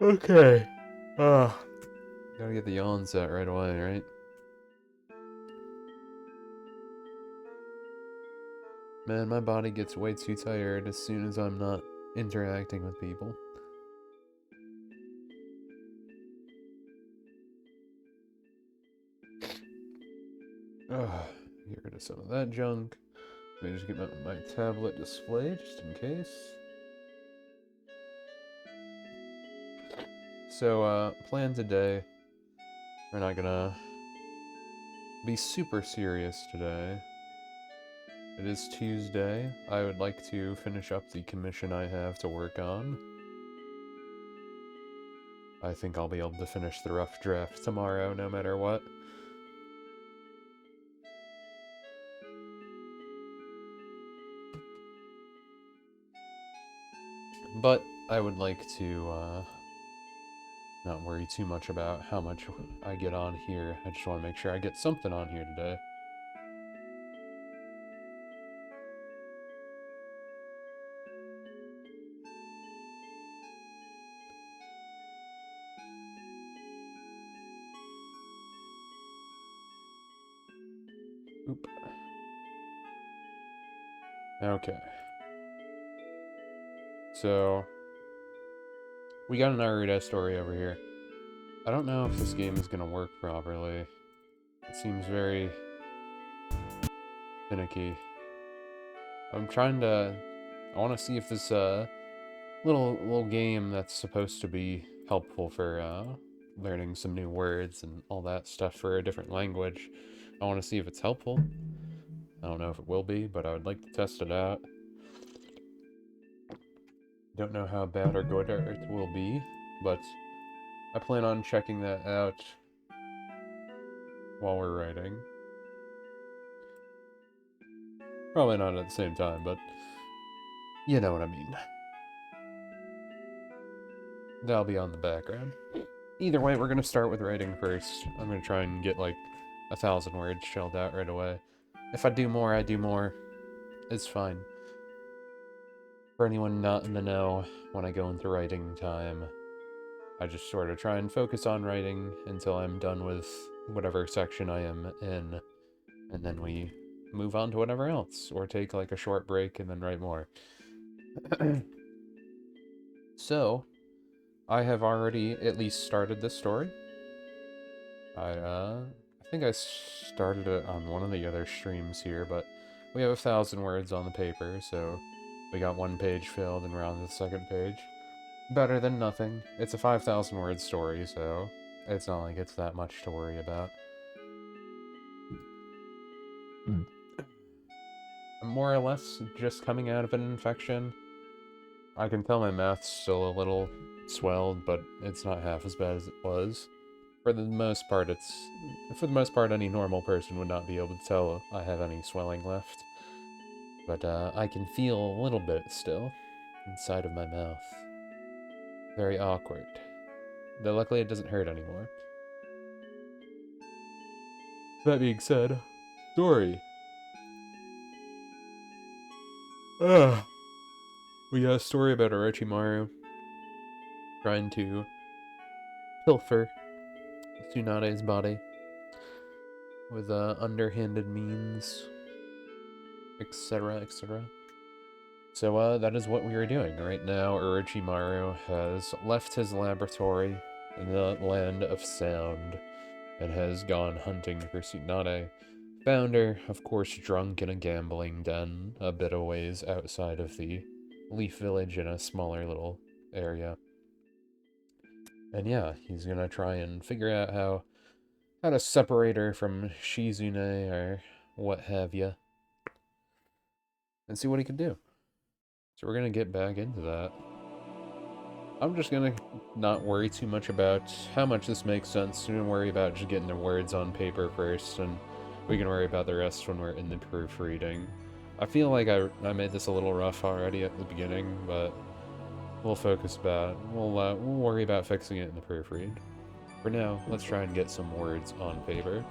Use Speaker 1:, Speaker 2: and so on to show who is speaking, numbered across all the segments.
Speaker 1: Okay. Gotta get the yawn set right away, right? Man, my body gets way too tired as soon as I'm not interacting with people. Get rid of some of that junk. Let me just get my tablet display just in case. So, plan today. We're not gonna be super serious today. It is Tuesday. I would like to finish up the commission I have to work on. I think I'll be able to finish the rough draft tomorrow, no matter what. But I would like to not worry too much about how much I get on here. I just want to make sure I get something on here today. Oop. Okay. So, we got an Naruto story over here. I don't know if this game is going to work properly. It seems very finicky. I'm trying to... I want to see if this little game that's supposed to be helpful for learning some new words and all that stuff for a different language. I want to see if it's helpful. I don't know if it will be, but I would like to test it out. Don't know how bad or good it will be, but I plan on checking that out while we're writing. Probably not at the same time, but you know what I mean. That'll be on the background. Either way, we're going to start with writing first. I'm going to try and get like 1,000 words shelled out right away. If I do more, I do more. It's fine. For anyone not in the know, when I go into writing time, I just sort of try and focus on writing until I'm done with whatever section I am in, and then we move on to whatever else, or take like a short break and then write more. So, I have already at least started this story. I think I started it on one of the other streams here, but we have 1,000 words on the paper, so we got one page filled and we're on to the second page. Better than nothing. It's a 5,000 word story, so it's not like it's that much to worry about. I'm more or less just coming out of an infection. I can tell my mouth's still a little swelled, but it's not half as bad as it was. For the most part, any normal person would not be able to tell I have any swelling left. But I can feel a little bit still inside of my mouth. Very awkward. Though luckily it doesn't hurt anymore. That being said, story. We got a story about Orochimaru trying to pilfer Tsunade's body with underhanded means, etc., etc. So, that is what we are doing. Right now, Orochimaru has left his laboratory in the land of sound and has gone hunting for Tsunade. Found her, of course, drunk in a gambling den a bit a ways outside of the Leaf Village in a smaller little area. And yeah, he's gonna try and figure out how to separate her from Shizune or what have you, and see what he can do. So we're gonna get back into that. I'm just gonna not worry too much about how much this makes sense. I'm gonna worry about just getting the words on paper first, and we can worry about the rest when we're in the proofreading. I feel like I made this a little rough already at the beginning, but we'll worry about fixing it in the proofread. For now, let's try and get some words on paper.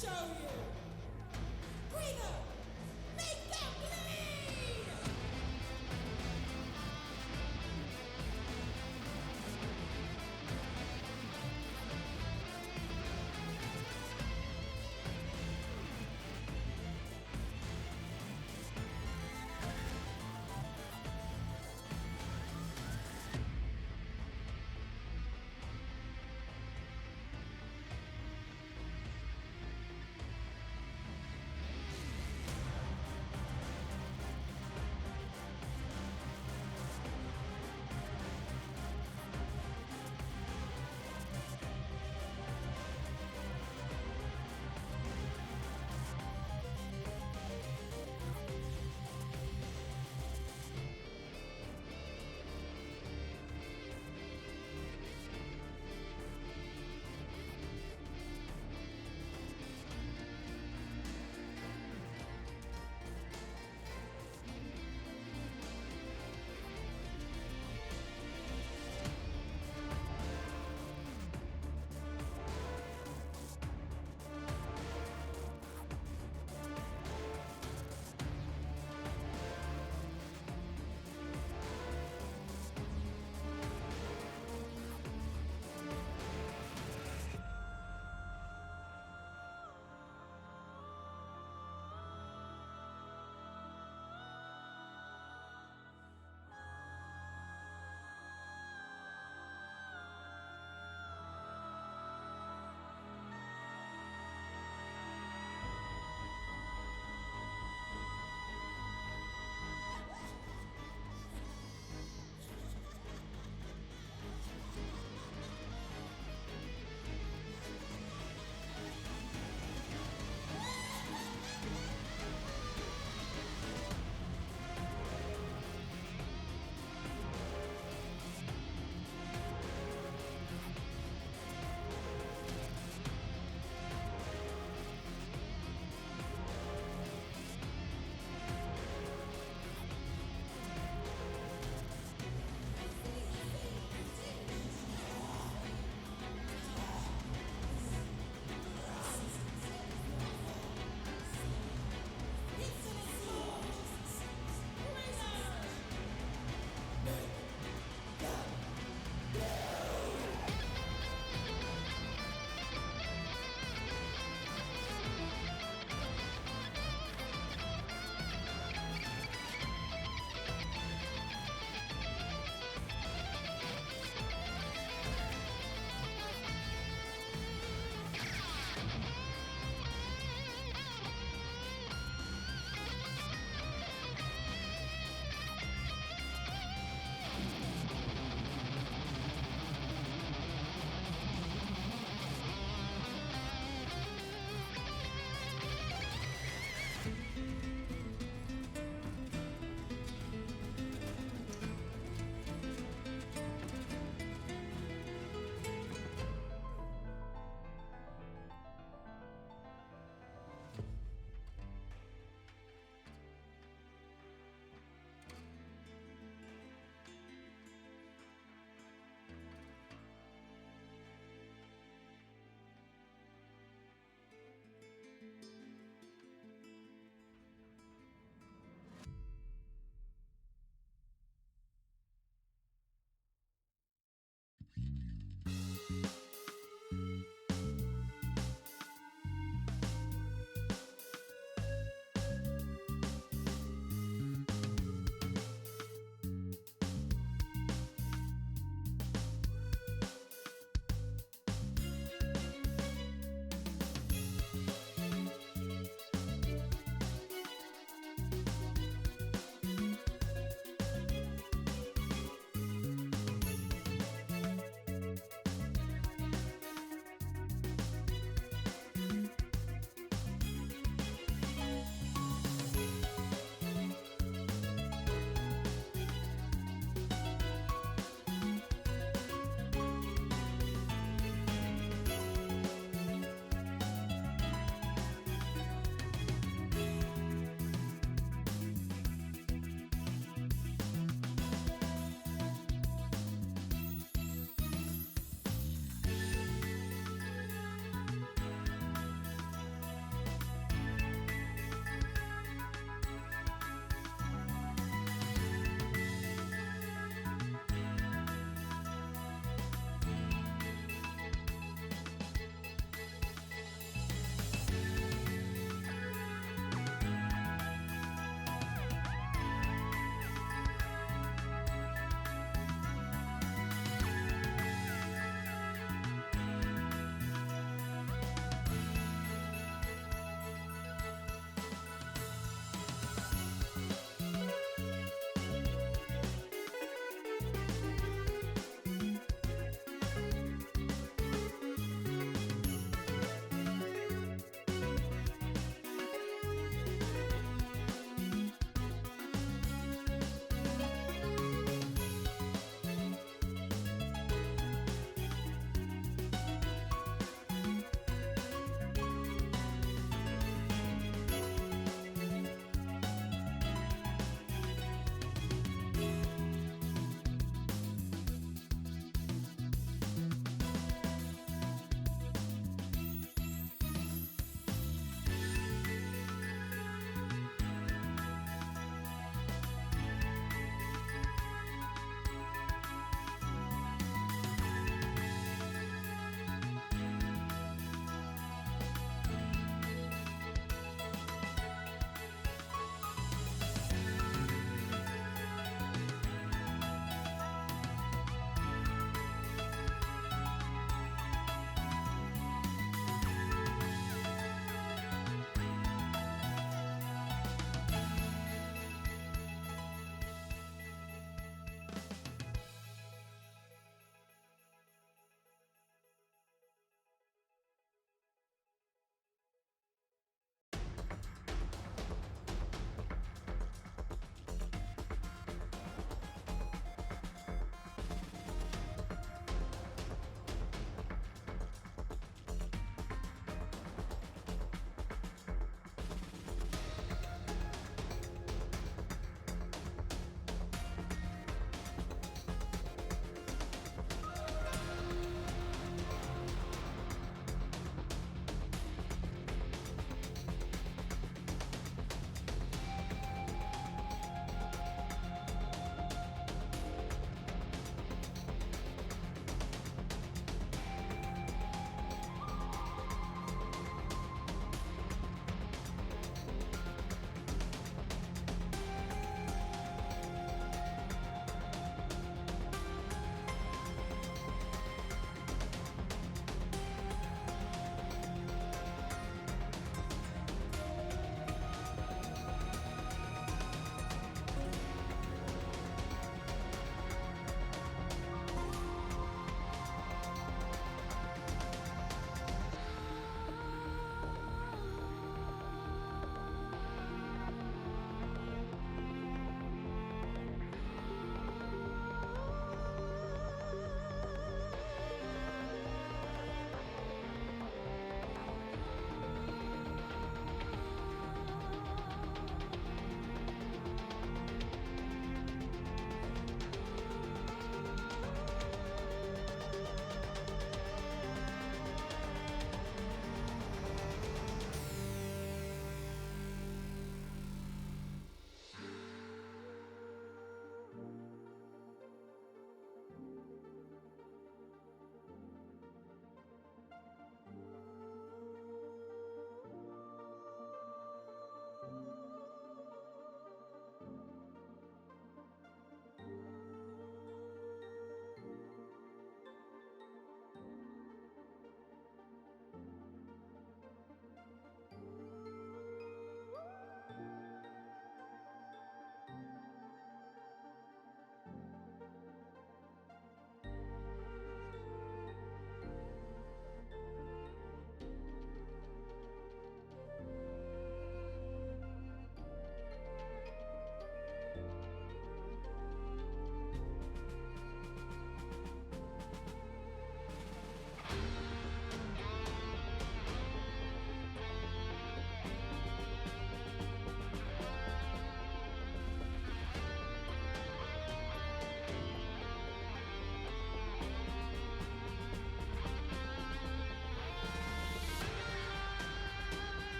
Speaker 2: show you! Breather! Make them bleed!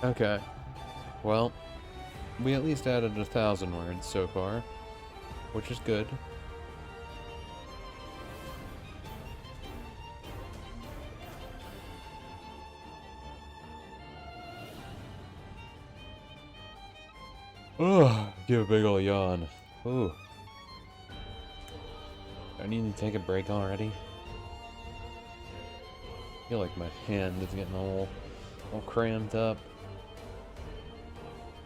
Speaker 1: Okay. Well, we at least added 1,000 words so far, which is good. Ugh, give a big ol' yawn. Ooh. I need to take a break already. I feel like my hand is getting all cramped up.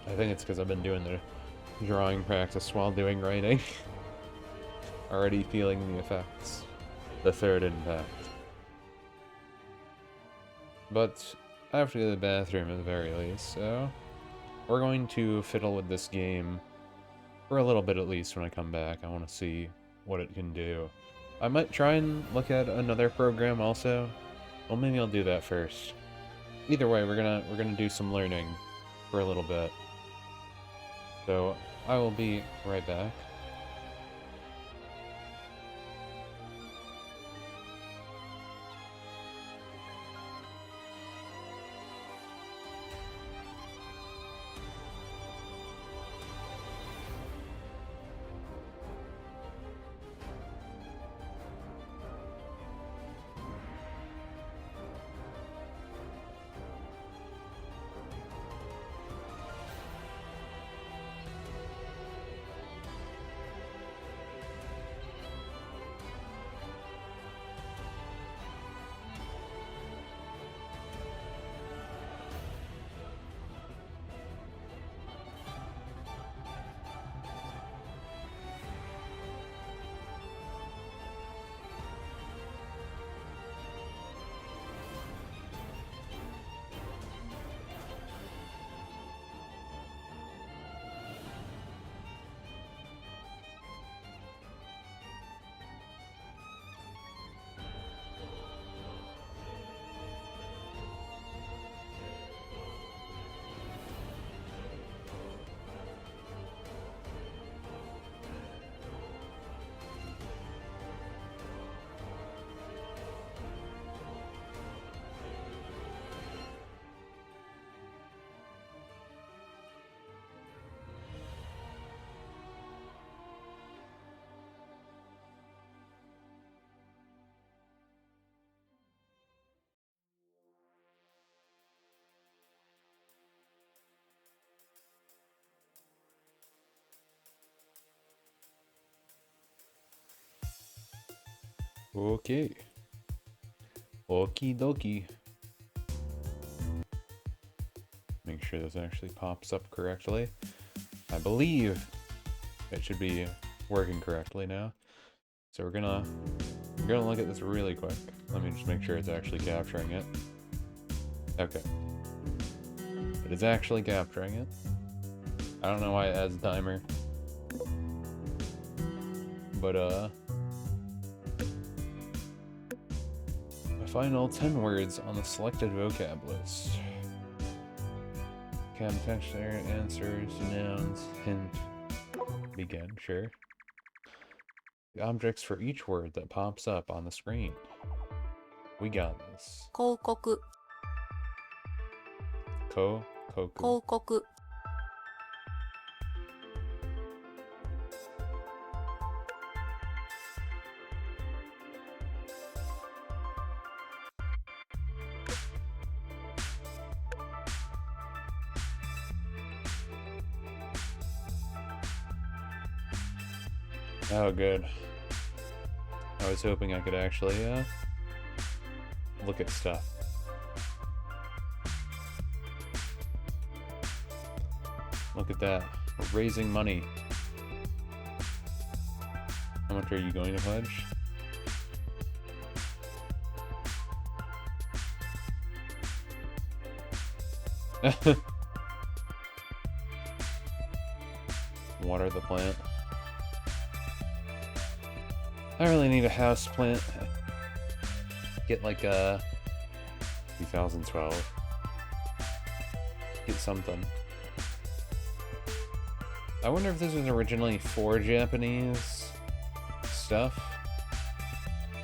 Speaker 1: I think it's because I've been doing the drawing practice while doing writing. Already feeling the effects. The third impact. But I have to go to the bathroom at the very least, so we're going to fiddle with this game for a little bit at least when I come back. I want to see what it can do. I might try and look at another program also. Well, maybe I'll do that first. Either way, we're gonna do some learning for a little bit. So I will be right back. Okay. Okie dokie. Make sure this actually pops up correctly. I believe it should be working correctly now. So we're gonna look at this really quick. Let me just make sure it's actually capturing it. Okay. It is actually capturing it. I don't know why it has a timer. But I find all 10 words on the selected vocab list. Context answers, nouns, hint, begin, sure. The objects for each word that pops up on the screen. We got this.
Speaker 3: 広告
Speaker 1: Koku.
Speaker 3: 広告
Speaker 1: Oh, good. I was hoping I could actually look at stuff. Look at that. We're raising money. How much are you going to pledge? Water the plant. I really need a house plant. Get like a 2012. Get something. I wonder if this was originally for Japanese stuff,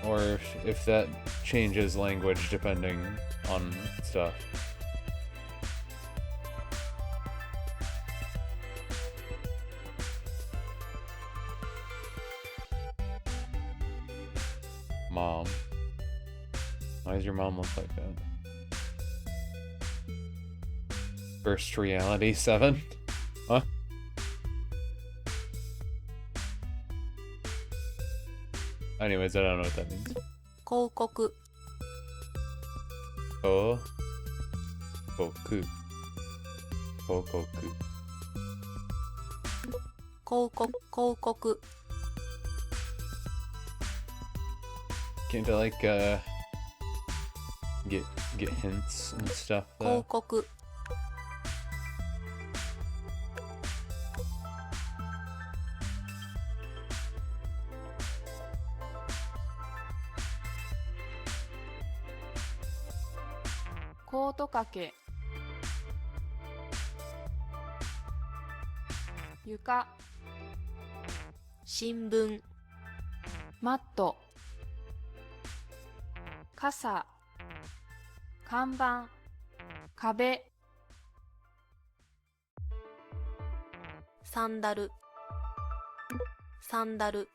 Speaker 1: or if that changes language depending on stuff. Why does your mom look like that? Burst Reality 7? Huh? Anyways, I don't know what that means.
Speaker 3: 広告
Speaker 1: Oh. Koku. Kokoku.
Speaker 3: 広告広告
Speaker 1: Can't I like get hints and stuff
Speaker 3: 広
Speaker 1: though?
Speaker 3: 告 コート掛け床新聞マット傘看板壁サンダルサンダル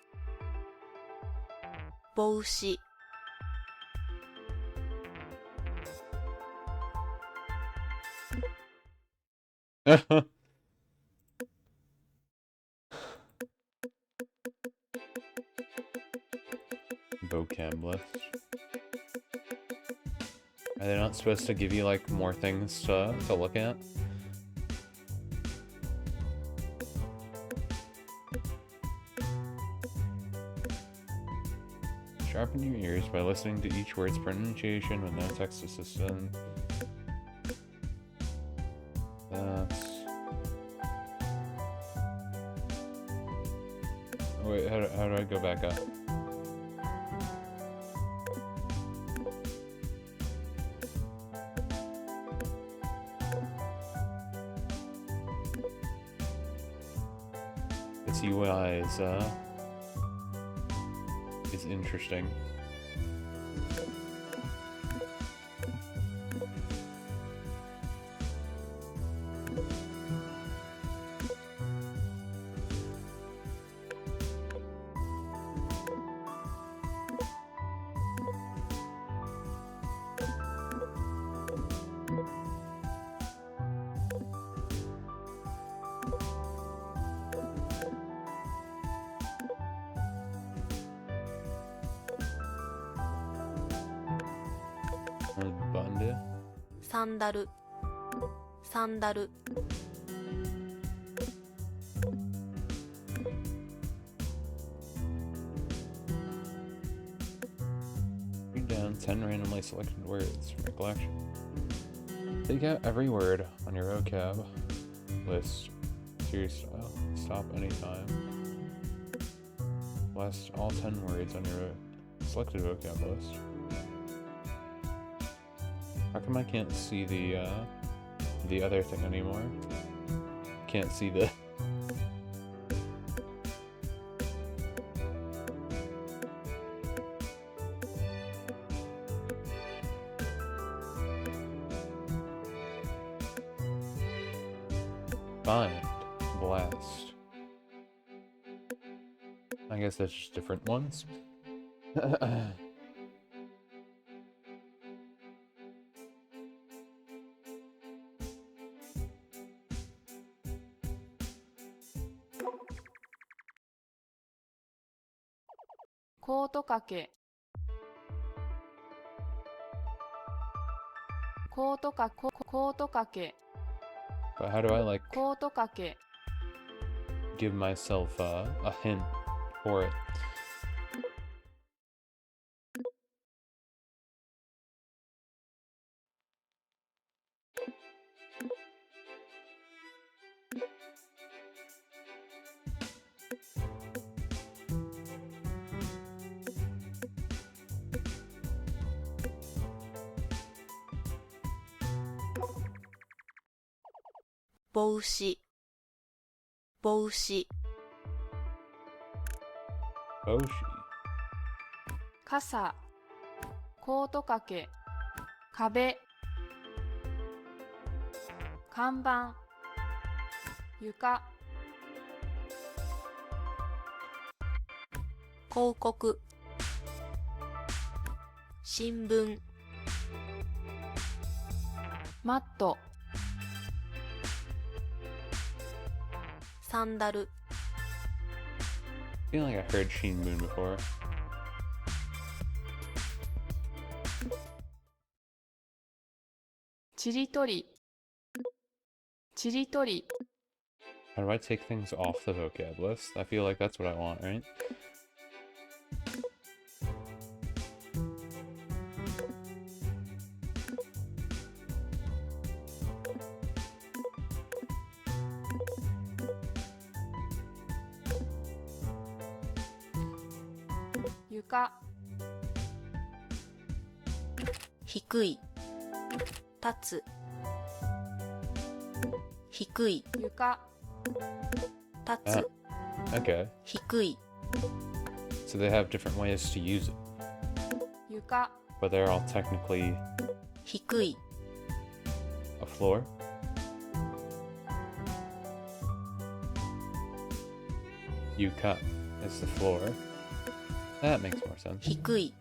Speaker 3: 帽子
Speaker 1: Vocab list. Are they not supposed to give you like more things to look at? Sharpen your ears by listening to each word's pronunciation with no text assistant. That's... Oh, wait, how do I go back up? Its UI is interesting. Bande?
Speaker 3: サンダルサンダル
Speaker 1: Read down 10 randomly selected words from your collection. Take out every word on your vocab list. Series style. Stop anytime. List all 10 words on your selected vocab list. How come I can't see the other thing anymore? Can't see the... Find. Blast. I guess that's just different ones.
Speaker 3: コート掛けコート掛け
Speaker 1: But how do I like
Speaker 3: コート掛け
Speaker 1: give myself a hint for it?
Speaker 3: 帽子帽子
Speaker 1: Boshi.
Speaker 3: 傘コート掛け壁看板床広告新聞
Speaker 4: マット、
Speaker 3: サンダル、
Speaker 1: I feel like I heard Shinbun before.
Speaker 4: ちりとり、ちりとり、
Speaker 1: How do I take things off the vocab list? I feel like that's what I want, right?
Speaker 4: 床、
Speaker 3: 低い、立つ、低い、
Speaker 4: 床、
Speaker 3: 立つ、
Speaker 1: Okay.
Speaker 3: 低い、
Speaker 1: So they have different ways to use it,
Speaker 4: 床、
Speaker 1: but they're all technically
Speaker 3: 低い、
Speaker 1: a floor. Yuka is the floor. That makes more sense.
Speaker 3: 低い、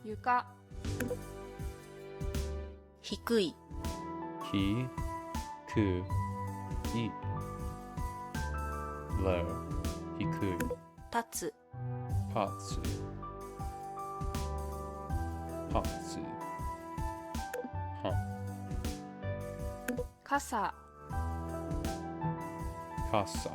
Speaker 4: 床、
Speaker 3: 低い、
Speaker 1: Ki, ku, i. Low, hiku,
Speaker 3: 立つ、
Speaker 1: patsu. Patsu. Huh.
Speaker 4: 傘、
Speaker 1: Kasa.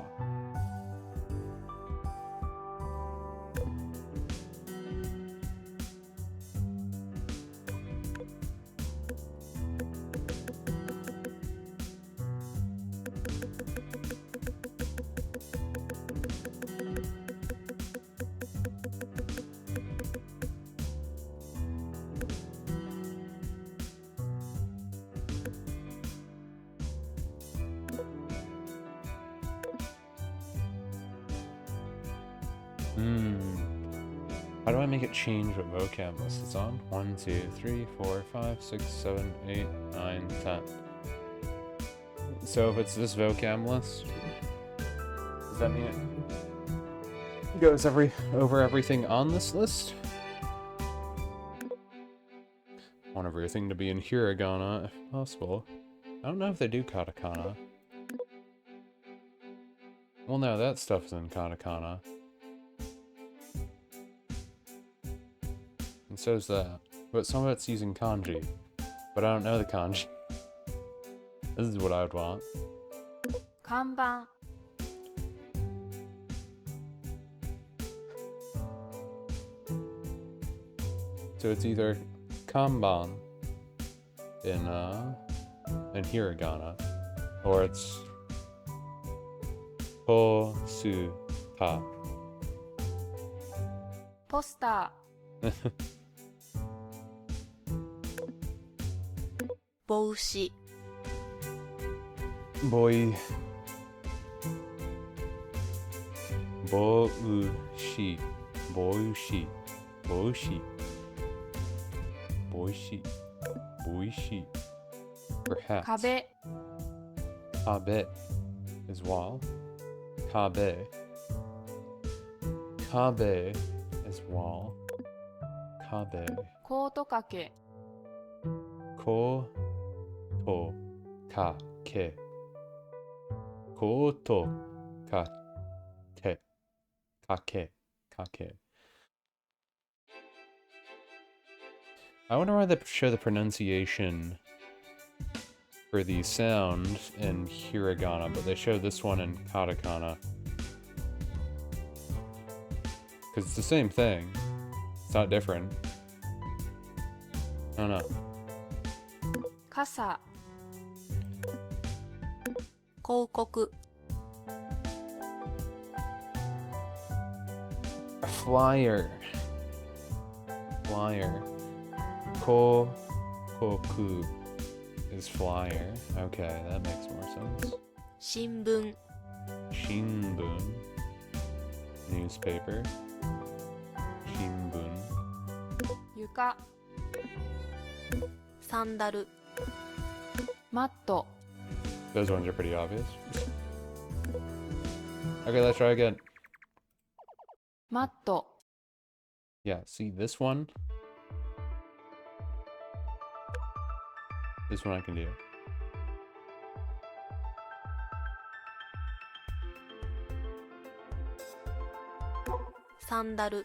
Speaker 1: How do I make it change what vocab list it's on? 1, 2, 3, 4, 5, 6, 7, 8, 9, 10. So if it's this vocab list, does that mean it goes over everything on this list? I want everything to be in hiragana if possible. I don't know if they do katakana. Well, no, that stuff's in katakana. And so's that. But some of it's using kanji. But I don't know the kanji. This is what I would want.
Speaker 4: 看板、
Speaker 1: So it's either kanban in hiragana, or it's posuta.
Speaker 4: ポスタ
Speaker 3: 帽子、
Speaker 1: Boy. Boushi. Boushi. Boushi. Boishi. Boishi.
Speaker 4: ー、
Speaker 1: Perhaps.
Speaker 4: 壁、
Speaker 1: Kabe is wall. Kabe. Kabe is wall. Kabe.
Speaker 4: コート掛け、
Speaker 1: Ko to ka ke. Ko to ka te. Kake. Kake. I wonder why they show the pronunciation for the sound in hiragana, but they show this one in katakana. Because it's the same thing. It's not different. I don't know.
Speaker 4: 傘、
Speaker 3: 広告、
Speaker 1: A flyer. Flyer. Koku is flyer. Okay, that makes more sense.
Speaker 3: 新聞、
Speaker 1: Shinbun. Newspaper. Shinbun.
Speaker 4: 床、
Speaker 3: サンダル、
Speaker 4: マット、
Speaker 1: Those ones are pretty obvious. Okay, let's try again.
Speaker 4: マット、
Speaker 1: Yeah, see this one? This one I can do.
Speaker 3: Sandalu.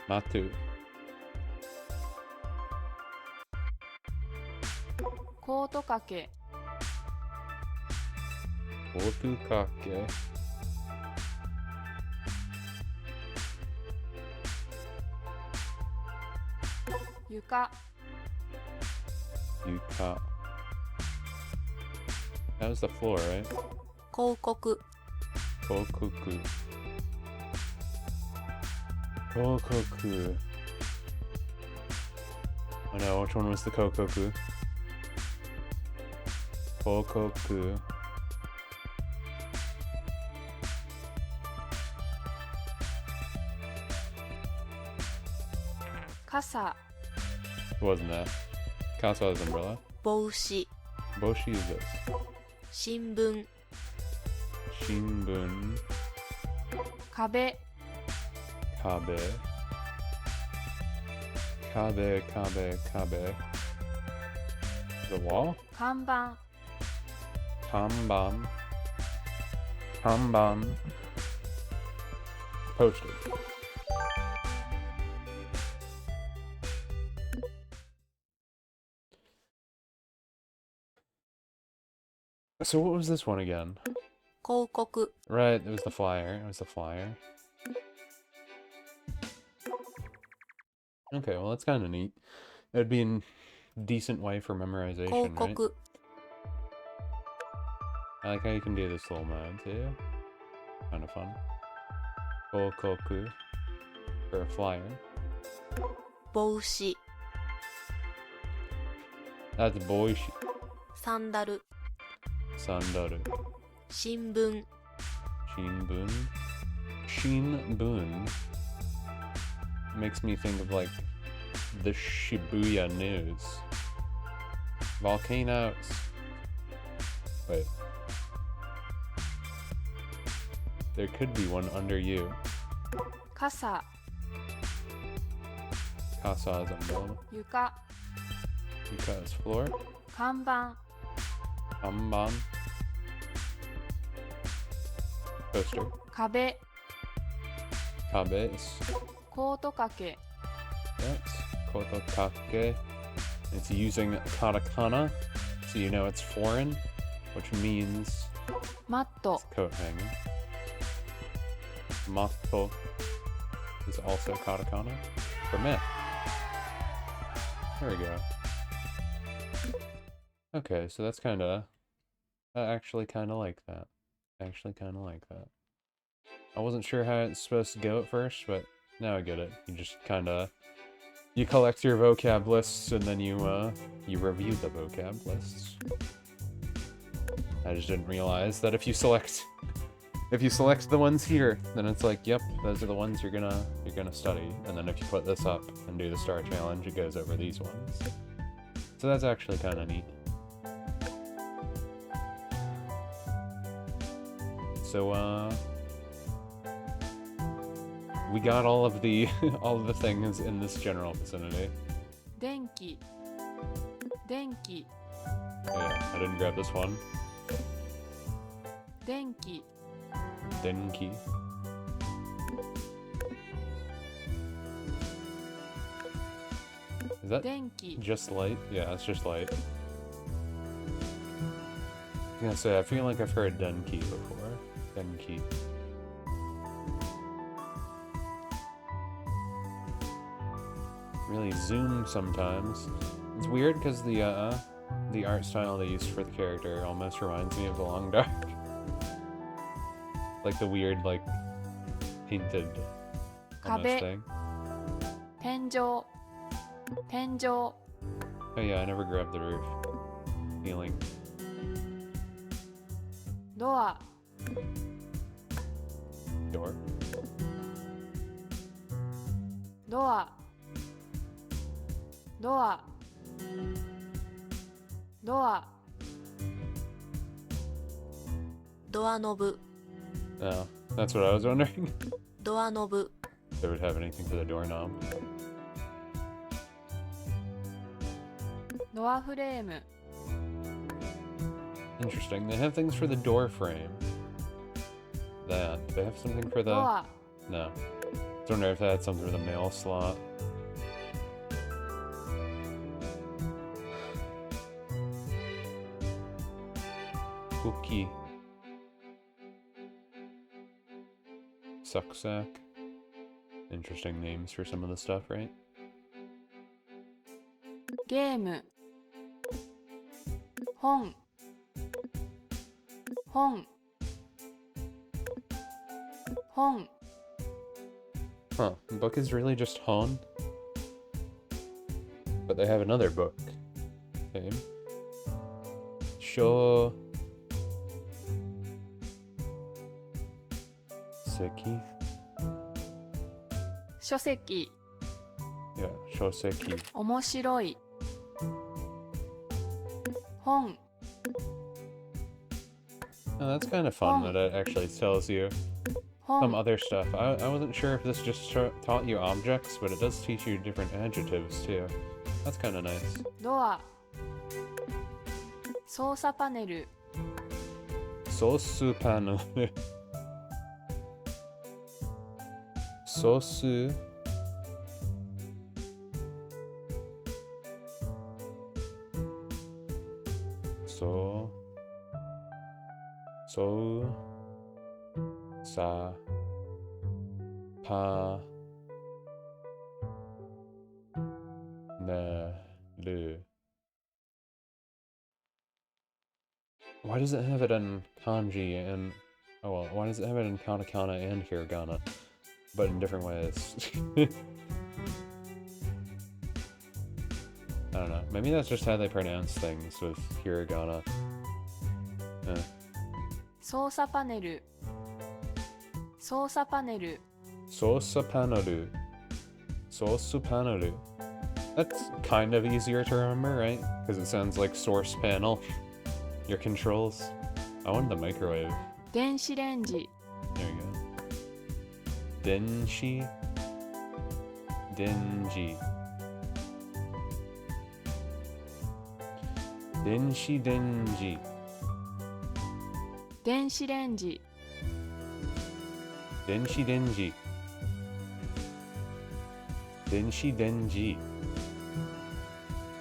Speaker 1: Matu.
Speaker 4: コート掛け
Speaker 1: Otukake.
Speaker 4: 床
Speaker 1: Yuka. That was the floor, right?
Speaker 3: 広告
Speaker 1: Kokoku. Kokoku. Oh no, which one was the Kokoku? Kokoku.
Speaker 4: Kasa
Speaker 1: It wasn't that. Kasa's umbrella.
Speaker 3: 帽子
Speaker 1: Boshi is this.
Speaker 3: 新聞
Speaker 1: Shinbun.
Speaker 4: 壁
Speaker 1: Kabe. Kabe. The wall?
Speaker 4: 看板
Speaker 1: Kanban. Kanban. Poster. So what was this one again?
Speaker 3: 広告
Speaker 1: Right, it was the flyer. It was the flyer. Okay, well that's kind of neat. It would be a decent way for
Speaker 3: 広
Speaker 1: memorization, right?
Speaker 3: 告
Speaker 1: I like how you can do this little mode too. Kind of fun. Kokoku for a flyer.
Speaker 3: 帽子
Speaker 1: That's boishi.
Speaker 3: サンダル
Speaker 1: Sandaru.
Speaker 3: 新聞
Speaker 1: Shinbun. Shinbun makes me think of like the Shibuya news. Volcanoes. Wait. There could be one under you.
Speaker 4: 傘
Speaker 1: Kasa's umbrella.
Speaker 4: 床
Speaker 1: Yuka's floor.
Speaker 4: 看板
Speaker 1: Kanban. Poster.
Speaker 4: 壁
Speaker 1: Kabe is
Speaker 4: コート掛け
Speaker 1: yes. Kotokake. It's using katakana, so you know it's foreign, which means
Speaker 4: マット
Speaker 1: coat hanger. Matto is also katakana for myth. There we go. Okay, so that's kinda... I actually kinda like that. I wasn't sure how it's supposed to go at first, but now I get it. You just kinda... You collect your vocab lists, and then you review the vocab lists. I just didn't realize that if you select the ones here, then it's like, yep, those are the ones you're gonna study. And then if you put this up and do the star challenge, it goes over these ones. So that's actually kind of neat. So we got all of the things in this general vicinity.
Speaker 4: 電気
Speaker 1: Oh, yeah, I didn't grab this one.
Speaker 4: 電気
Speaker 1: Denki. Is that
Speaker 4: 電気
Speaker 1: just light? Yeah, it's just light. I was gonna say, I feel like I've heard Denki before. Denki. Really zoom sometimes. It's weird because the art style they used for the character almost reminds me of The Long Dark. Like the weird, like, painted almost
Speaker 4: Kabe.
Speaker 1: thing.
Speaker 4: 天井
Speaker 1: Oh yeah, I never grabbed the roof. Feeling.
Speaker 4: ドア
Speaker 1: Door.
Speaker 4: ドアドアドア
Speaker 3: ドアノブ
Speaker 1: Oh, that's what I was wondering.
Speaker 3: ドアノブ
Speaker 1: If they would have anything for the doorknob.
Speaker 4: ドアフレーム
Speaker 1: Interesting. They have things for the door frame. That. They have something for
Speaker 4: ド
Speaker 1: the...
Speaker 4: ア
Speaker 1: No. I was wondering if they had something for the mail slot. Cookie. Sucksack. Interesting names for some of the stuff, right?
Speaker 4: ゲーム本本本
Speaker 1: Huh. Book is really just hon? But they have another book. Okay. Sho... Seki?
Speaker 4: 書籍
Speaker 1: Yeah, shoseki.
Speaker 4: 面白い本
Speaker 1: Oh, that's kind of fun that it actually tells you some
Speaker 4: 本
Speaker 1: other stuff. I wasn't sure if this just taught you objects, but it does teach you different adjectives too. That's kind of nice.
Speaker 4: ドア操作パネル
Speaker 1: Sosu panel. Sosu. So. Sa. Pa. Na. Lu. Why does it have it in kanji and... Oh well, why does it have it in katakana and hiragana? But in different ways. I don't know. Maybe that's just how they pronounce things with hiragana. Eh.
Speaker 4: 操作パネル操作パネル
Speaker 1: Sosa panaru. Sosu panaru. That's kind of easier to remember, right? Because it sounds like source panel. Your controls. I wanted the microwave.
Speaker 4: 電子レンジ
Speaker 1: There you go. Denshi. Denji. Denshi denji.
Speaker 4: 電子レンジ
Speaker 1: Denshi denji. Denshi denji.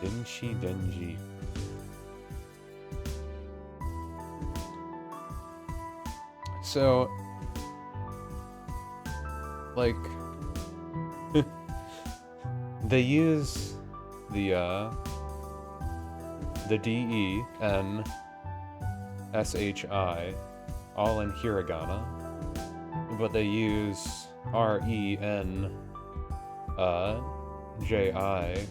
Speaker 1: Denshi denji. So, like, they use the DE and SHI all in hiragana, but they use REN JI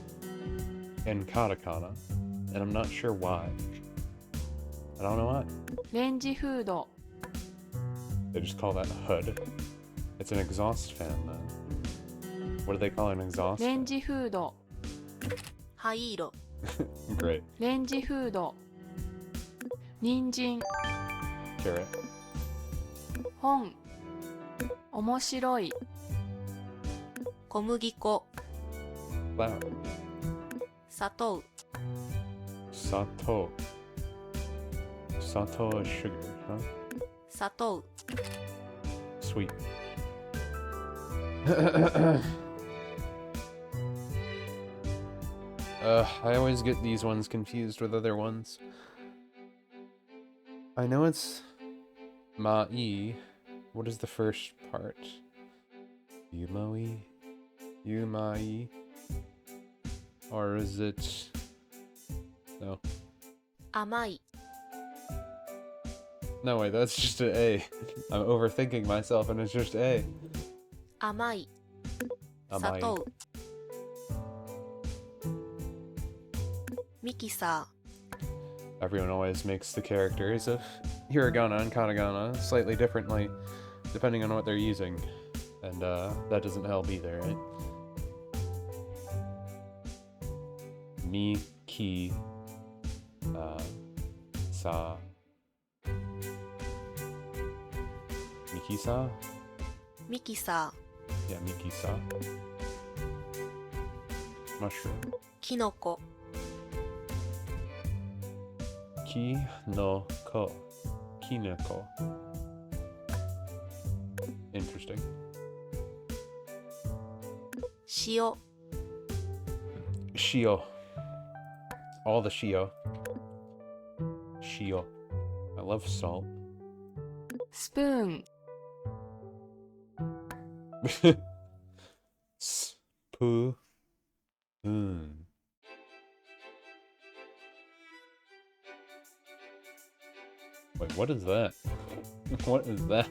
Speaker 1: in katakana, and I'm not sure why. I don't know why.
Speaker 4: レンジフード
Speaker 1: They just call that hood. It's an exhaust fan, then. What do they call an exhaust
Speaker 4: レ
Speaker 1: fan?
Speaker 4: ンジフード
Speaker 3: 灰色
Speaker 1: Great.
Speaker 4: レンジフード人参
Speaker 1: Carrot.
Speaker 4: 本面白い
Speaker 3: 小麦粉
Speaker 1: Flour.
Speaker 3: 砂糖
Speaker 1: Sato. Sato is sugar, huh?
Speaker 3: 砂糖
Speaker 1: Sweet. I always get these ones confused with other ones. I know it's Ma'i. What is the first part? Yumoi? Yumai? Or is it... No.
Speaker 3: 甘い
Speaker 1: No, wait, that's just an A. I'm overthinking myself and it's just A.
Speaker 3: 甘い砂
Speaker 1: Amai.
Speaker 3: 糖ミキサ
Speaker 1: Everyone always makes the characters of hiragana and katakana slightly differently depending on what they're using. And that doesn't help either, right? Mi, ki, sa. Miki-sa?
Speaker 3: ーミキサ
Speaker 1: Yeah, miki-sa. Mushroom.
Speaker 3: ーキノコ
Speaker 1: Ki no ko. Kineko. Interesting.
Speaker 3: 塩
Speaker 1: Shio. All the shio. Shio. I love salt.
Speaker 4: スプーン
Speaker 1: Spoon. Wait, what is that? What is that?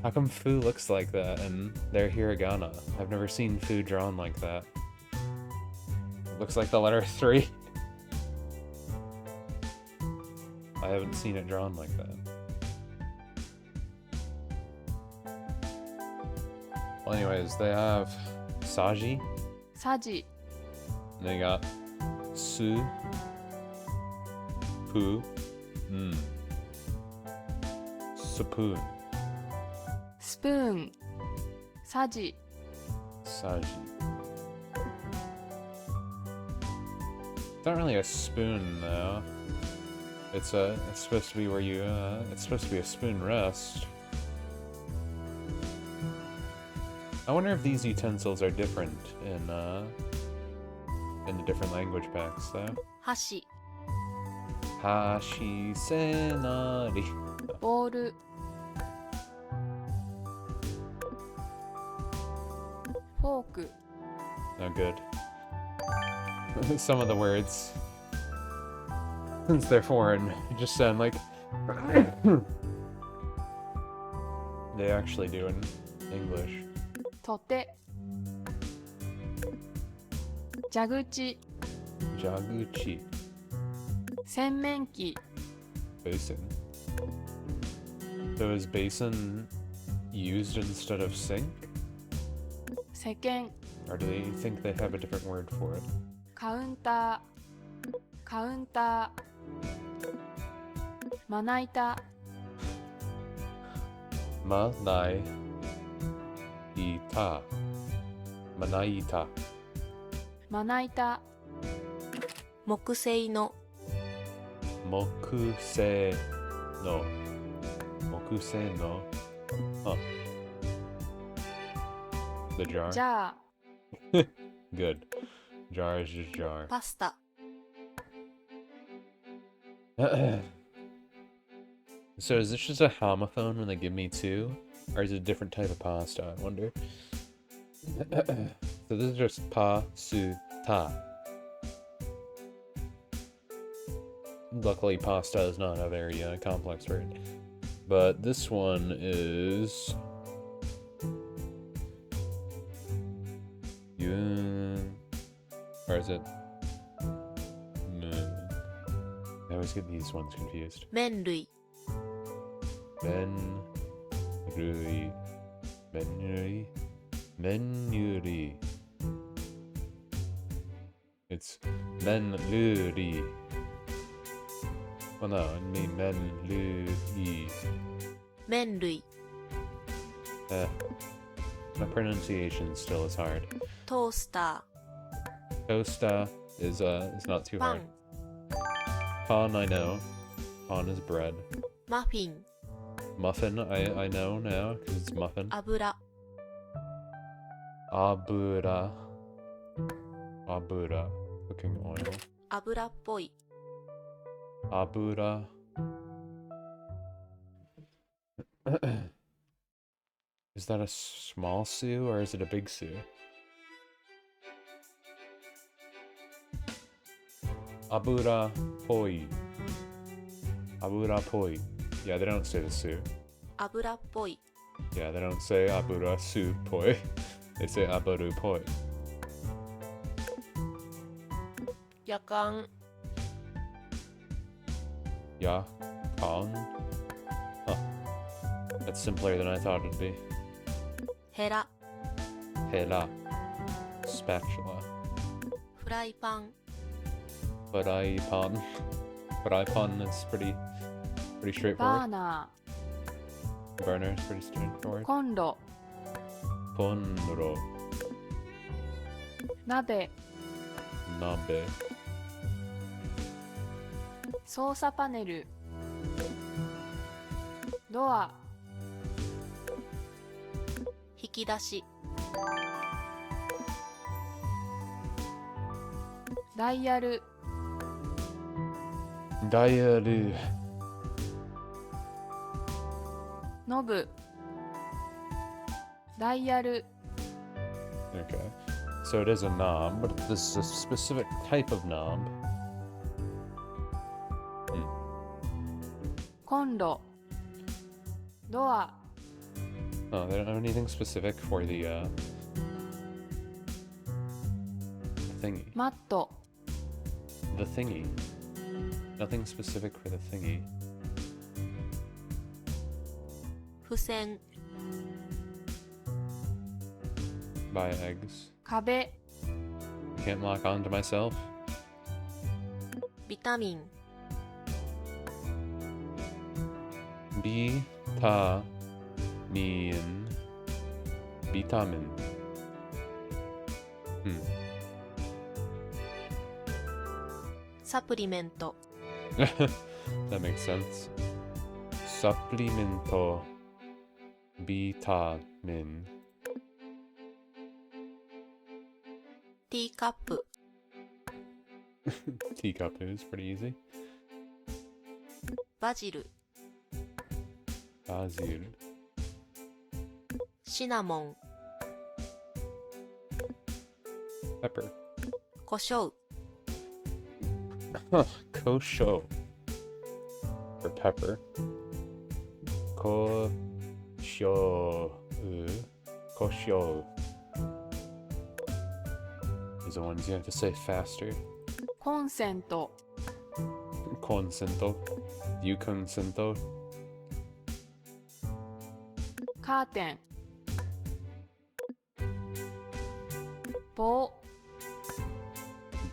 Speaker 1: How come Fu looks like that and they're hiragana? I've never seen Fu drawn like that. It looks like the letter 3. I haven't seen it drawn like that. Well, anyways, they have Saji,
Speaker 4: さじ
Speaker 1: and they got Su, Pu, Spoon,
Speaker 4: スプーンさじ
Speaker 1: Saji. It's not really a spoon though. It's supposed to be where you it's supposed to be a spoon rest. I wonder if these utensils are different in the different language packs though.
Speaker 3: 箸
Speaker 1: Hashi senari.
Speaker 4: ボールフォーク
Speaker 1: No good. Some of the words, since they're foreign, just sound like they actually do in English.
Speaker 4: とて蛇口
Speaker 1: Jaguchi.
Speaker 4: 洗面器
Speaker 1: Basin. So is basin used instead of sink?
Speaker 4: 石鹸
Speaker 1: Or do they think they have a different word for it?
Speaker 4: カウンターカウンターまな板
Speaker 1: Manaita. Manaita.
Speaker 4: まな板
Speaker 3: 木製の
Speaker 1: Mokusei no. Mokusei no. Huh. The jar.
Speaker 4: じゃあ
Speaker 1: Good. Jar is just jar.
Speaker 3: パスタ
Speaker 1: So is this just a homophone when they give me 2? Or is it a different type of pasta, I wonder? So this is just pa, su, ta. Luckily pasta is not a very complex word. But this one is... Yun... Or is it... No. I always get these ones confused.
Speaker 3: 麺類
Speaker 1: Men... Rui... Menuri... Menuri... It's Menuri. Well, no, I mean Menuri.
Speaker 3: 麺類
Speaker 1: My pronunciation still is hard.
Speaker 3: トースタ
Speaker 1: Tosta is not too
Speaker 3: ーパ
Speaker 1: hard.
Speaker 3: ン
Speaker 1: Pan I know. Pan is bread.
Speaker 3: マフィン
Speaker 1: Muffin I know now because it's muffin.
Speaker 3: 油
Speaker 1: Abura. Abura. Cooking oil.
Speaker 3: 油っぽい
Speaker 1: Abura. Is that a small Sue or is it a big Sue? Abura poi. Abura poi. Yeah, they don't say the Sue.
Speaker 3: 油っぽい
Speaker 1: Yeah, they don't say abura su poi. They say aburu poi.
Speaker 3: 夜間
Speaker 1: Ya, kan. Huh. That's simpler than I thought it'd be.
Speaker 3: ヘラ
Speaker 1: Hela. Spatula.
Speaker 3: フライパン
Speaker 1: Frypan. Frypan is pretty
Speaker 4: バー
Speaker 1: straightforward.
Speaker 4: ナ
Speaker 1: Burner is pretty straightforward.
Speaker 4: ーコンロ
Speaker 1: Ponro.
Speaker 4: 鍋
Speaker 1: Nabe.
Speaker 4: 操作パネル、ドア、
Speaker 3: 引き出し、
Speaker 4: ダイヤル、
Speaker 1: ダイヤル。
Speaker 4: ノブ、ダイヤル、
Speaker 1: Okay. So it is a knob, but this is a specific type of knob.
Speaker 4: コンロ、ドア、
Speaker 1: Oh, they don't have anything specific for the thingy.
Speaker 4: マット、
Speaker 1: The thingy. Nothing specific for the thingy.
Speaker 3: 付箋、
Speaker 1: Buy eggs.
Speaker 4: 壁、
Speaker 1: Can't lock onto myself.
Speaker 3: ビタミン、
Speaker 1: Vitamin. Vitamin. Hmm.
Speaker 3: サプリメント、
Speaker 1: That makes sense. Supplemento. Vitamin.
Speaker 3: ティーカップ、
Speaker 1: Teacup is pretty easy.
Speaker 3: バジル、
Speaker 1: Basil.
Speaker 3: シナモン、
Speaker 1: Pepper.
Speaker 3: 胡椒、
Speaker 1: Kosho. For pepper. Kosho. Kosho. These are ones you have to say faster.
Speaker 4: コンセント、
Speaker 1: Consento. You consento.
Speaker 4: カーテン、棒、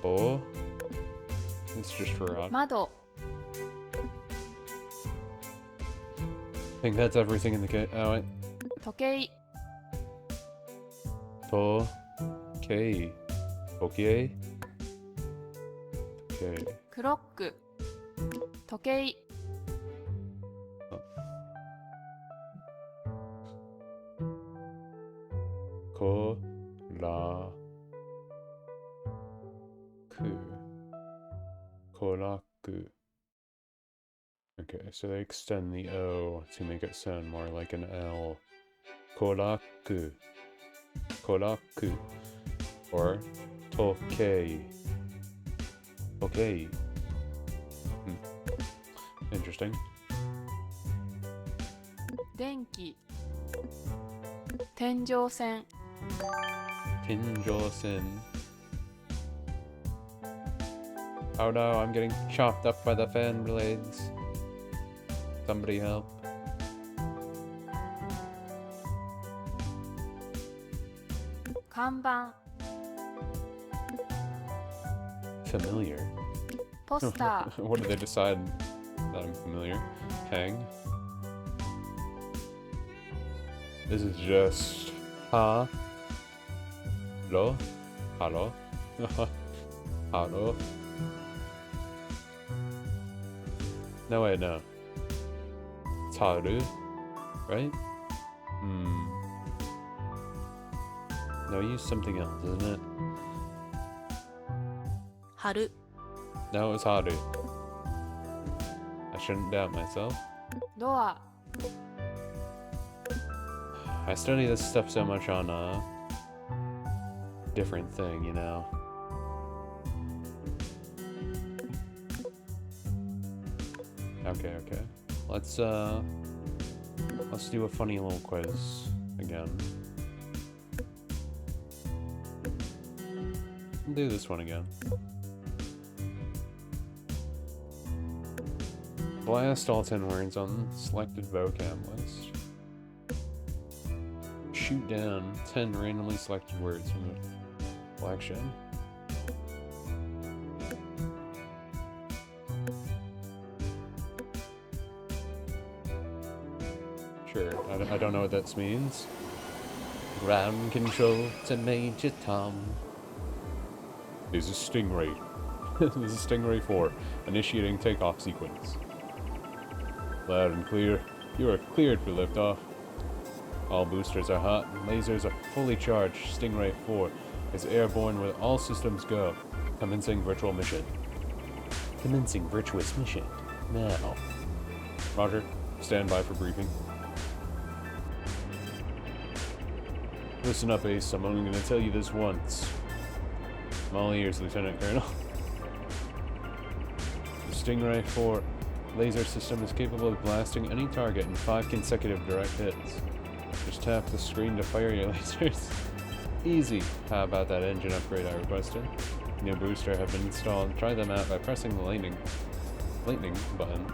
Speaker 1: Bo. It's just for rock.
Speaker 4: 窓、
Speaker 1: I think that's everything in the kit. Oh, wait.
Speaker 4: 時計、
Speaker 1: To. Okay. Okay. Okay.
Speaker 4: クロック、時計、
Speaker 1: Ko. La. Ku. Koraku. Okay, so they extend the O to make it sound more like an L. Koraku. Koraku. Or Tokei. Okay. Interesting.
Speaker 4: 電気、天井線、
Speaker 1: Kinjosen. Oh no, I'm getting chopped up by the fan blades. Somebody help.
Speaker 4: 看板、
Speaker 1: Familiar.
Speaker 4: ポスター、
Speaker 1: What did they decide that I'm familiar? Hang. This is just ha. Lo. Hello. Hello. No wait, no. It's haru, right? No, use something else, isn't it?
Speaker 3: 春、
Speaker 1: No, it's haru. I shouldn't doubt myself.
Speaker 4: ドア、
Speaker 1: I study this stuff so much on a different thing, you know. Okay, okay. Let's do a funny little quiz again. We'll do this one again. Blast all 10 words on selected vocab list. Shoot down 10 randomly selected words from the collection. Sure, I don't know what that means. Ground control to Major Tom. There's a stingray. This is Stingray 4, initiating takeoff sequence. Loud and clear. You are cleared for liftoff. All boosters are hot, and lasers are fully charged. Stingray 4 is airborne with all systems go. Commencing virtual mission. Commencing virtuous mission. Now. Roger. Stand by for briefing. Listen up, Ace. I'm only going to tell you this once. I'm all ears, Lieutenant Colonel. The Stingray 4 laser system is capable of blasting any target in 5 consecutive direct hits. Just tap the screen to fire your lasers. Easy. How about that engine upgrade I requested? New booster have been installed. Try them out by pressing the lightning button.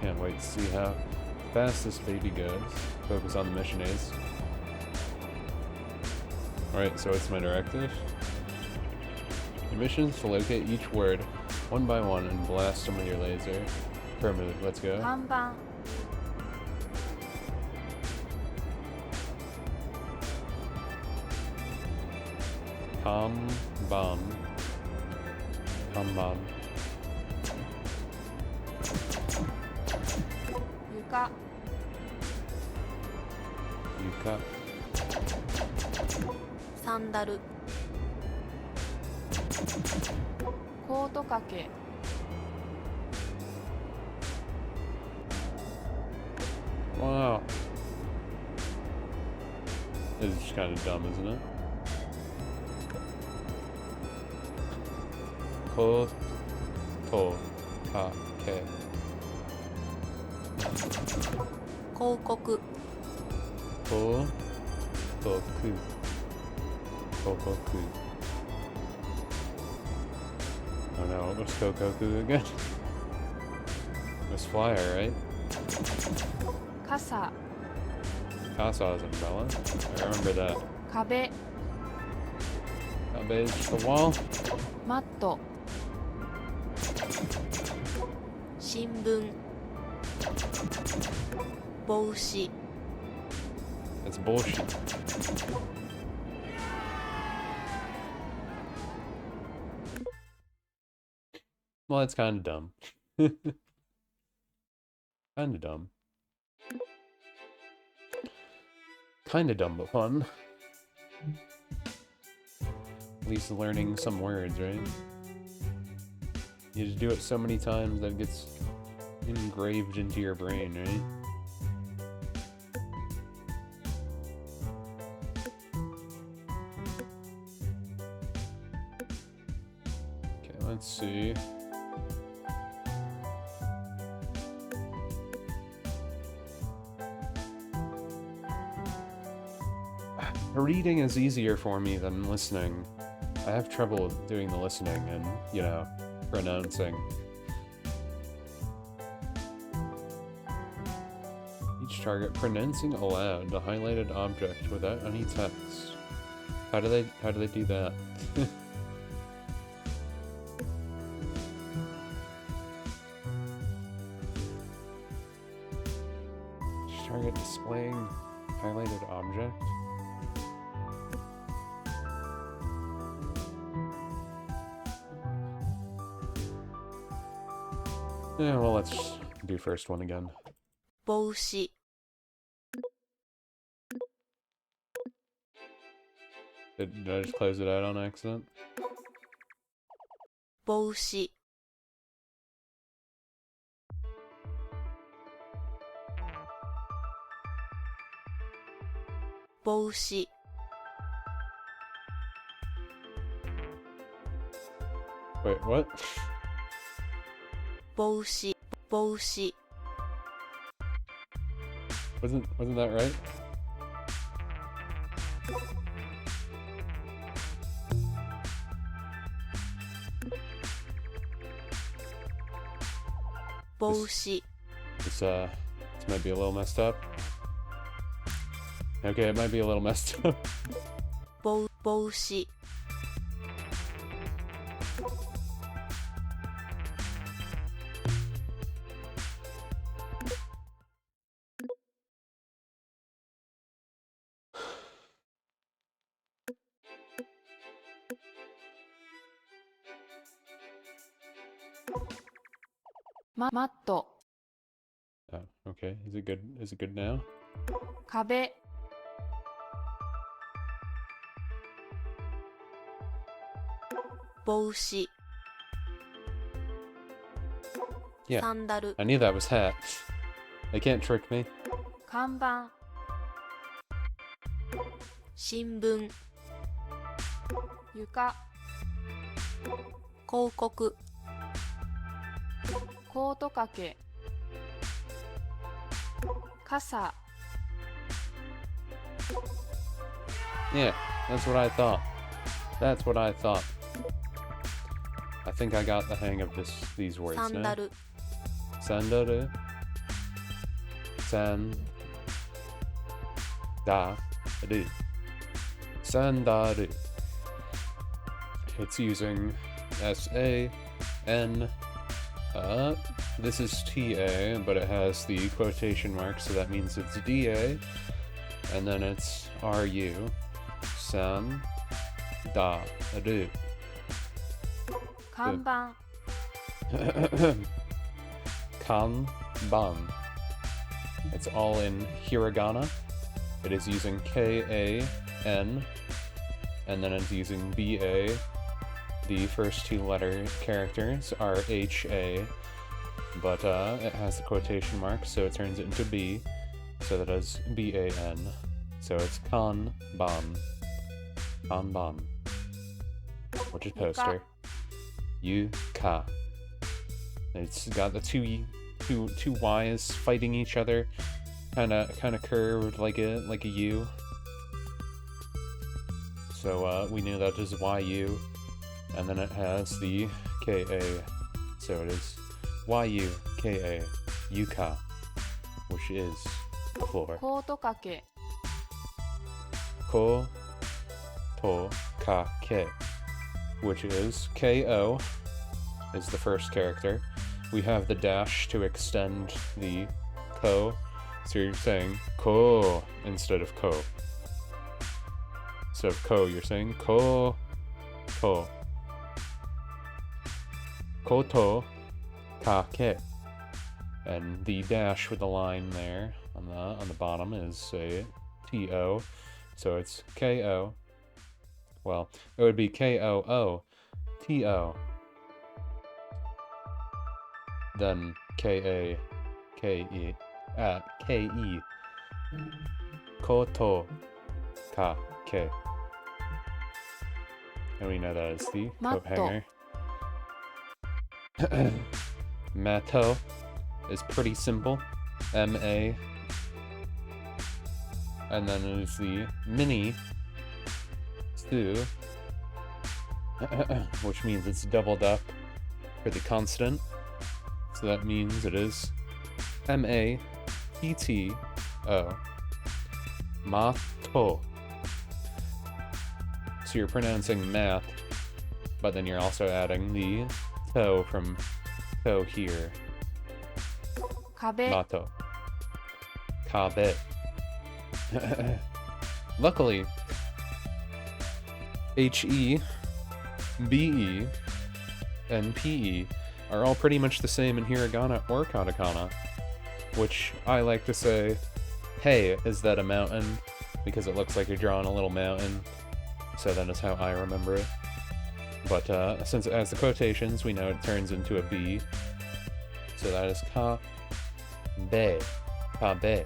Speaker 1: Can't wait to see how fast this baby goes. Focus on the mission, Ace. Alright, so it's my directive. The mission is to locate each word one by one and blast them with your laser. Affirmative, let's go.
Speaker 4: 看板
Speaker 1: Kanban. Kanban.
Speaker 4: 床
Speaker 1: Yuka.
Speaker 3: サンダル
Speaker 4: コート掛け
Speaker 1: Wow. This is kind of dumb, isn't it? Koto kake.
Speaker 3: 広告
Speaker 1: Kotoku. Kokoku. Oh no, what was Kokoku again? It was flyer, right?
Speaker 4: 傘
Speaker 1: Kasa's umbrella. I remember that.
Speaker 4: 壁
Speaker 1: Cabbage the wall.
Speaker 4: マット
Speaker 3: 新聞帽子
Speaker 1: That's bullshit. Well, that's kind of dumb. Kind of dumb. Kind of dumb, but fun. At least learning some words, right? You just do it so many times that it gets engraved into your brain, right? Okay, let's see. Reading is easier for me than listening. I have trouble doing the listening and, you know, pronouncing. Each target pronouncing aloud the highlighted object without any text. How do they do that? Each target displaying highlighted object. Yeah, well, let's do first one again.
Speaker 3: 帽子
Speaker 1: Did I just close it out on accident?
Speaker 3: 帽子 帽子
Speaker 1: Wait, what?
Speaker 3: 帽子帽子
Speaker 1: Wasn't that right? This might be a little messed up. Okay, it might be a little messed up.
Speaker 3: 帽子
Speaker 1: This
Speaker 4: マット、
Speaker 1: Oh, okay. Is it good? Is it good now?
Speaker 4: 壁、
Speaker 3: 帽子
Speaker 1: Yeah.
Speaker 3: サンダル
Speaker 1: I knew that was hat. They can't trick me.
Speaker 4: 看板、
Speaker 3: 新聞
Speaker 4: 床、
Speaker 3: 広告
Speaker 4: コート掛け、 傘、
Speaker 1: Yeah, that's what I thought. That's what I thought. I think I got the hang of these words
Speaker 3: サン
Speaker 1: now.
Speaker 3: ダル
Speaker 1: Sandaru. Sandaru. Sandaru. It's using S-A-N. This is T-A, but it has the quotation mark, so that means it's D-A. And then it's R-U. Sandaru.
Speaker 4: 看板、
Speaker 1: Kanban. It's all in hiragana. It is using K-A-N, and then it's using B-A. The first two letter characters are H-A, but it has the quotation mark, so it turns it into B, so that is B-A-N. So it's Kanban. Kanban. Which is poster. Yuka. It's got the two Y's fighting each other, kind of curved like a U. So we knew that is YU, and then it has the KA, so it is YUKA, Yuka, which is floor.
Speaker 4: コート掛け、
Speaker 1: Ko to ka ke, which is KO is the first character. We have the dash to extend the ko, so you're saying ko instead of ko. Instead of ko, you're saying ko to. Koto ka ke. And the dash with the line there on the bottom is a TO, so it's KO. Well, it would be KOO TO. Then KE. Koto ka ke. And we know that is the coat
Speaker 4: Matto.
Speaker 1: hanger. Matto is pretty simple. M-A. And then it is the mini Tsu, which means it's doubled up for the consonant. So that means it is M-A-T-T-O. Matto. So you're pronouncing math, but then you're also adding the to from to here.
Speaker 4: 壁、
Speaker 1: Matto. Kabe. Luckily, H-E, B-E, and P-E are all pretty much the same in hiragana or katakana, which I like to say, hey, is that a mountain? Because it looks like you're drawing a little mountain, so that is how I remember it. But since it has the quotations, we know it turns into a B, so that is ka-be, ka-be,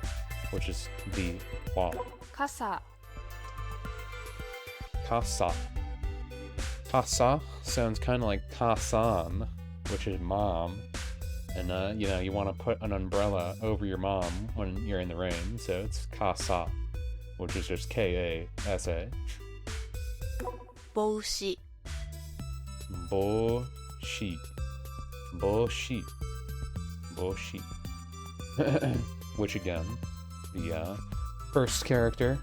Speaker 1: which is B, wa.
Speaker 4: 傘、
Speaker 1: Kasa. Kasa sounds kind of like Kasan, which is mom. And, you want to put an umbrella over your mom when you're in the rain, so it's Kasa, which is just K-A-S-A.
Speaker 3: 帽子
Speaker 1: Boshi. Boshi. Boshi. Which, again, the first character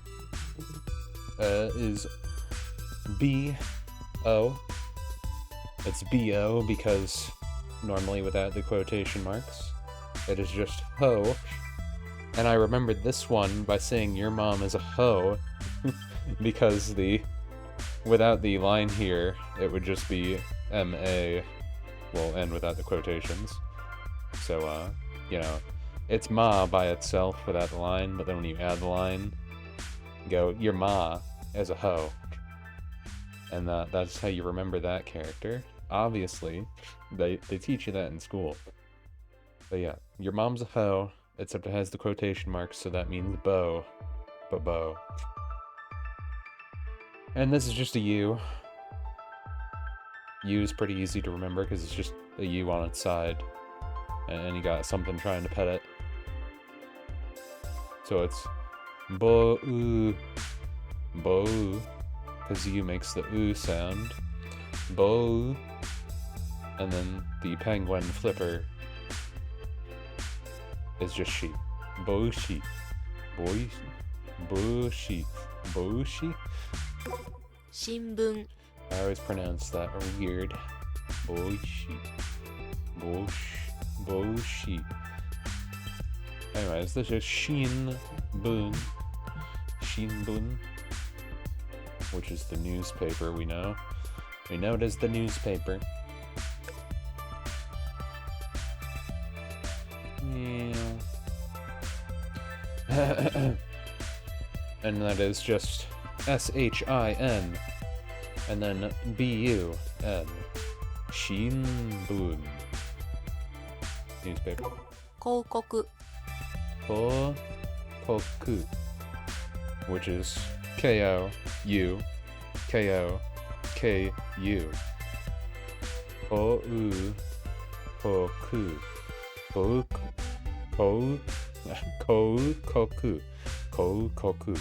Speaker 1: is B-O. It's B-O because normally without the quotation marks, it is just ho. And I remembered this one by saying your mom is a hoe because without the line here, it would just be M-A, well, and without the quotations. So, it's ma by itself without the line, but then when you add the line, you go, your ma as a hoe. And that's how you remember that character. Obviously, they teach you that in school. But yeah, your mom's a hoe, except it has the quotation marks, so that means bow. Bow. And this is just a U. U is pretty easy to remember because it's just a U on its side. And you got something trying to pet it. So it's bo-oo. Bo-oo. Because U makes the oo sound. Bo-oo. And then the penguin flipper is just sheep. Bo-sheep. Boy. Bo-sheep. Bo-sheep?
Speaker 3: 新聞
Speaker 1: I always pronounce that weird. Bo-sheep. Bo-sheep. Anyways, this is Shinbun. Shinbun. Which is the newspaper, we know. We know it is the newspaper. Yeah. And that is just S-H-I-N. And then B-U-N. Shinbun. Newspaper.
Speaker 3: 広告
Speaker 1: Kokoku. Which is K-O-U. K-O-K-U. Ko-u. Koku. Koku. Koku. Koku.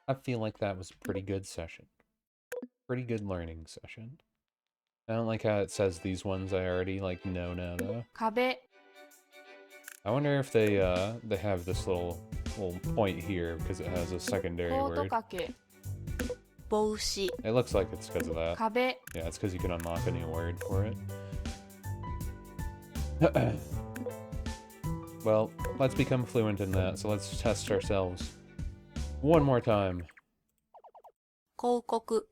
Speaker 1: I feel like that was a pretty good session. Pretty good learning session. I don't like how it says these ones I already know now though.
Speaker 4: 壁
Speaker 1: I wonder if they have this little point here because it has a secondary
Speaker 4: コート
Speaker 1: word.
Speaker 4: 掛け
Speaker 3: 帽子
Speaker 1: It looks like it's because of that.
Speaker 4: 壁
Speaker 1: Yeah, it's because you can unlock a new word for it. Well, let's become fluent in that, so let's test ourselves. One more time.
Speaker 3: 広告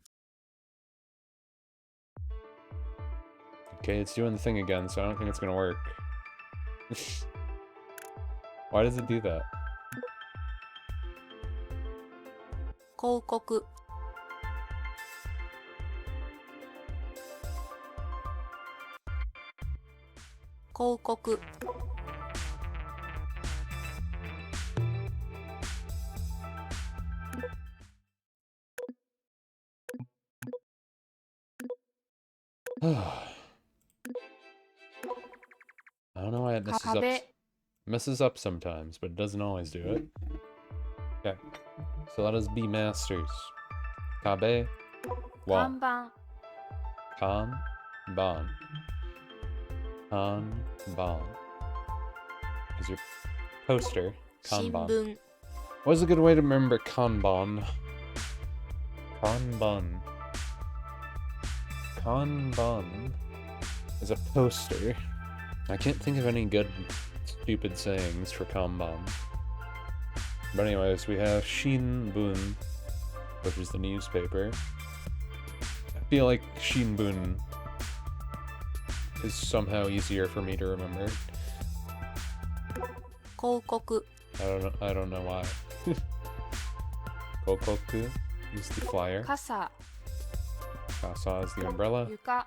Speaker 1: Okay, it's doing the thing again, so I don't think it's gonna work. Why does it do that?
Speaker 3: 広告 広告
Speaker 1: I don't know why it
Speaker 4: 壁
Speaker 1: messes up sometimes, but it doesn't always do it. Okay, so let us be masters. Kabe, wa,
Speaker 4: 看板
Speaker 1: kanban, kanban is your poster.
Speaker 3: 新
Speaker 1: Kanban.
Speaker 3: 聞
Speaker 1: What's a good way to remember kanban? Kanban. Kanban is a poster. I can't think of any good stupid sayings for kanban. But anyways, we have Shinbun, which is the newspaper. I feel like Shinbun is somehow easier for me to remember.
Speaker 3: 広告
Speaker 1: I don't know why. Kokoku is the flyer.
Speaker 4: 傘
Speaker 1: Kasa is the umbrella.
Speaker 4: 床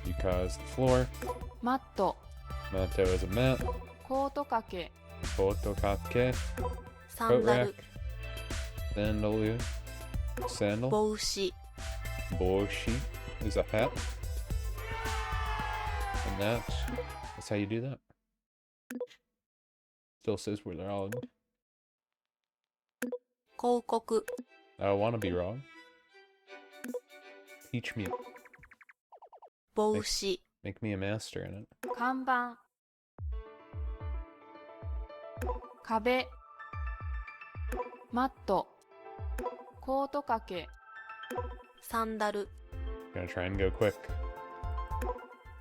Speaker 1: Yuka is the floor.
Speaker 4: マット
Speaker 1: Mato is a mat.
Speaker 4: コート掛け
Speaker 1: Kotokake.
Speaker 3: サ
Speaker 1: Coat
Speaker 3: ンダ
Speaker 1: rack.
Speaker 3: ル
Speaker 1: Sandal. Sandal.
Speaker 3: 帽子
Speaker 1: Boshi is a hat. And that's how you do that. Still says we're wrong.
Speaker 3: 広告
Speaker 1: I don't want to be wrong. Teach me.
Speaker 3: 帽子
Speaker 1: Make me a master in it.
Speaker 4: 看板壁マットコート掛け
Speaker 3: サンダル
Speaker 1: Gonna try and go quick.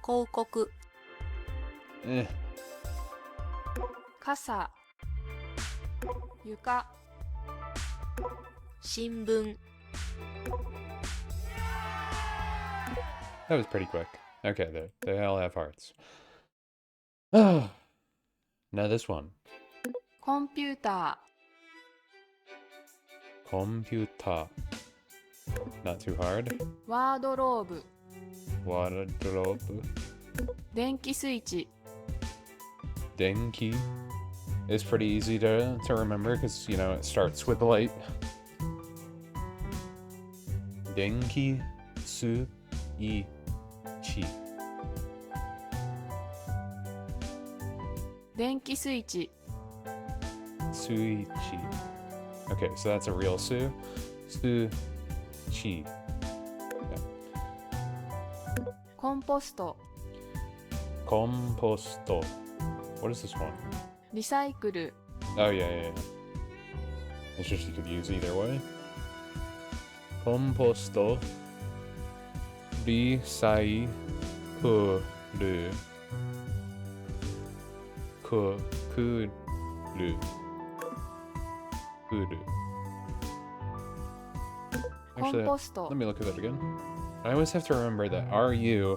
Speaker 3: 広告
Speaker 1: Eh.
Speaker 4: 傘床
Speaker 3: 新聞
Speaker 1: That was pretty quick. Okay, they all have hearts. Oh, now this one.
Speaker 4: コンピュータ
Speaker 1: Computer. Not too hard.
Speaker 4: ー、ワードローブ、
Speaker 1: Wardrobe.
Speaker 4: 電気スイッチ、
Speaker 1: Denki is pretty easy to remember because, you know, it starts with light. Denki su I chi.
Speaker 4: 電気スイッチ、
Speaker 1: Suichi. Okay, so that's a real su. Su-chi.
Speaker 4: コンポスト、
Speaker 1: Composto. What is this one?
Speaker 4: リサイクル、
Speaker 1: Oh, yeah. It's just you could use either way. Composto. Recyclu. Kuru. Kuru.
Speaker 4: コン
Speaker 1: Actually,
Speaker 4: ポスト
Speaker 1: let、me look at that again. I always have to remember that RU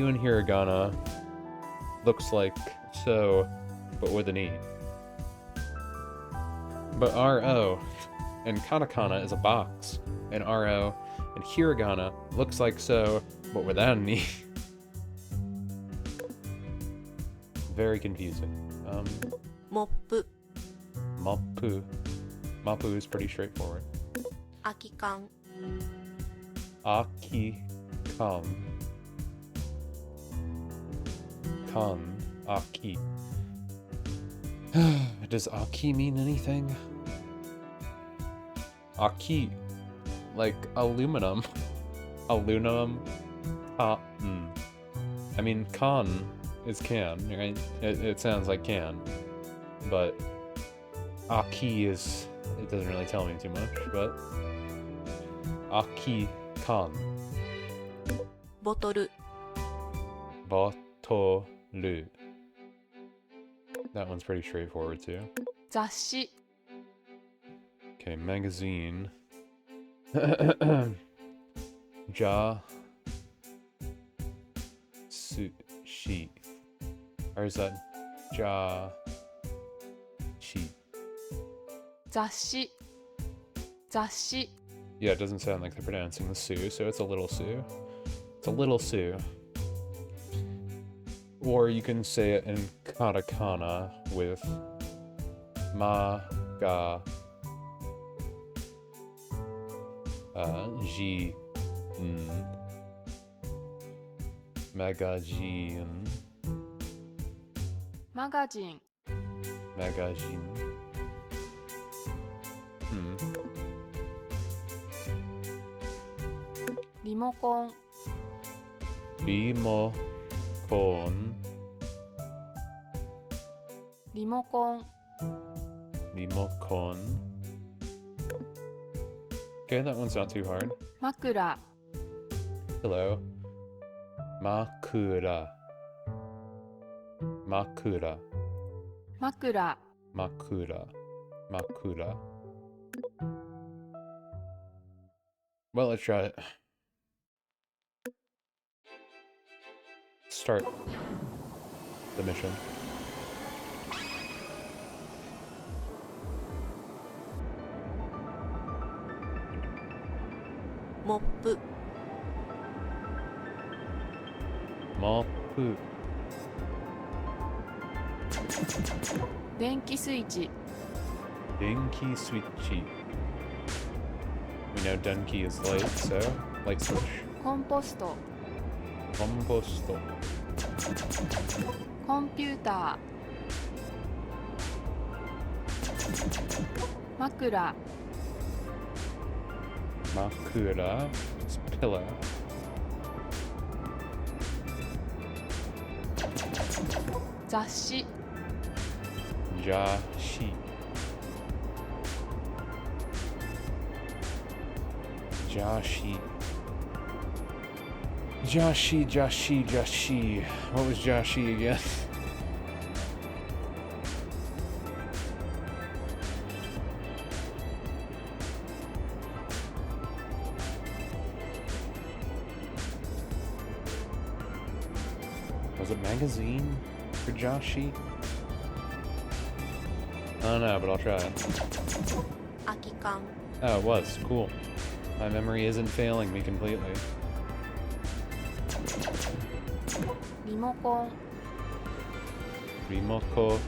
Speaker 1: in hiragana looks like so, but with an E. But RO in katakana is a box, and RO in hiragana looks like so, but without an E. Very confusing.
Speaker 3: モップ、
Speaker 1: Mapu. Mapu is pretty straightforward.
Speaker 3: 空き缶、
Speaker 1: Aki kan. Kan. Aki. Does Aki mean anything? Aki. Like aluminum. Aluminum. I mean, kan is can, right? It sounds like can. But Aki is. It doesn't really tell me too much, but. Aki kan.
Speaker 3: ボトル、
Speaker 1: Botoru. That one's pretty straightforward too.
Speaker 4: 雑誌、
Speaker 1: Okay, magazine. Ja. Sushi. Or is that Ja. Shi?
Speaker 4: 雑誌、雑誌、
Speaker 1: Yeah, it doesn't sound like they're pronouncing the Su, so it's a little Su. It's a little Su. Or you can say it in katakana with ma ga ji n magazine
Speaker 4: マガジン、
Speaker 1: magazine. Hmm.
Speaker 4: リモコン、
Speaker 1: Remote.
Speaker 4: リモコン、
Speaker 1: Remote. Okay, that one's not too hard.
Speaker 4: 枕、
Speaker 1: Hello. Makura. Makura.
Speaker 4: 枕、
Speaker 1: Makura. Makura. Well, let's try it. Start the mission.
Speaker 3: モップ、
Speaker 1: Mop.
Speaker 4: 電気スイッチ、
Speaker 1: Denki switchy. We know Denki is light, so light switch.
Speaker 4: コンポスト、
Speaker 1: Composto.
Speaker 4: コンピューター、枕、
Speaker 1: Makura is pillar.
Speaker 4: 雑誌、
Speaker 1: Jashi. Jashi. Jashi. What was Jashi again? it magazine for Joshi? I don't know, but I'll try it.
Speaker 3: 空き缶
Speaker 1: Oh, it was. Cool. My memory isn't failing me completely.
Speaker 4: リモコン
Speaker 1: Remoko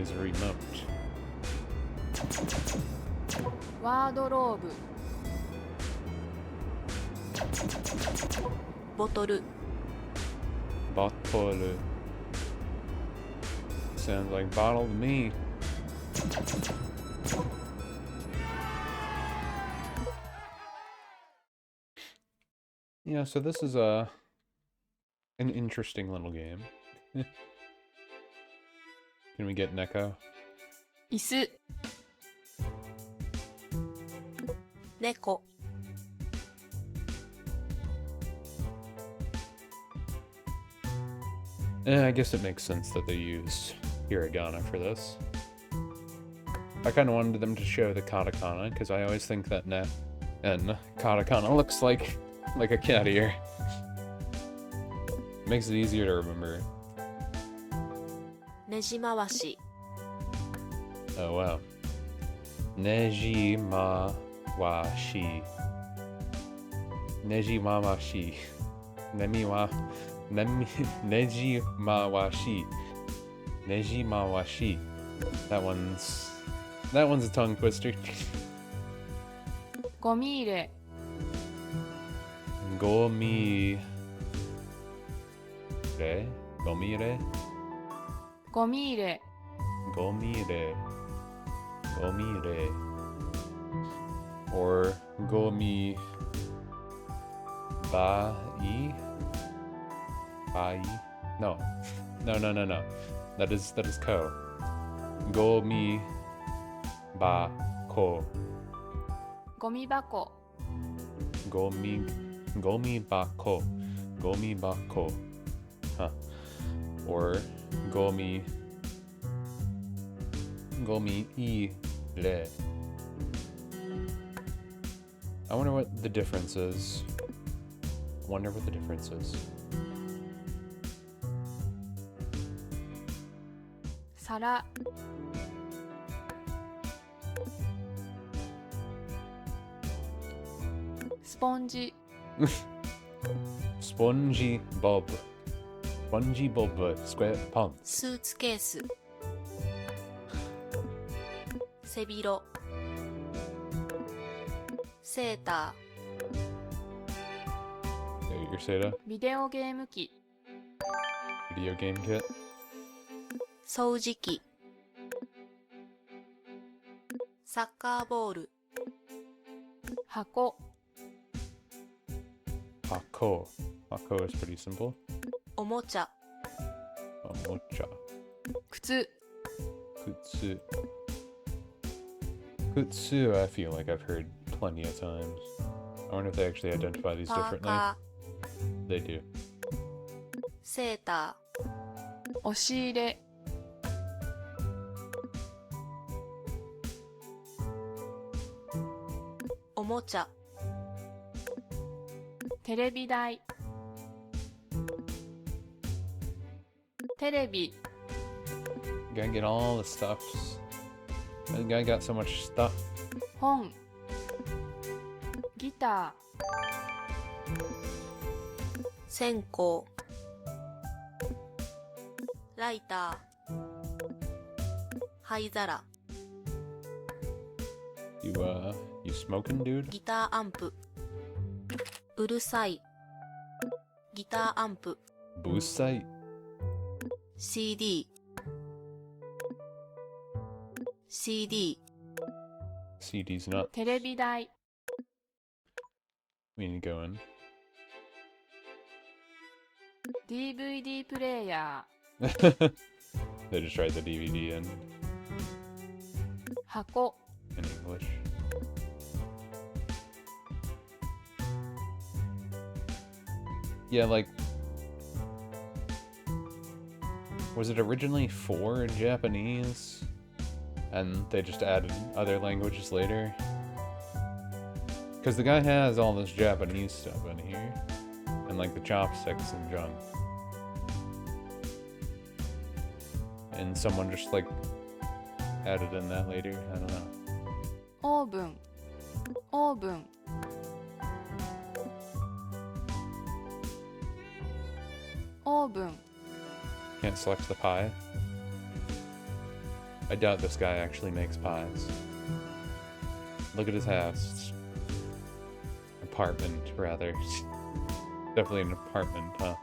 Speaker 1: is remote.
Speaker 4: ワードローブ
Speaker 3: ボトル
Speaker 1: Bottle. Sounds like bottle to me. Yeah, so this is an interesting little game. Can we get Neko?
Speaker 4: 椅子
Speaker 3: 猫
Speaker 1: I guess it makes sense that they used hiragana for this. I kind of wanted them to show the katakana because I always think that ne and katakana looks like a cat ear. Makes it easier to remember.
Speaker 3: ねじ回し
Speaker 1: Oh wow. Nejimawashi. Nejimawashi. Nejimawashi. Nejimawashi. That one's a tongue twister.
Speaker 4: ゴミ入れ
Speaker 1: Gomire. Gomire.
Speaker 4: ゴミ入れ
Speaker 1: Gomire. Gomire. Or gomi bai? Bai? No. No. That is ko. Gomi ba ko.
Speaker 4: ゴミ箱
Speaker 1: Gomi bako. Gomi bako. Huh. Or gomi ire. I wonder what the difference is.
Speaker 4: 皿 スポンジ
Speaker 1: Spongy bob. Spongy bob square pants.
Speaker 3: スーツケース背広セータ
Speaker 1: Your Seta
Speaker 4: ビデオゲーム機
Speaker 1: video game kit.
Speaker 3: ー掃除機サッカーボール
Speaker 4: 箱
Speaker 1: Hako. Hako is pretty simple.
Speaker 3: おもちゃ
Speaker 1: Omocha.
Speaker 4: 靴
Speaker 1: Kutsu. Kutsu, I feel like I've heard plenty of times. I wonder if they actually identify these
Speaker 3: パー
Speaker 1: differently.
Speaker 3: カ
Speaker 1: They do.
Speaker 3: ーセータ
Speaker 4: 押し入れ
Speaker 3: ーおもちゃ
Speaker 4: テレビ台テレビ
Speaker 1: Gotta get all the stuffs. This guy got so much stuff.
Speaker 4: 本ギタ
Speaker 3: 線香ライター灰皿
Speaker 1: You smoking, dude?
Speaker 3: ギターアンプうるさいギターアンプ
Speaker 1: Boost site?
Speaker 3: CD
Speaker 1: CD's not.
Speaker 4: ーテレビ台
Speaker 1: We need to go in.
Speaker 4: DVD プレイヤ
Speaker 1: They just write the DVD in
Speaker 4: ー箱
Speaker 1: English. Yeah, like, was it originally for Japanese? And they just added other languages later? Because the guy has all this Japanese stuff in here. And like the chopsticks and junk. and someone just like added in that later. I don't know.
Speaker 4: オーブンオーブンオーブン
Speaker 1: Can't select the pie. I doubt this guy actually makes pies. Look at his house. Apartment, rather. Definitely an apartment, huh?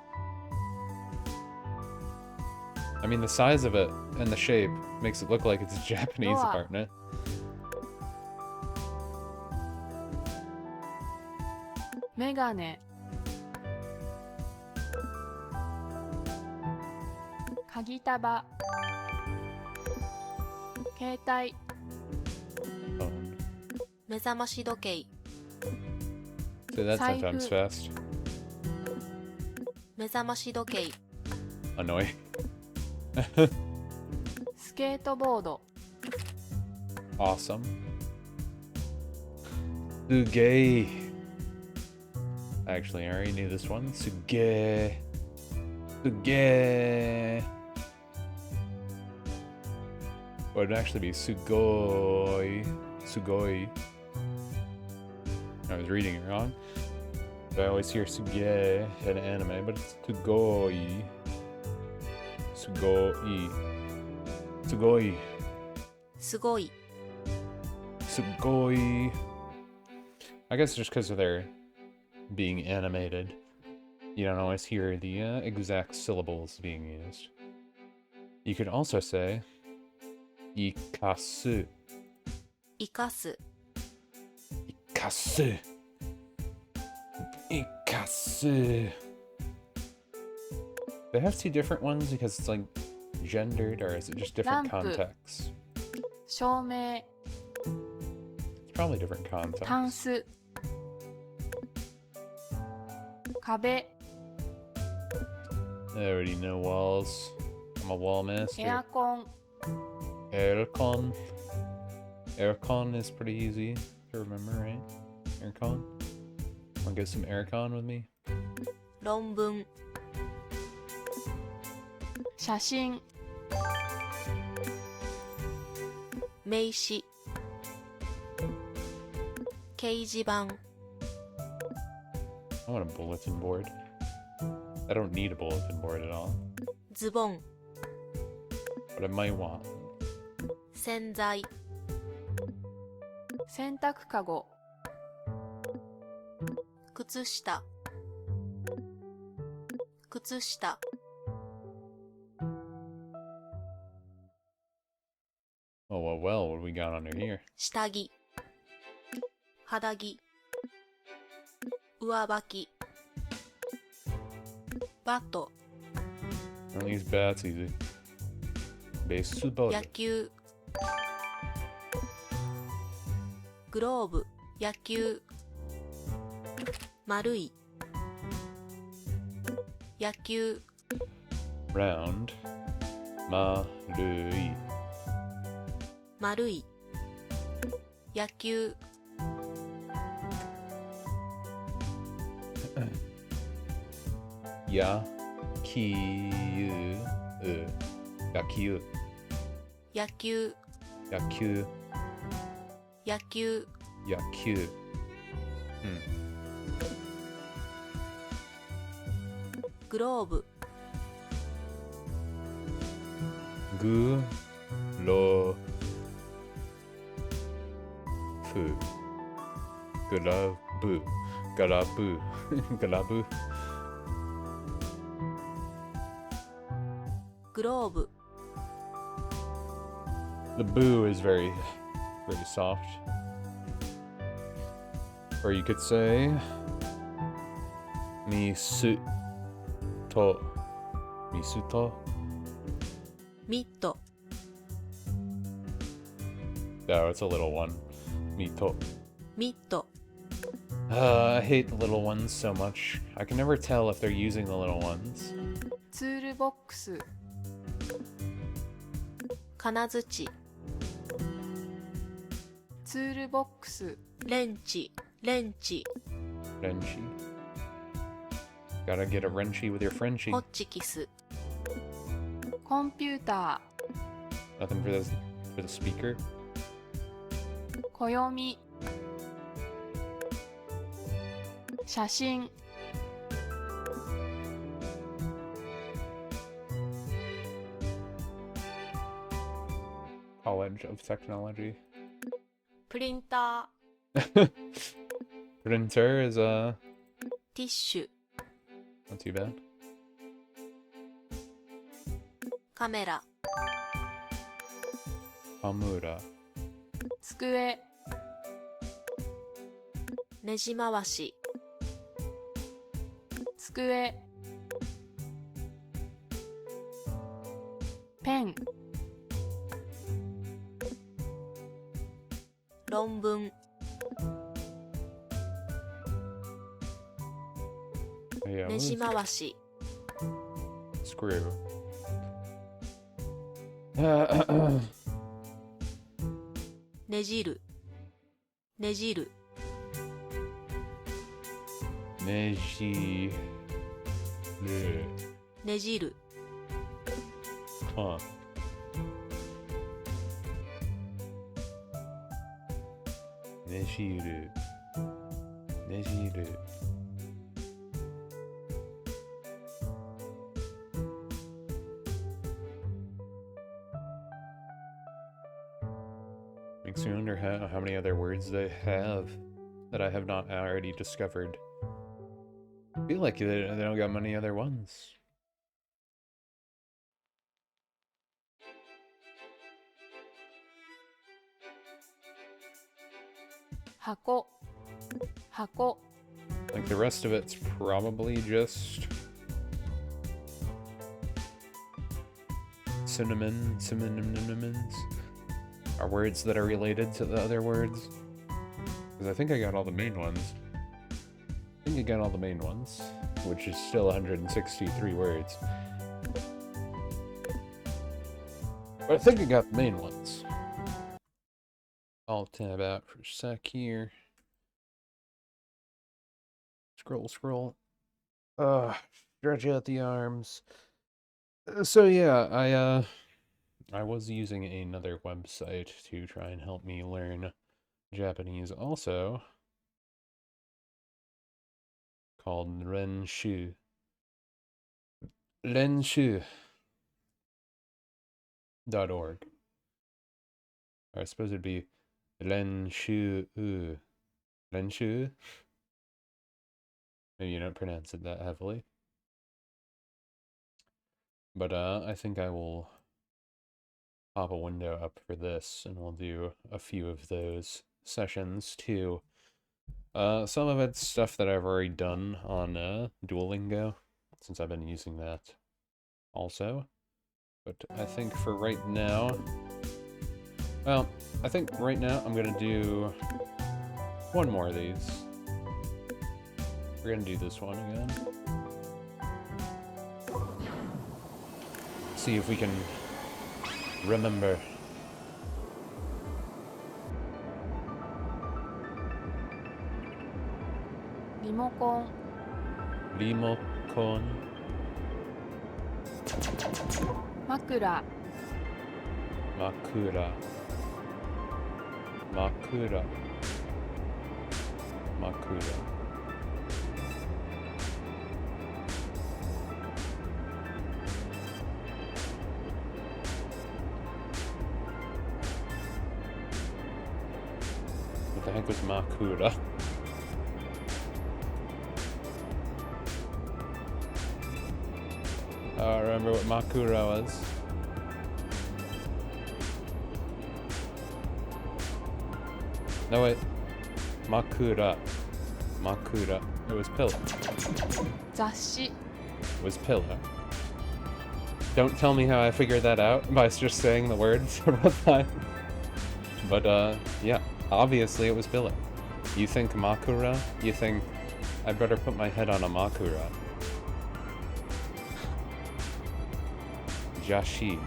Speaker 1: I mean, the size of it and the shape makes it look like it's a Japanese
Speaker 4: Door.
Speaker 1: apartment.
Speaker 4: メガネ鍵束携帯
Speaker 1: Phone.
Speaker 3: 目覚まし時計
Speaker 1: Say that 10 times
Speaker 4: 財布
Speaker 1: fast.
Speaker 3: 目覚まし時計
Speaker 1: Annoy.
Speaker 4: スケートボード
Speaker 1: Awesome. Sugei. Actually, I already knew this one. Sugei. Sugei. Well, it'd actually be Sugoi. Sugoi. I was reading it wrong. But I always hear Sugei in anime, but it's Sugoi. Sugoi. Sugoi.
Speaker 3: すごい
Speaker 1: Sugoi. I guess just because of their being animated, you don't always hear the exact syllables being used. You could also say ikasu.
Speaker 3: 生かす
Speaker 1: Ikasu. Ikasu. They have two different ones because it's like gendered, or is it just different
Speaker 4: Lamp.
Speaker 1: contexts?
Speaker 4: 照明
Speaker 1: It's probably different
Speaker 4: タン
Speaker 1: contexts.
Speaker 4: ス壁
Speaker 1: I already know walls. I'm a wall
Speaker 4: エ
Speaker 1: master.
Speaker 4: アコン
Speaker 1: Aircon. Aircon is pretty easy to remember, right? Aircon. Wanna get some aircon with me?
Speaker 3: 論文
Speaker 4: 写真
Speaker 3: 名詞掲示板
Speaker 1: I want a bulletin board. I don't need a bulletin board at all,
Speaker 3: ズボン
Speaker 1: but I might want.
Speaker 3: 洗剤
Speaker 4: 洗濯かご
Speaker 3: 靴下靴下
Speaker 1: Oh, well, what do we got under here?
Speaker 3: 下着肌着上履きバット
Speaker 1: I don't use bats easy. Baseball.
Speaker 3: 野球グローブ野球丸い野球
Speaker 1: Round. Marui.
Speaker 3: 丸い野球
Speaker 1: Yakiu. Yakiu.
Speaker 3: 野球
Speaker 1: Yaku.
Speaker 3: 野球
Speaker 1: Yaku. Hmm.
Speaker 3: グローブ
Speaker 1: Gu. Lo. Fu. Galabu. Galabu. Galabu.
Speaker 3: グローブ
Speaker 1: The boo is very soft. Or you could say Misu to. Misu to.
Speaker 3: ミット
Speaker 1: No, it's a little one. Mito.
Speaker 3: ミット
Speaker 1: I hate the little ones so much. I can never tell if they're using the little ones.
Speaker 4: ツールボックス
Speaker 3: 金槌
Speaker 4: ツールボックス
Speaker 3: レンチレンチ
Speaker 1: Renchi. Gotta get a Renchi with your Frenchie.
Speaker 3: ホッチキス
Speaker 4: コンピュータ
Speaker 1: Nothing for the speaker.
Speaker 4: 暦写真
Speaker 1: College of Technology.
Speaker 3: プリンタ
Speaker 1: Printer is
Speaker 3: ー、ティッシュ、
Speaker 1: not too bad.
Speaker 3: カメラ、
Speaker 1: Amura.
Speaker 4: 机
Speaker 3: ネジ回し、
Speaker 4: 机ペン
Speaker 3: 論文、
Speaker 1: Yeah,
Speaker 3: ネ
Speaker 1: what
Speaker 3: ジ
Speaker 1: is
Speaker 3: 回し、
Speaker 1: screw?
Speaker 3: ねじる、ねじる、
Speaker 1: Neji.
Speaker 3: ねじる、
Speaker 1: Huh. Nejiru. Nejiru. Makes me wonder how many other words they have that I have not already discovered. I feel like they don't got many other ones.
Speaker 4: 箱 箱
Speaker 1: Like the rest of it's probably just synonyms are words that are related to the other words. Because I think I got all the main ones. I think I got all the main ones, which is still 163 words. But I think I got the main ones. I'll tab out for a sec here. Scroll. Stretch out the arms. So yeah, I was using another website to try and help me learn Japanese also, called Renshu. Renshu.org. Or I suppose it'd be Renshu. Renshu? Maybe you don't pronounce it that heavily. But I think I will pop a window up for this, and we'll do a few of those sessions too. Some of it's stuff that I've already done on Duolingo, since I've been using that also. But I think for right now, well, I think right now I'm gonna do one more of these. We're gonna do this one again. See if we can remember.
Speaker 4: Rimokon
Speaker 1: Rimokon.
Speaker 4: Makura
Speaker 1: Makura. Makura. Makura. What the heck was Makura? I remember what Makura was. No wait. Makura. Makura. It was pillow.
Speaker 4: 雑誌
Speaker 1: Was pillow. Don't tell me how I figured that out by just saying the word several times. But yeah, obviously it was pillow. You think Makura? You think I better put my head on a Makura? Jashi.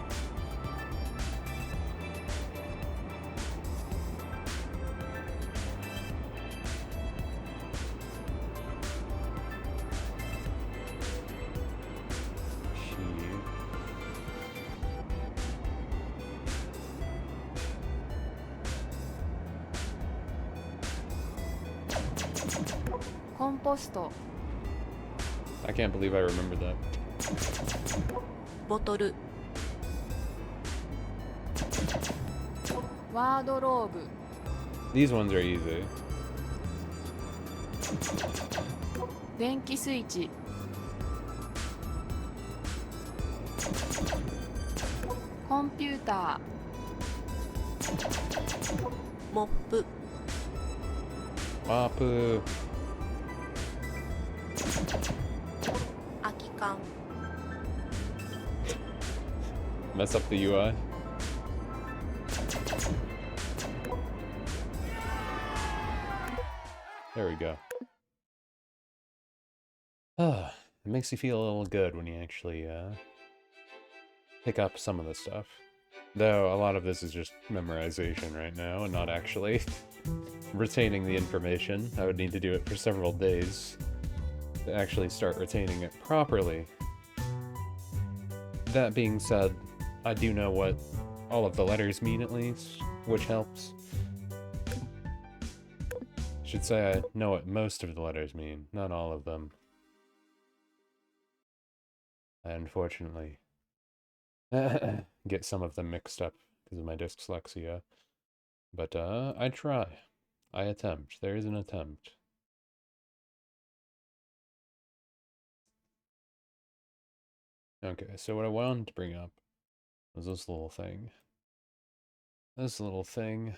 Speaker 4: コンポスト
Speaker 1: I can't believe I remembered that.
Speaker 3: ボトル、
Speaker 4: ワードローブ
Speaker 1: These ones are easy.
Speaker 4: 電気スイッチ コンピュータ
Speaker 3: モップ、
Speaker 1: Wapu.
Speaker 3: 空き缶、
Speaker 1: Mess up the UI. There we go. Ah, it makes you feel a little good when you actually pick up some of the stuff. Though a lot of this is just memorization right now and not actually retaining the information. I would need to do it for several days to actually start retaining it properly. That being said, I do know what all of the letters mean at least, which helps. Should say I know what most of the letters mean, not all of them. I unfortunately get some of them mixed up because of my dyslexia. But I try. I attempt. There is an attempt. Okay, so what I wanted to bring up was this little thing. This little thing.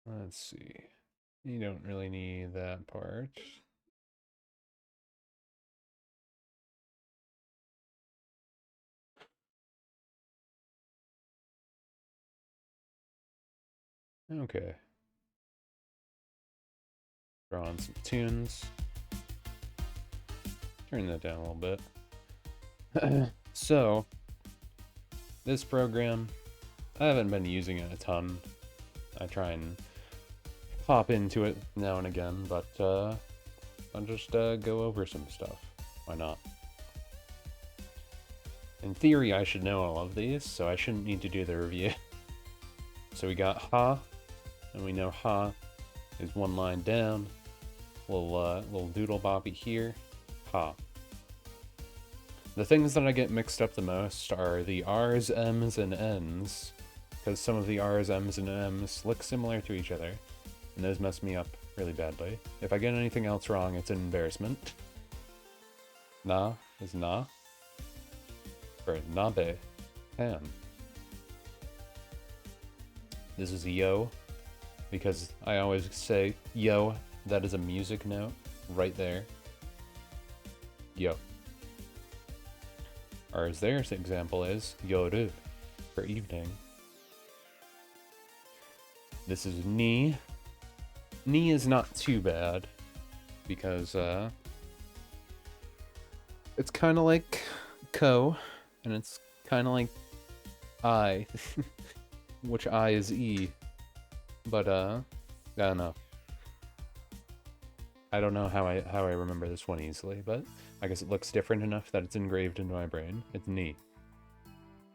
Speaker 1: Let's see. You don't really need that part. Okay. Draw on some tunes. Turn that down a little bit. So, this program, I haven't been using it a ton. I try and hop into it now and again, but I'll just go over some stuff. Why not? In theory, I should know all of these, so I shouldn't need to do the review. So we got ha, and we know ha is one line down. Little doodle boppy here. Ha. The things that I get mixed up the most are the R's, M's, and N's, because some of the R's, M's, and M's look similar to each other, and those mess me up really badly. If I get anything else wrong, it's an embarrassment. Na is na. Or nabe, pan. This is yo, because I always say yo, that is a music note right there. Yo. Or as their example is yoru, for evening. This is ni. Ni is not too bad, because it's kind of like ko, and it's kind of like I, which I is e, but I don't know. I don't know how I remember this one easily, but I guess it looks different enough that it's engraved into my brain. It's ni.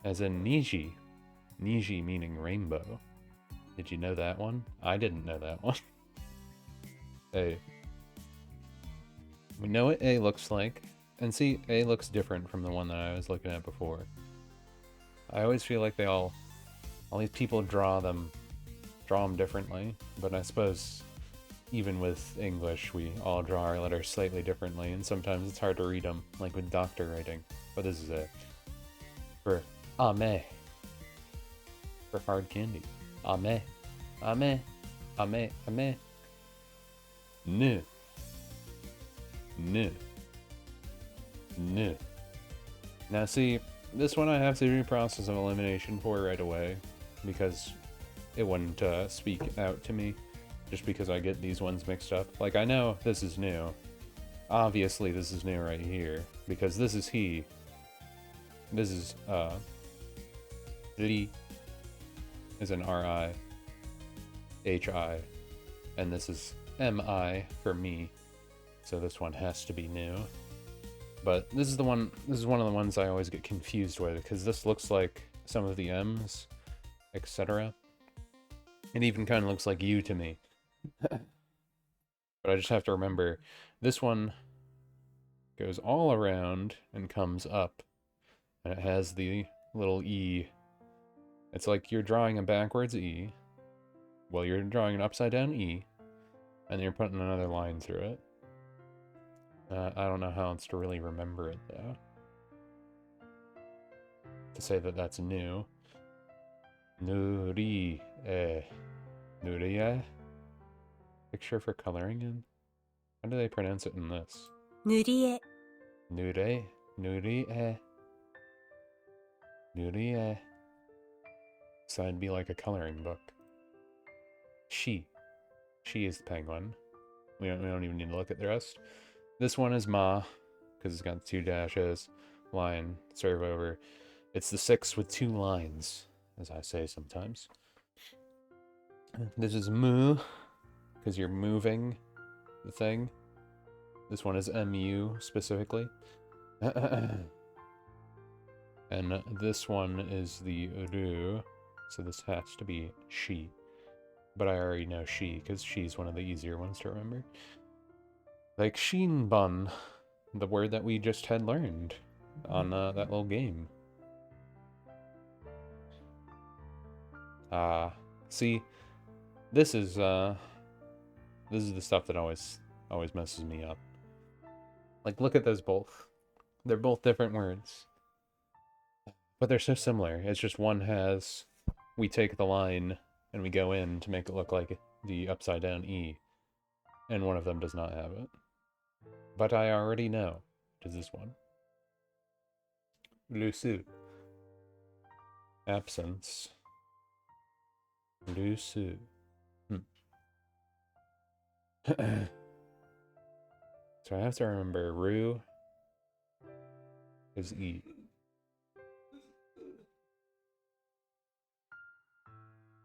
Speaker 1: As in Niji. Niji meaning rainbow. Did you know that one? I didn't know that one. A. We know what A looks like. And see, A looks different from the one that I was looking at before. I always feel like all these people draw them differently, but I suppose even with English, we all draw our letters slightly differently, and sometimes it's hard to read them, like with doctor writing. But this is it. For ame. For hard candy. Ame. Ame. Ame. Ame. Nu. Nu. Nu. Now see, this one I have to do a process of elimination for right away, because it wouldn't speak out to me, just because I get these ones mixed up. Like, I know this is new. Obviously this is new right here, because this is he. This is, ri is an R-I, H-I, and this is M-I for me, so this one has to be new. But this is one of the ones I always get confused with, because this looks like some of the M's, etc. It even kind of looks like you to me. But I just have to remember, this one goes all around and comes up. And it has the little E. It's like you're drawing a backwards E. Well, you're drawing an upside down E. And then you're putting another line through it. I don't know how else to really remember it, though. To say that that's new. Nuri. Nurie? Picture for coloring in? How do they pronounce it in this?
Speaker 3: 塗り絵
Speaker 1: Nure? Nurie? Nurie? So that'd be like a coloring book. She. She is the penguin. We don't even need to look at the rest. This one is Ma, because it's got 2 dashes. Line, serve over. It's the 6 with 2 lines, as I say sometimes. This is Mu, because you're moving the thing. This one is MU, specifically. And this one is the Uru, so this has to be she. But I already know she, because she's one of the easier ones to remember. Like Shinbun, the word that we just had learned on that little game. See, this is the stuff that always messes me up. Like, look at those both. They're both different words. But they're so similar. It's just one has, we take the line and we go in to make it look like the upside down E. And one of them does not have it. But I already know it is this one. Lusu. Absence. Lusu. So I have to remember Ru is E.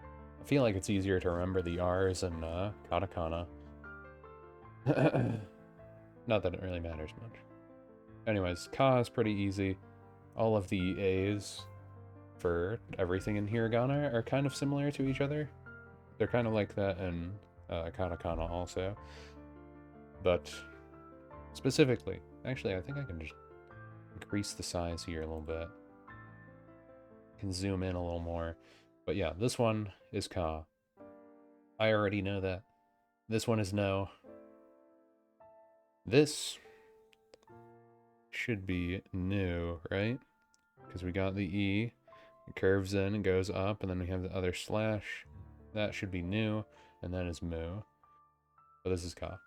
Speaker 1: I feel like it's easier to remember the R's in katakana. Not that it really matters much. Anyways, ka is pretty easy. All of the A's for everything in hiragana are kind of similar to each other. They're kind of like that in katakana also. But specifically, actually I think I can just increase the size here a little bit. Can zoom in a little more. But yeah, this one is ka. I already know that. This one is no. This should be new, right? Because we got the E, it curves in and goes up, and then we have the other slash. That should be new, and that is mu. So this is ka.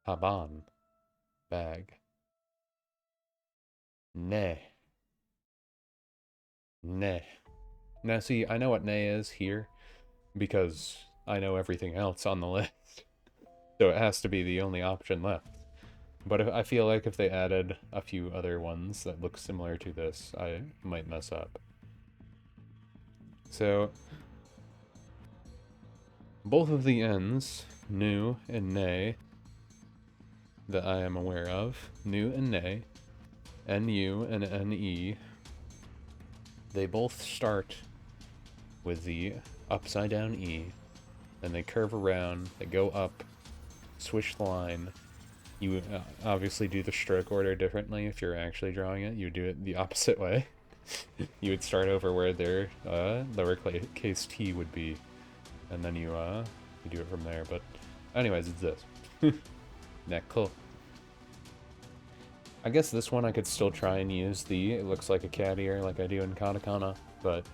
Speaker 1: Haban. Bag. Ne. Ne. Now see, I know what ne is here, because I know everything else on the list. So it has to be the only option left. But I feel like if they added a few other ones that look similar to this, I might mess up. So, both of the N's, nu and ne, that I am aware of, nu and ne, nu and ne, they both start with the upside down E, and they curve around, they go up, switch the line. You obviously do the stroke order differently if you're actually drawing it. You do it the opposite way. You would start over where their lowercase t would be, and then you do it from there. But anyways, it's this. Neko. I guess this one I could still try and use the it looks like a cat ear like I do in katakana, but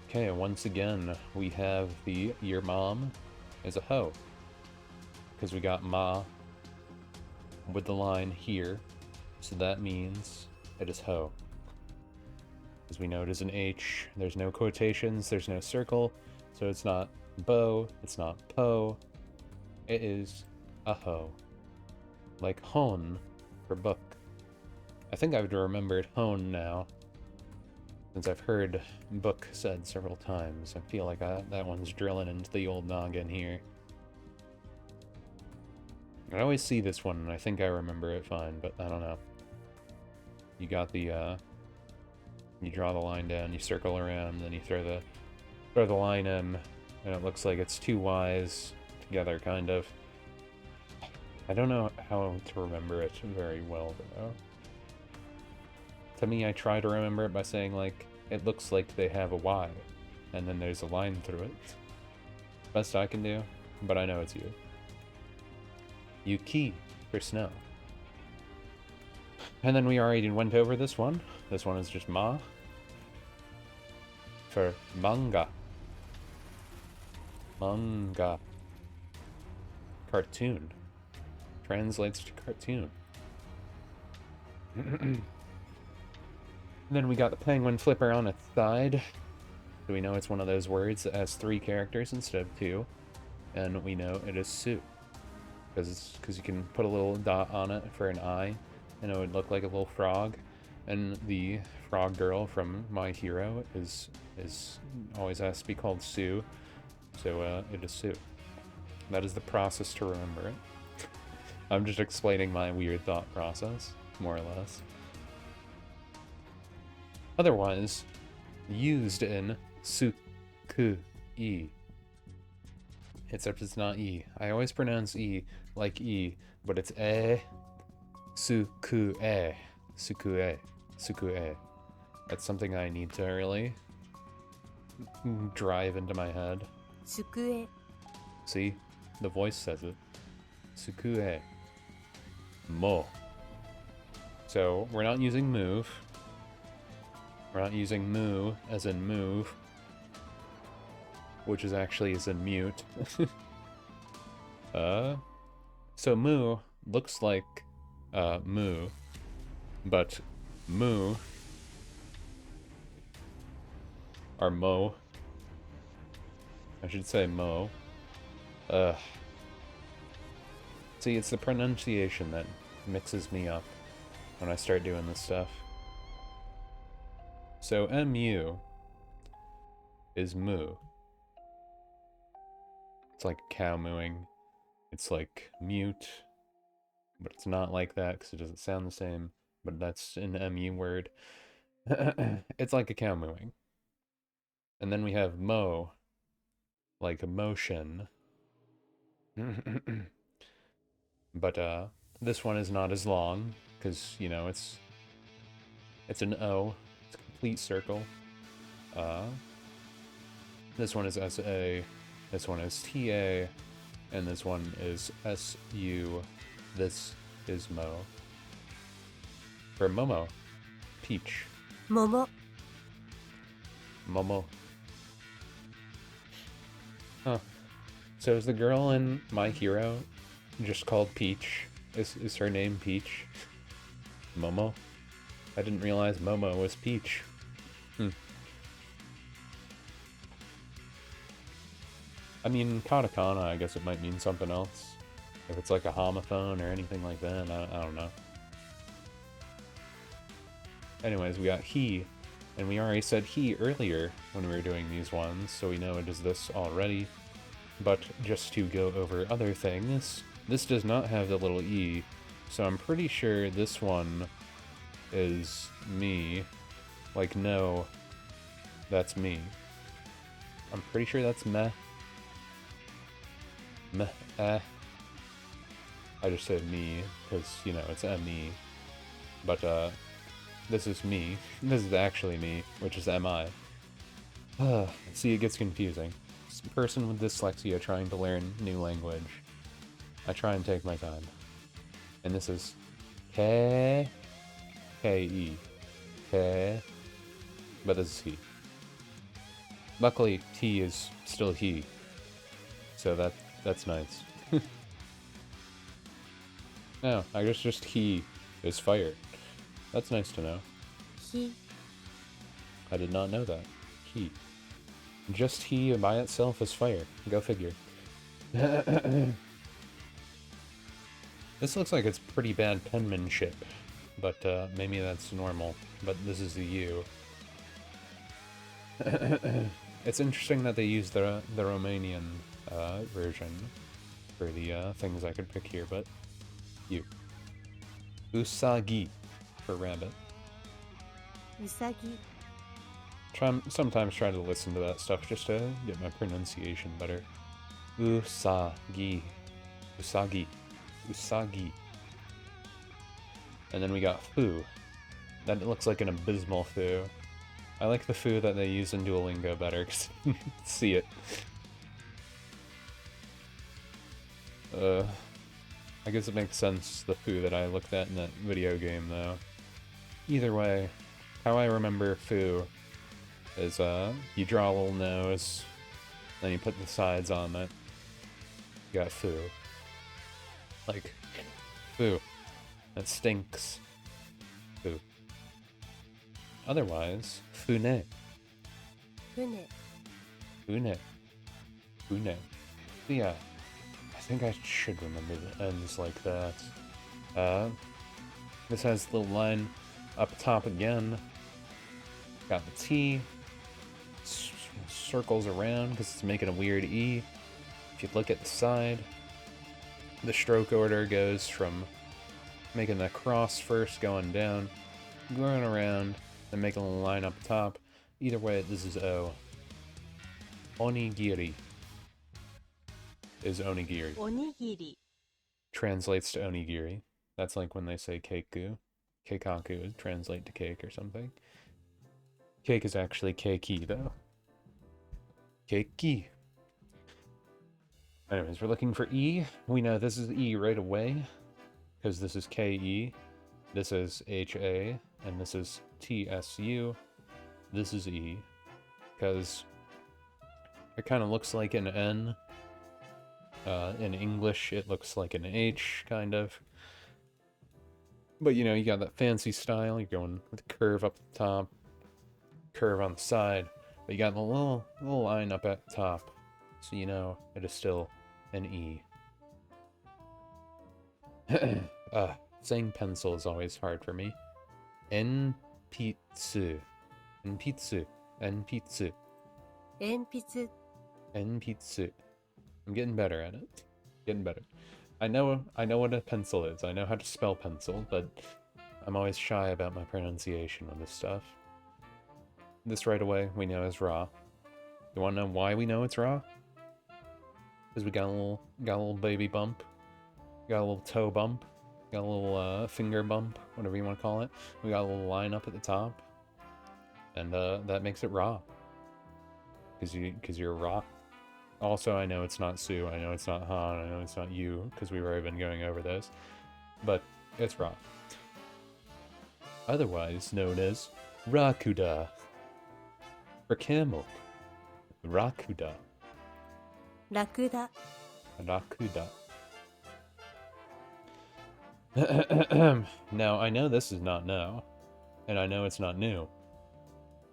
Speaker 1: Okay, once again, we have the your mom is a hoe. Because we got ma with the line here, so that means it is hoe. As we know, it is an H, there's no quotations, there's no circle, so it's not bo, it's not po, it is a hoe. Like hon for book. I think I've remembered hone now, since I've heard book said several times. I feel like that one's drilling into the old noggin here. I always see this one and I think I remember it fine, but I don't know. You got the You draw the line down, you circle around, then you throw the line in, and it looks like it's two Ys together, kind of. I don't know how to remember it very well, though. To me, I try to remember it by saying, like, it looks like they have a Y, and then there's a line through it. Best I can do, but I know it's you. Yuki for snow. And then we already went over this one. This one is just ma for manga. Manga. Cartoon. Translates to cartoon. And then we got the penguin flipper on its side. So we know it's one of those words that has 3 characters instead of 2. And we know it is Su. Because you can put a little dot on it for an eye, and it would look like a little frog. And the frog girl from My Hero is always has to be called Sue. So it is Sue. That is the process to remember it. I'm just explaining my weird thought process, more or less. Otherwise, used in Suku-e. Except it's not E. I always pronounce E like E, but it's E. Suku-e. Suku-e. Suku-e. That's something I need to really drive into my head.
Speaker 3: 机
Speaker 1: See? The voice says it. Suku-e. Mo. So, we're not using move. We're not using moo as in move, which is actually as in mute. So moo looks like moo, but moo or mo. I should say mo. See, it's the pronunciation that mixes me up when I start doing this stuff. So mu is moo. It's like a cow mooing. It's like mute, but it's not like that because it doesn't sound the same, but that's an mu word. It's like a cow mooing. And then we have mo, like emotion. But this one is not as long because, you know, it's an O. It's a complete circle. This one is SA, this one is TA, and this one is SU. This is Mo. For Momo, peach.
Speaker 3: 桃
Speaker 1: Momo. Huh. So is the girl in My Hero just called Peach? Is her name Peach? Momo? I didn't realize Momo was Peach. I mean, katakana, I guess it might mean something else. If it's like a homophone or anything like that, I don't know. Anyways, we got he, and we already said he earlier when we were doing these ones, so we know it is this already. But just to go over other things, this does not have the little e, so I'm pretty sure this one is me. Like, no, that's me. I'm pretty sure that's meh. Meh, I just said me, because, you know, it's me. But, this is me. This is actually me, which is mi. See, it gets confusing. It's a person with dyslexia trying to learn new language. I try and take my time. And this is K-E. K. But this is he. Luckily, T is still he. So that's nice. No, I guess just he is fire. That's nice to know.
Speaker 3: 火
Speaker 1: I did not know that. He. Just he by itself is fire. Go figure. This looks like it's pretty bad penmanship, but maybe that's normal. But this is the U. It's interesting that they use the Romanian version for the things I could pick here, but U. Usagi for rabbit.
Speaker 3: うさぎ
Speaker 1: Sometimes try to listen to that stuff just to get my pronunciation better. Usagi. Usagi. Usagi. And then we got foo. That looks like an abysmal foo. I like the foo that they use in Duolingo better, because see it. I guess it makes sense, the foo that I looked at in that video game, though. Either way, how I remember foo is, you draw a little nose, then you put the sides on it. You got foo. Like, foo. That stinks. Foo. Otherwise, fune.
Speaker 5: 船
Speaker 1: Fune. Fune. Yeah. I think I should remember the ends like that. This has the line up top again. Got the T. Circles around because it's making a weird E. If you look at the side, the stroke order goes from making the cross first, going down, going around, then making a little line up top. Either way, this is O. Onigiri is onigiri.
Speaker 5: おにぎり
Speaker 1: Translates to onigiri. That's like when they say keiku. Keikaku would translate to cake or something. Cake is actually keiki, though. Keiki. Anyways, we're looking for E. We know this is E right away, because this is KE, this is HA, and this is TSU. This is E, because it kind of looks like an N. In English, it looks like an H, kind of. But, you know, you got that fancy style. You're going with the curve up the top, curve on the side. But you got the little line up at the top. So you know it is still an E. Saying pencil is always hard for me. Enpitsu. Enpitsu. Enpitsu.
Speaker 5: 鉛筆
Speaker 1: Enpitsu. I'm getting better at it. Getting better. I know what a pencil is. I know how to spell pencil, but I'm always shy about my pronunciation on this stuff. This right away we know is raw. You wanna know why we know it's raw? Because we got a little baby bump. Got a little toe bump. Got a little finger bump, whatever you want to call it. We got a little line up at the top. And that makes it raw. Because you're raw. Also, I know it's not Sue, I know it's not Han, I know it's not you, because we've already been going over this. But it's raw. Otherwise known as Rakuda. For camel. Rakuda.
Speaker 5: ラクダ
Speaker 1: Rakuda. Now, I know this is not now, and I know it's not new.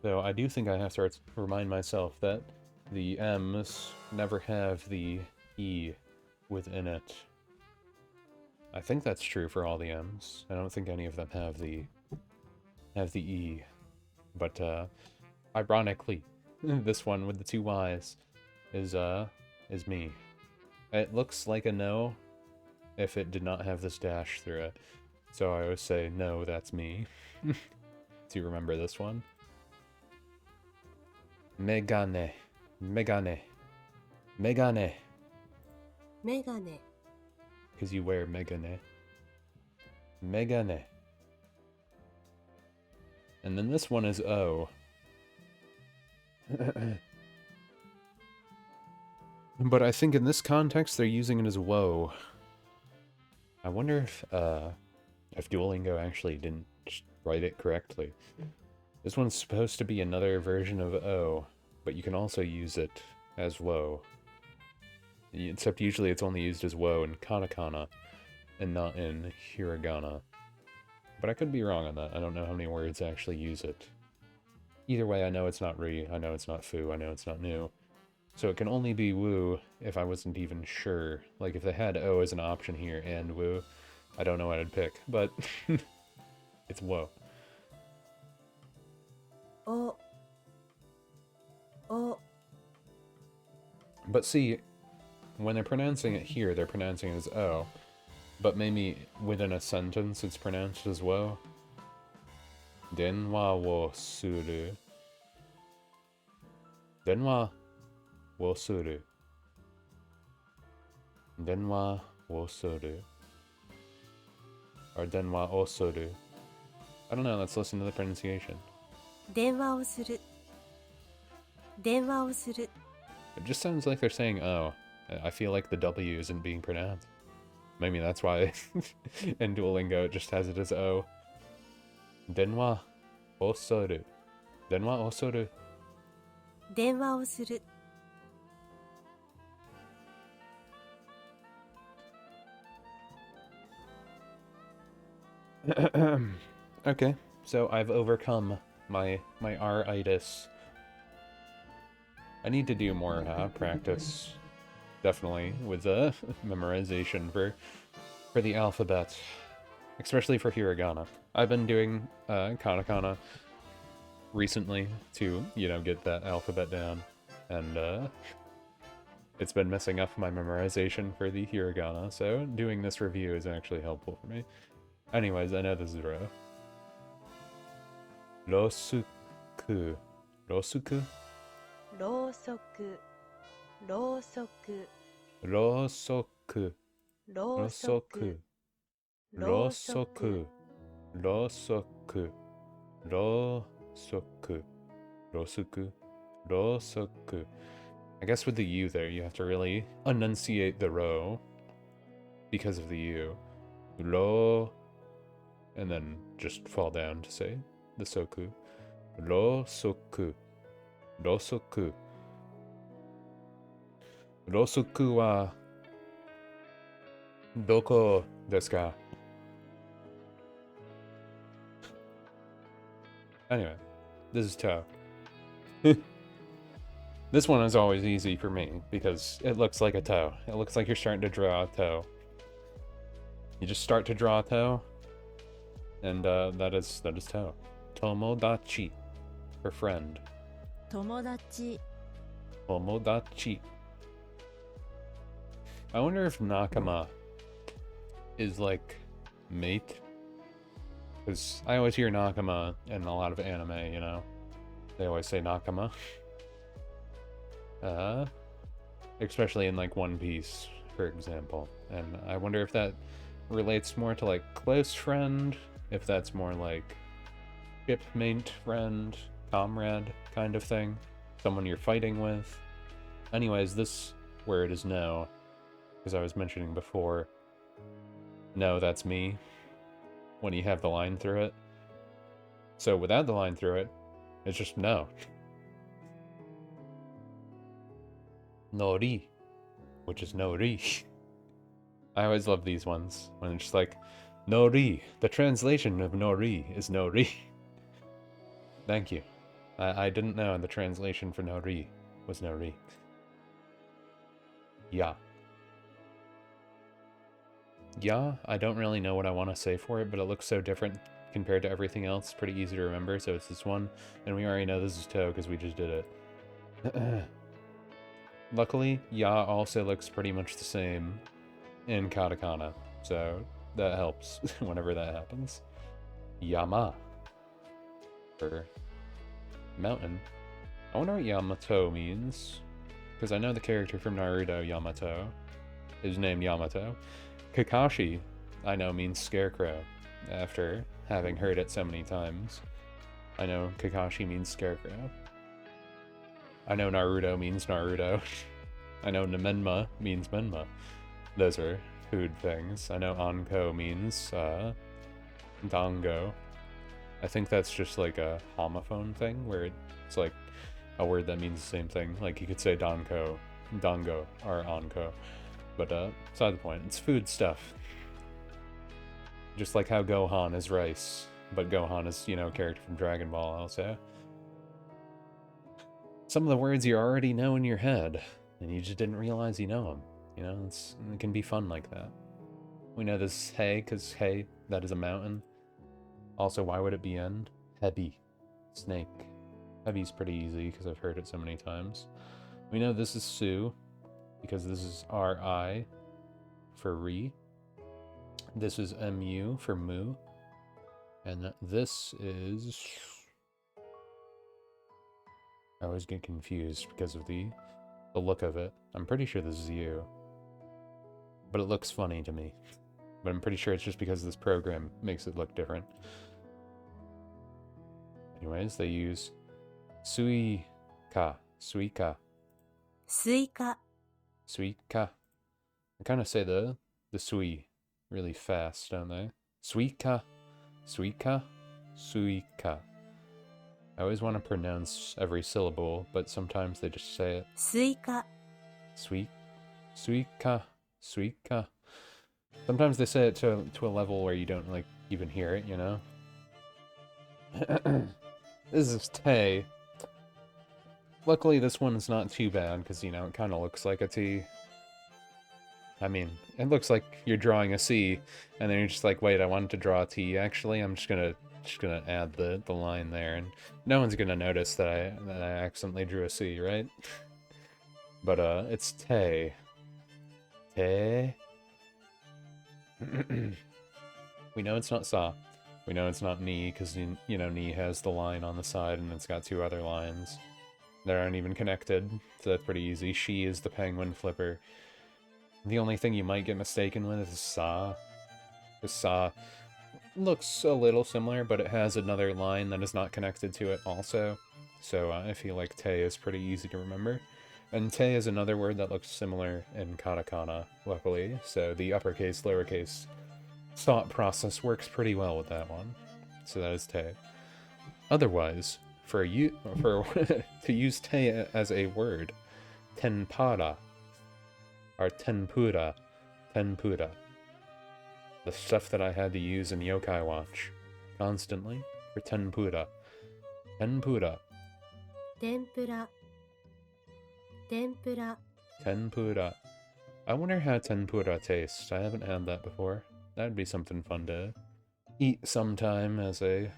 Speaker 1: So I do think I have to remind myself that the M's never have the E within it. I think that's true for all the M's. I don't think any of them have the E. But ironically, this one with the two Y's is me. It looks like a no if it did not have this dash through it. So I always say, no, that's me. Do you remember this one? Megane. Megane. Megane.
Speaker 5: メガネ
Speaker 1: Because you wear megane. Megane. And then this one is O. But I think in this context they're using it as woe. I wonder if Duolingo actually didn't write it correctly. This one's supposed to be another version of O, but you can also use it as woe. Except usually it's only used as woe in katakana and not in hiragana. But I could be wrong on that. I don't know how many words actually use it. Either way, I know it's not ri, I know it's not fu, I know it's not nu. So it can only be woo if I wasn't even sure. Like if they had O as an option here and woo, I don't know what I'd pick, but it's woe.
Speaker 5: おお
Speaker 1: But see, when they're pronouncing it here, they're pronouncing it as O. But maybe within a sentence it's pronounced as woe. Denwa wo suru. Denwa wo suru. Denwa wo suru. Or denwa o suru. I don't know, let's listen to the pronunciation.
Speaker 5: 電話をする。電話をする。
Speaker 1: It just sounds like they're saying oh. I feel like the W isn't being pronounced. Maybe that's why in Duolingo it just has it as O. Denwa osoru. Denwa osoru.
Speaker 5: 電話をする。
Speaker 1: Okay, so I've overcome my R-itis. I need to do more practice, definitely, with memorization for the alphabet, especially for hiragana. I've been doing katakana recently to, you know, get that alphabet down, and it's been messing up my memorization for the hiragana, so doing this review is actually helpful for me. Anyways, I know this is Ro. Rosuku. Rosuku?
Speaker 5: ろうそく。ろうそく。
Speaker 1: Rosoku.
Speaker 5: ろうそく。
Speaker 1: Rosoku. Rosoku. Rosoku. Rosuku. Rosoku. I guess with the U there, you have to really enunciate the ro because of the U. Ro. And then just fall down to say the soku. Rosoku. Rosoku. Rosoku wa doko desu ka? Anyway, this is toe. This one is always easy for me because it looks like a toe. It looks like you're starting to draw a toe. You just start to draw a toe, and that is toe. Tomodachi, for friend.
Speaker 5: 友達。
Speaker 1: Tomodachi. I wonder if nakama is like mate. Because I always hear nakama in a lot of anime, you know? They always say nakama. Especially in like One Piece, for example. And I wonder if that relates more to like close friend, if that's more like shipmate friend, comrade kind of thing, someone you're fighting with. Anyways, this word is no, as I was mentioning before. No, that's me, when you have the line through it. So without the line through it, it's just no. Nori, which is nori. I always love these ones, when it's just like, nori, the translation of nori is nori. Thank you. I didn't know the translation for nori was nori. Yeah. Yeah, I don't really know what I want to say for it, but it looks so different compared to everything else. Pretty easy to remember, so it's this one. And we already know this is toe because we just did it. Luckily, ya also looks pretty much the same in katakana, so that helps whenever that happens. Yama. For mountain. I wonder what Yamato means, because I know the character from Naruto, Yamato, is named Yamato. Kakashi, I know, means scarecrow, after having heard it so many times. I know Kakashi means scarecrow. I know Naruto means Naruto. I know Menma means Menma. Those are food things. I know Anko means Dango. I think that's just like a homophone thing, where it's like a word that means the same thing. Like you could say Danko, Dango, or Anko. But beside the point, it's food stuff. Just like how Gohan is rice, but Gohan is, you know, a character from Dragon Ball also. Some of the words you already know in your head, and you just didn't realize you know them. You know, it can be fun like that. We know this hey, because hey, that is a mountain. Also, why would it be end? Hebi. Snake. Hebi's pretty easy, because I've heard it so many times. We know this is Su, because this is R-I for Re. This is M-U for Mu. And this is I always get confused because of the look of it. I'm pretty sure this is you. But it looks funny to me. But I'm pretty sure it's just because this program makes it look different. Anyways, they use suika. Suika.
Speaker 5: スイカ
Speaker 1: Suika. I kind of say the sui really fast, don't they? Suika. Suika. Suika. I always want to pronounce every syllable, but sometimes they just say it.
Speaker 5: スイカ
Speaker 1: Sweet. Suika. Suika. Sometimes they say it to a level where you don't, like, even hear it, you know? This is Tay. Luckily, this one's not too bad, because, you know, it kind of looks like a T. I mean, it looks like you're drawing a C, and then you're just like, wait, I wanted to draw a T. Actually, I'm just gonna add the line there, and no one's gonna notice that I accidentally drew a C, right? But it's Tay. Tay. We know it's not Sa. We know it's not Ni, because, you know, Ni has the line on the side, and it's got two other lines. They aren't even connected, so that's pretty easy. She is the penguin flipper. The only thing you might get mistaken with is Sa. Because Sa looks a little similar, but it has another line that is not connected to it also. So I feel like Tay is pretty easy to remember. And Tay is another word that looks similar in katakana, luckily. So the uppercase, lowercase thought process works pretty well with that one. So that is Tay. Otherwise, to use Tay as a word, tenpara, or tempura, tempura. The stuff that I had to use in Yokai Watch constantly for tempura. Tempura.
Speaker 5: 天ぷら天ぷら
Speaker 1: Tempura. I wonder how tempura tastes. I haven't had that before. That'd be something fun to eat sometime as a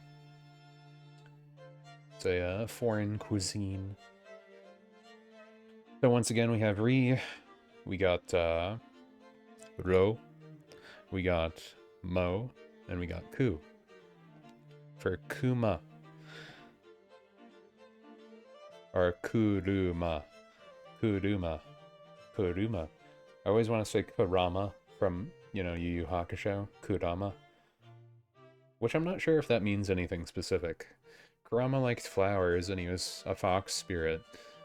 Speaker 1: foreign cuisine. So once again, we have Ri, we got Ro, we got Mo, and we got Ku. For Kuma. Or Kuruma. Kuruma. Kuruma. I always want to say Kurama from, you know, Yu Yu Hakusho. Kurama. Which I'm not sure if that means anything specific. Kurama liked flowers and he was a fox spirit.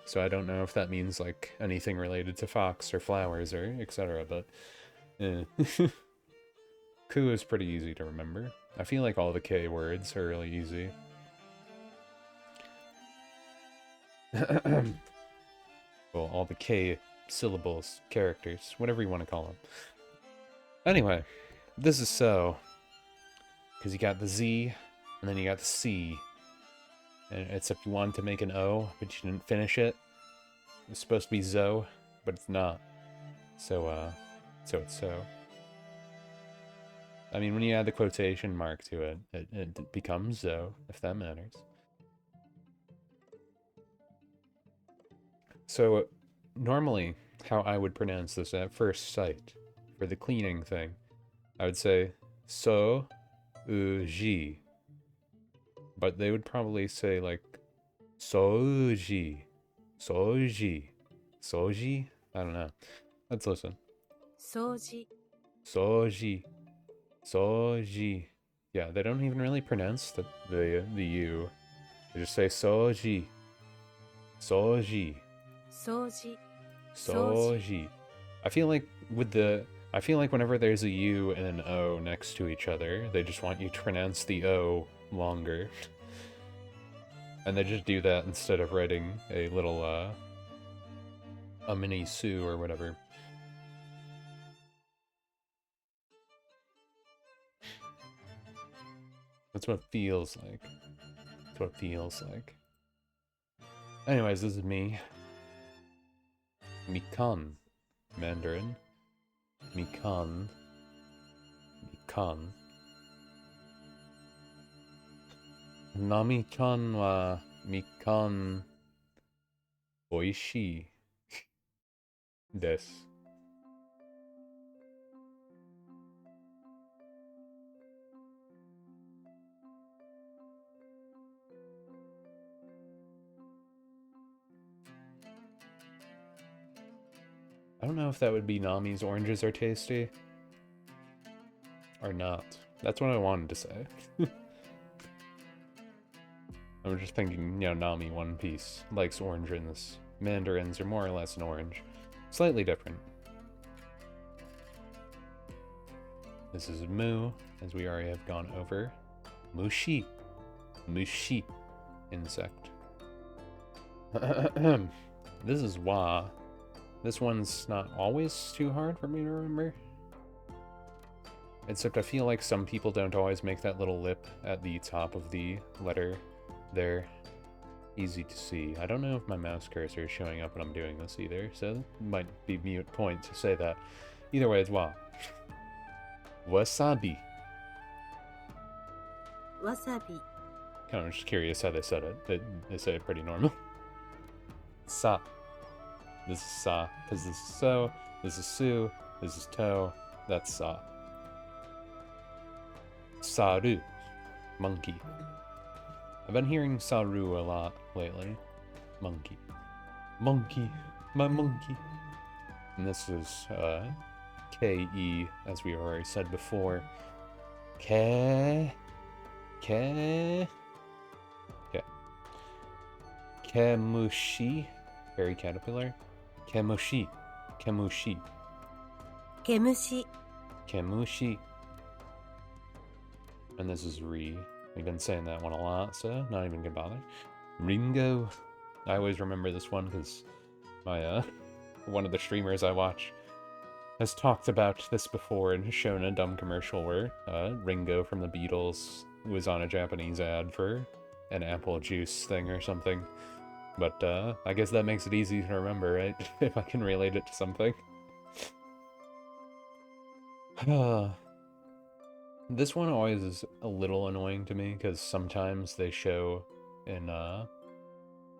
Speaker 1: So I don't know if that means, like, anything related to fox or flowers or etc. But, Ku is pretty easy to remember. I feel like all the K words are really easy. Well, all the K syllables, characters, whatever you want to call them. Anyway, this is so. Because you got the Z, and then you got the C. And except you wanted to make an O, but you didn't finish it. It's supposed to be Zo, but it's not. So it's so. I mean, when you add the quotation mark to it, it becomes Zo, if that matters. So, normally, how I would pronounce this at first sight, for the cleaning thing, I would say, so, ji. But they would probably say, like, soji, soji, soji? I don't know. Let's listen.
Speaker 5: 掃除
Speaker 1: Soji, soji. Yeah, they don't even really pronounce the U. They just say soji, soji.
Speaker 5: 掃除
Speaker 1: Soji. I feel like whenever there's a U and an O next to each other, they just want you to pronounce the O longer. And they just do that instead of writing a little, a mini su or whatever. That's what it feels like. That's what it feels like. Anyways, this is me. Mikan. Mandarin. Mikan. Mikan. Nami-chan wa mikan oishii desu. I don't know if that would be Nami's oranges are tasty. Or not. That's what I wanted to say. I was just thinking, you know, Nami One Piece likes oranges. Mandarins are more or less an orange. Slightly different. This is Mu, as we already have gone over. Mushi. Mushi. Insect. This is Wa. This one's not always too hard for me to remember. Except I feel like some people don't always make that little lip at the top of the letter there easy to see. I don't know if my mouse cursor is showing up when I'm doing this either, so it might be mute point to say that. Either way, it's Wa. Wasabi.
Speaker 5: Wasabi.
Speaker 1: Kind of just curious how they said it. They say it pretty normal. Sa. This is Sa, because this is So, this is Su, this is To, that's Sa. Saru. Monkey. I've been hearing Saru a lot lately. Monkey. Monkey. My monkey. And this is, K-E, as we already said before. Ke. Kemushi. Very caterpillar. Kemushi.
Speaker 5: Kemushi.
Speaker 1: Kemushi. And this is Ri. We've been saying that one a lot, so not even gonna bother. Ringo. I always remember this one because my one of the streamers I watch has talked about this before and shown a dumb commercial where Ringo from the Beatles was on a Japanese ad for an apple juice thing or something. But I guess that makes it easy to remember, right? If I can relate it to something. This one always is a little annoying to me because sometimes they show in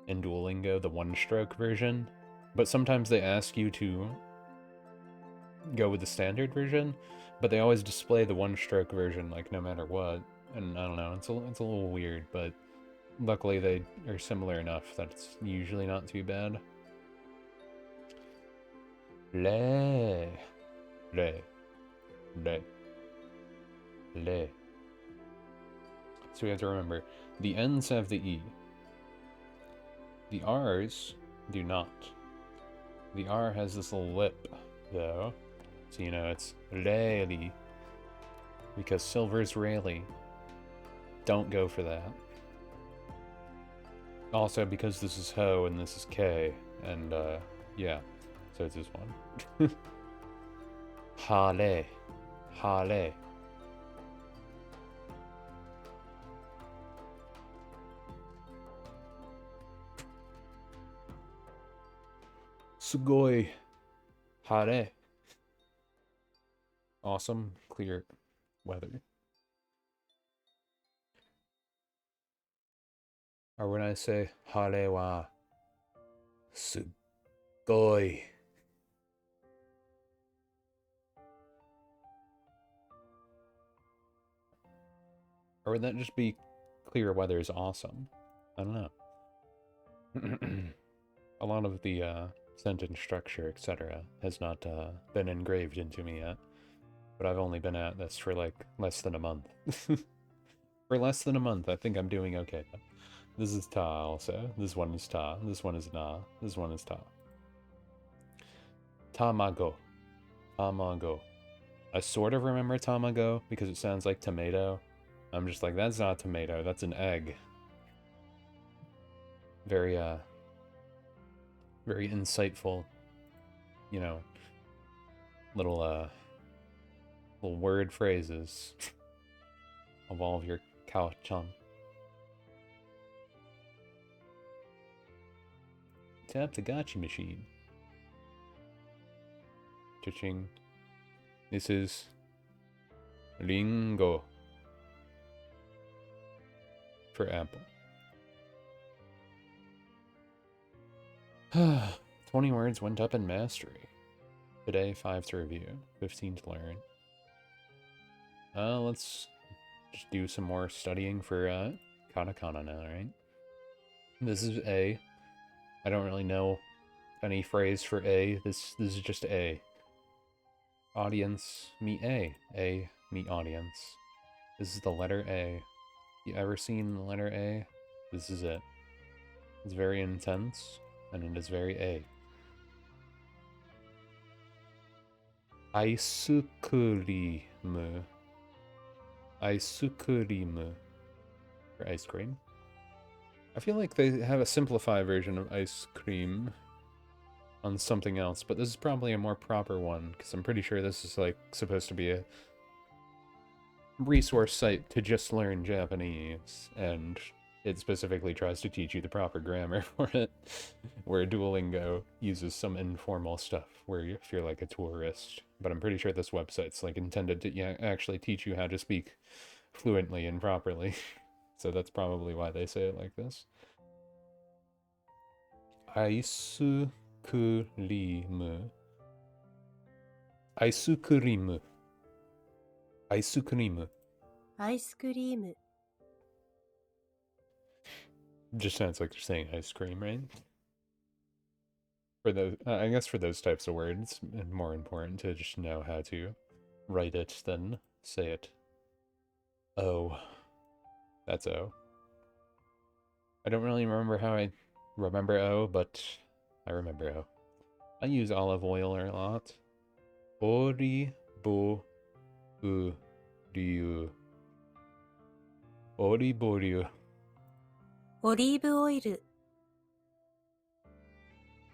Speaker 1: Duolingo the one-stroke version, but sometimes they ask you to go with the standard version, but they always display the one-stroke version like no matter what. And I don't know, it's a little weird, but luckily they are similar enough that it's usually not too bad. Le. So we have to remember, the N's have the E. The R's do not. The R has this little lip, though. So you know it's really. Because silver's really. Don't go for that. Also, because this is Ho and this is K, and yeah, so it's this one. Hale. Hale. Sugoi. Hare. Awesome, clear weather. Or when I say hare wa sugoi. Or would that just be clear weather is awesome? I don't know. A lot of the sentence structure, etc., has not been engraved into me yet. But I've only been at this for like less than a month. For less than a month, I think I'm doing okay. This is Ta also. This one is Ta. This one is Na. This one is Ta. Tamago. Tamago. I sort of remember Tamago because it sounds like tomato. I'm just like, that's not a tomato, that's an egg. Very, very insightful, you know, little word phrases of all of your Kao-chan. Tap the gotcha machine. Cha-ching. This is Ringo. For apple. 20 words went up in mastery. Today, 5 to review, 15 to learn. Let's just do some more studying for katakana now, right? This is A. I don't really know any phrase for A. This is just A. Audience meet A. A meet audience. This is the letter A. You ever seen the letter A? This is it. It's very intense, and it is very A. Aisukurimu. Aisukurimu. For ice cream. I feel like they have a simplified version of ice cream on something else, but this is probably a more proper one, because I'm pretty sure this is like supposed to be a resource site to just learn Japanese, and it specifically tries to teach you the proper grammar for it, where Duolingo uses some informal stuff where if you're like a tourist. But I'm pretty sure this website's like intended to actually teach you how to speak fluently and properly. So that's probably why they say it like this. Aisukurimu. Aisukurimu. Aisukurimu.
Speaker 5: アイスクリーム
Speaker 1: Just sounds like you're saying ice cream, right? For those, I guess for those types of words, it's more important to just know how to write it than say it. O. That's O. I don't really remember how I remember O, but I remember O. I use olive oil a lot. Ori bo u ryu. Ori bo ryu.
Speaker 5: オリーブオイル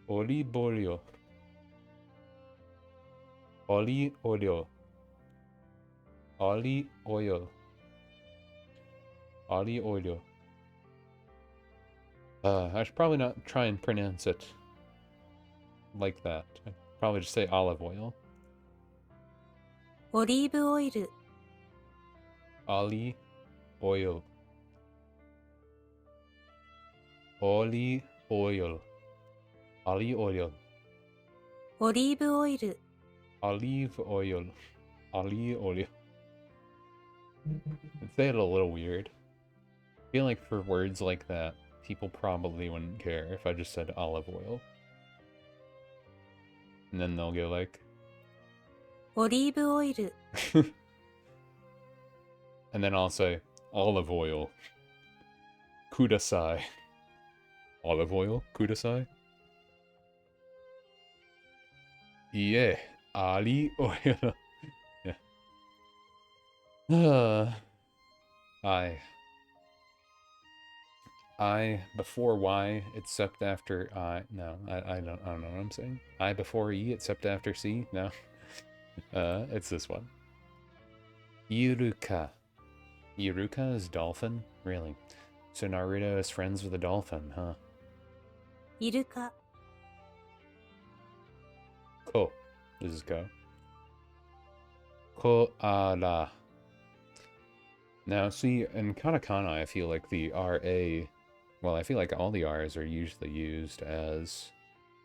Speaker 1: Olive oil. Olive oil. Olive oil. Olive oil. I should probably not try and pronounce it like that. I'd probably just say olive oil.
Speaker 5: オリーブオイル
Speaker 1: Olive oil. Olive oil. Olive oil.
Speaker 5: オリーブオイル
Speaker 1: Olive oil. Olive oil. I'd say it a little weird. I feel like for words like that, people probably wouldn't care if I just said olive oil. And then they'll go like,
Speaker 5: オリーブオイル
Speaker 1: and then I'll say olive oil. Kudasai. Olive oil? Kudasai? Yeah. Olive oil. Yeah. I before Y except after I. No, I don't know what I'm saying. I before E except after C. No. It's this one. Iruka. Iruka is dolphin? Really? So Naruto is friends with a dolphin, huh?
Speaker 5: イルカ
Speaker 1: Ko. This is Ko. Koala. Now, see, in katakana, I feel like the RA... Well, I feel like all the R's are usually used as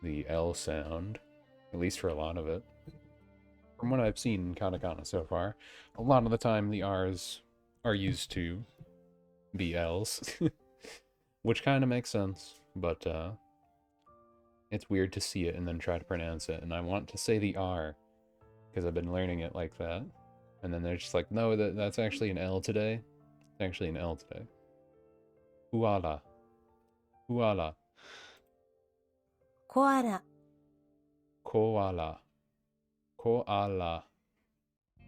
Speaker 1: the L sound. At least for a lot of it. From what I've seen in katakana so far, a lot of the time the R's are used to be L's. Which kind of makes sense, but it's weird to see it and then try to pronounce it. And I want to say the R, because I've been learning it like that. And then they're just like, no, that's actually an L today. It's actually an L today. Koala. Koala.
Speaker 5: コアラ
Speaker 1: Koala. Koala.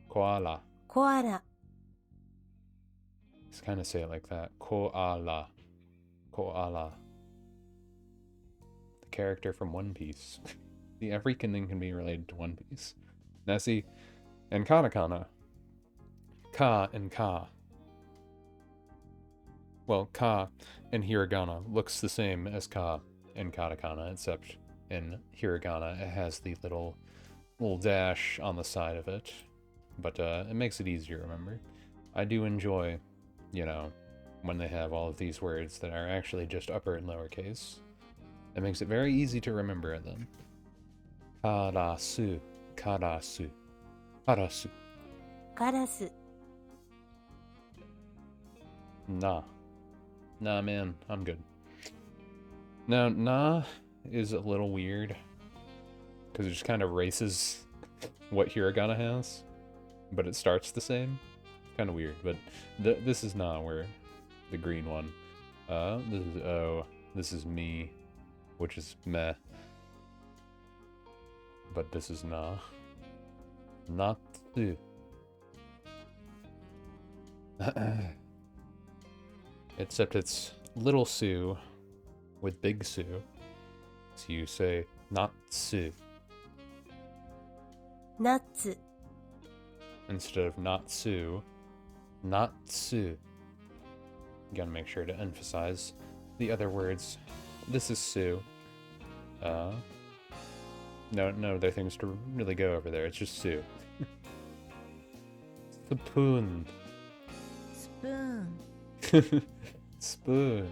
Speaker 1: Koala.
Speaker 5: コアラ
Speaker 1: Just kind of say it like that. Koala. Koala. The character from One Piece. See, everything can be related to One Piece. Now see, in katakana, ka and ka. Well, ka in hiragana looks the same as ka in katakana, except in hiragana it has the little dash on the side of it. But it makes it easier to remember. I do enjoy, you know, when they have all of these words that are actually just upper and lowercase. It makes it very easy to remember them. Karasu. Karasu. Karasu.
Speaker 5: カラス
Speaker 1: Nah. Nah, man, I'm good. Now, nah is a little weird because it just kind of races what hiragana has, but it starts the same. Kind of weird, but this is not where the green one. This is O. This is me, which is meh. But this is na. Natsu. Except it's little Sue with big Sue. So you say natsu
Speaker 5: ナッツ
Speaker 1: instead of natsu. Natsu. You gotta make sure to emphasize the other words. This is Sue. No other things to really go over there. It's just Sue. Spoon.
Speaker 3: スプーン
Speaker 1: Spoon.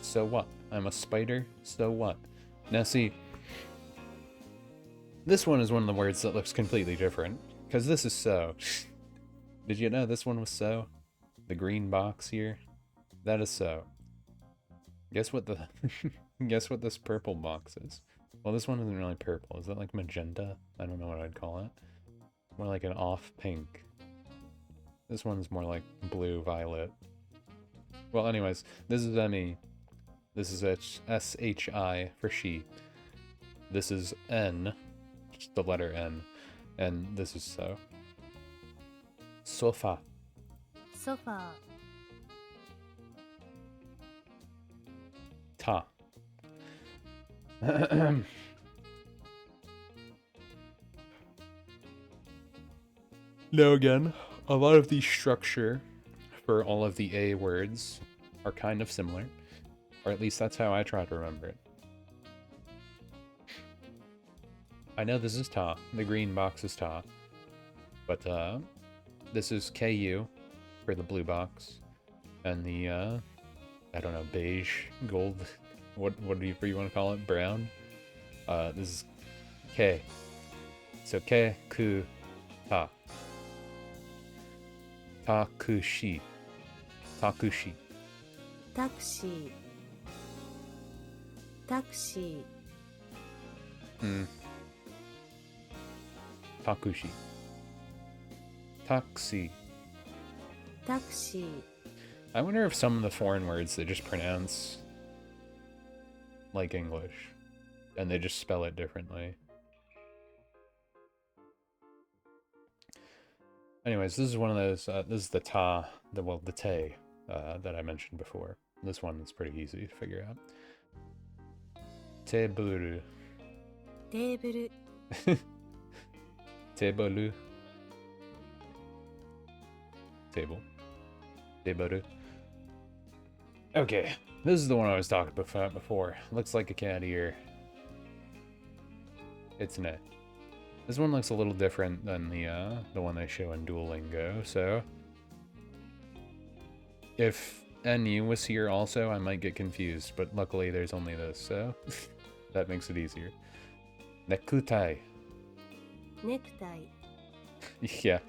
Speaker 1: So what? I'm a spider, so what? Now see, this one is one of the words that looks completely different, because this is so. Did you know this one was so? The green box here? That is so. Guess what the guess what this purple box is? Well, this one isn't really purple. Is that like magenta? I don't know what I'd call it. More like an off pink. This one's more like blue violet. Well, anyways, this is ME. This is SHI for she. This is N, just the letter N, and this is so. Sofa.
Speaker 5: ソファー
Speaker 1: Ta. Now again, a lot of the structure for all of the A words are kind of similar, or at least that's how I try to remember it. I know this is ta, the green box is ta, but this is KU for the blue box, and the I don't know, beige, gold, whatever you want to call it, brown. This is K. So K, Ku, Ta. Takushi. Takushi.
Speaker 5: タクシータクシー
Speaker 1: Takushi. Taxi.
Speaker 5: タクシー
Speaker 1: I wonder if some of the foreign words they just pronounce like English, and they just spell it differently. Anyways, this is one of those, this is the ta, the te, that I mentioned before. This one is pretty easy to figure out. Teburu.
Speaker 5: テーブル
Speaker 1: Teburu. Table. Teburu. Okay, this is the one I was talking about before. Looks like a cat ear. It's ne. This one looks a little different than the one they show in Duolingo, so if NU was here also, I might get confused, but luckily there's only this, so that makes it easier. Nekutai.
Speaker 5: ネクタイ
Speaker 1: Yeah,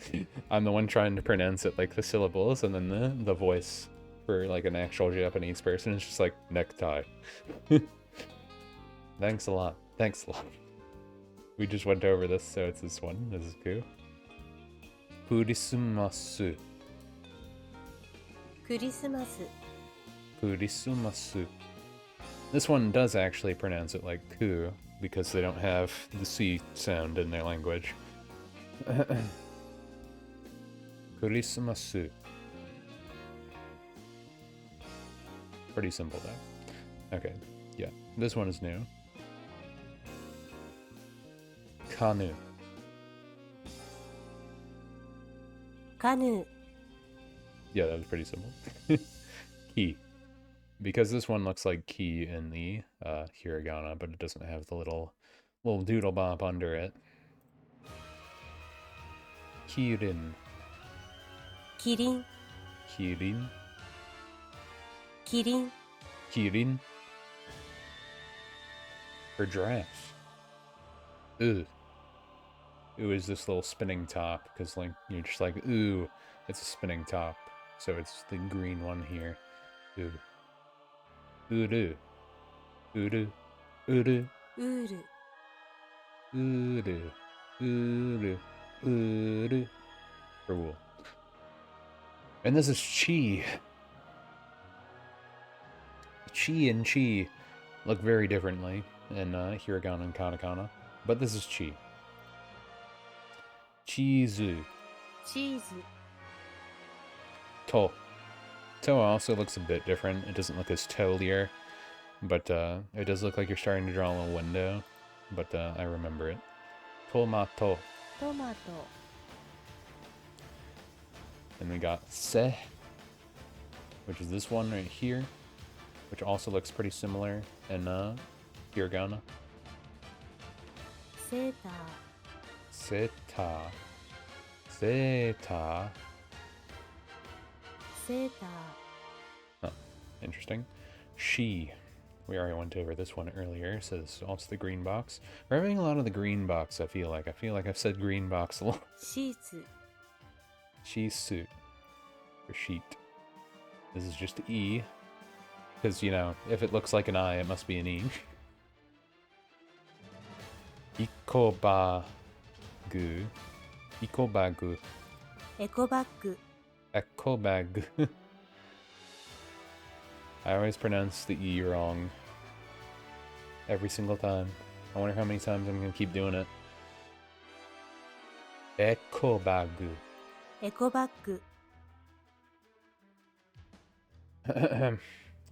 Speaker 1: I'm the one trying to pronounce it like the syllables, and then the voice for like an actual Japanese person is just like necktie. Thanks a lot. Thanks a lot. We just went over this, so it's this one. This is cool. Kurisumasu.
Speaker 5: クリスマス
Speaker 1: Kurisumasu. This one does actually pronounce it like ku, because they don't have the C sound in their language. Kurisumasu. Pretty simple though. Okay, yeah. This one is new. Kanu.
Speaker 5: カヌー
Speaker 1: Yeah, that was pretty simple. Key. Because this one looks like key in the hiragana, but it doesn't have the little doodle bop under it. Kirin.
Speaker 5: キリン
Speaker 1: Kirin.
Speaker 5: キリン
Speaker 1: Kirin. For giraffe. Ooh. Ooh is this little spinning top, because like you're just like, ooh, it's a spinning top. So it's the green one here. Ooh. Uru. Uru. Uru.
Speaker 5: ウール
Speaker 1: Uru. Uru. Uru. For wool. And this is chi. Chi and chi look very differently in hiragana and katakana, but this is chi. Chizu.
Speaker 5: チーズ
Speaker 1: To. To also looks a bit different. It doesn't look as tolier, but it does look like you're starting to draw a little window, but I remember it. Tomato.
Speaker 5: トマト
Speaker 1: And we got se, which is this one right here, which also looks pretty similar in hiragana.
Speaker 5: セーター
Speaker 1: Seta. Seta.
Speaker 5: セーター
Speaker 1: Interesting. She. We already went over this one earlier, so this is also the green box. We're having a lot of the green box, I feel like. I feel like I've said green box a lot.
Speaker 5: シーツ
Speaker 1: Shisu. Or sheet. This is just E. Because, you know, if it looks like an I, it must be an E. Ikobagu. Ikobagu.
Speaker 5: エコバッグ
Speaker 1: Ekobag. I always pronounce the E wrong. Every single time. I wonder how many times I'm gonna keep doing it. Ekobagu.
Speaker 5: エコバッグ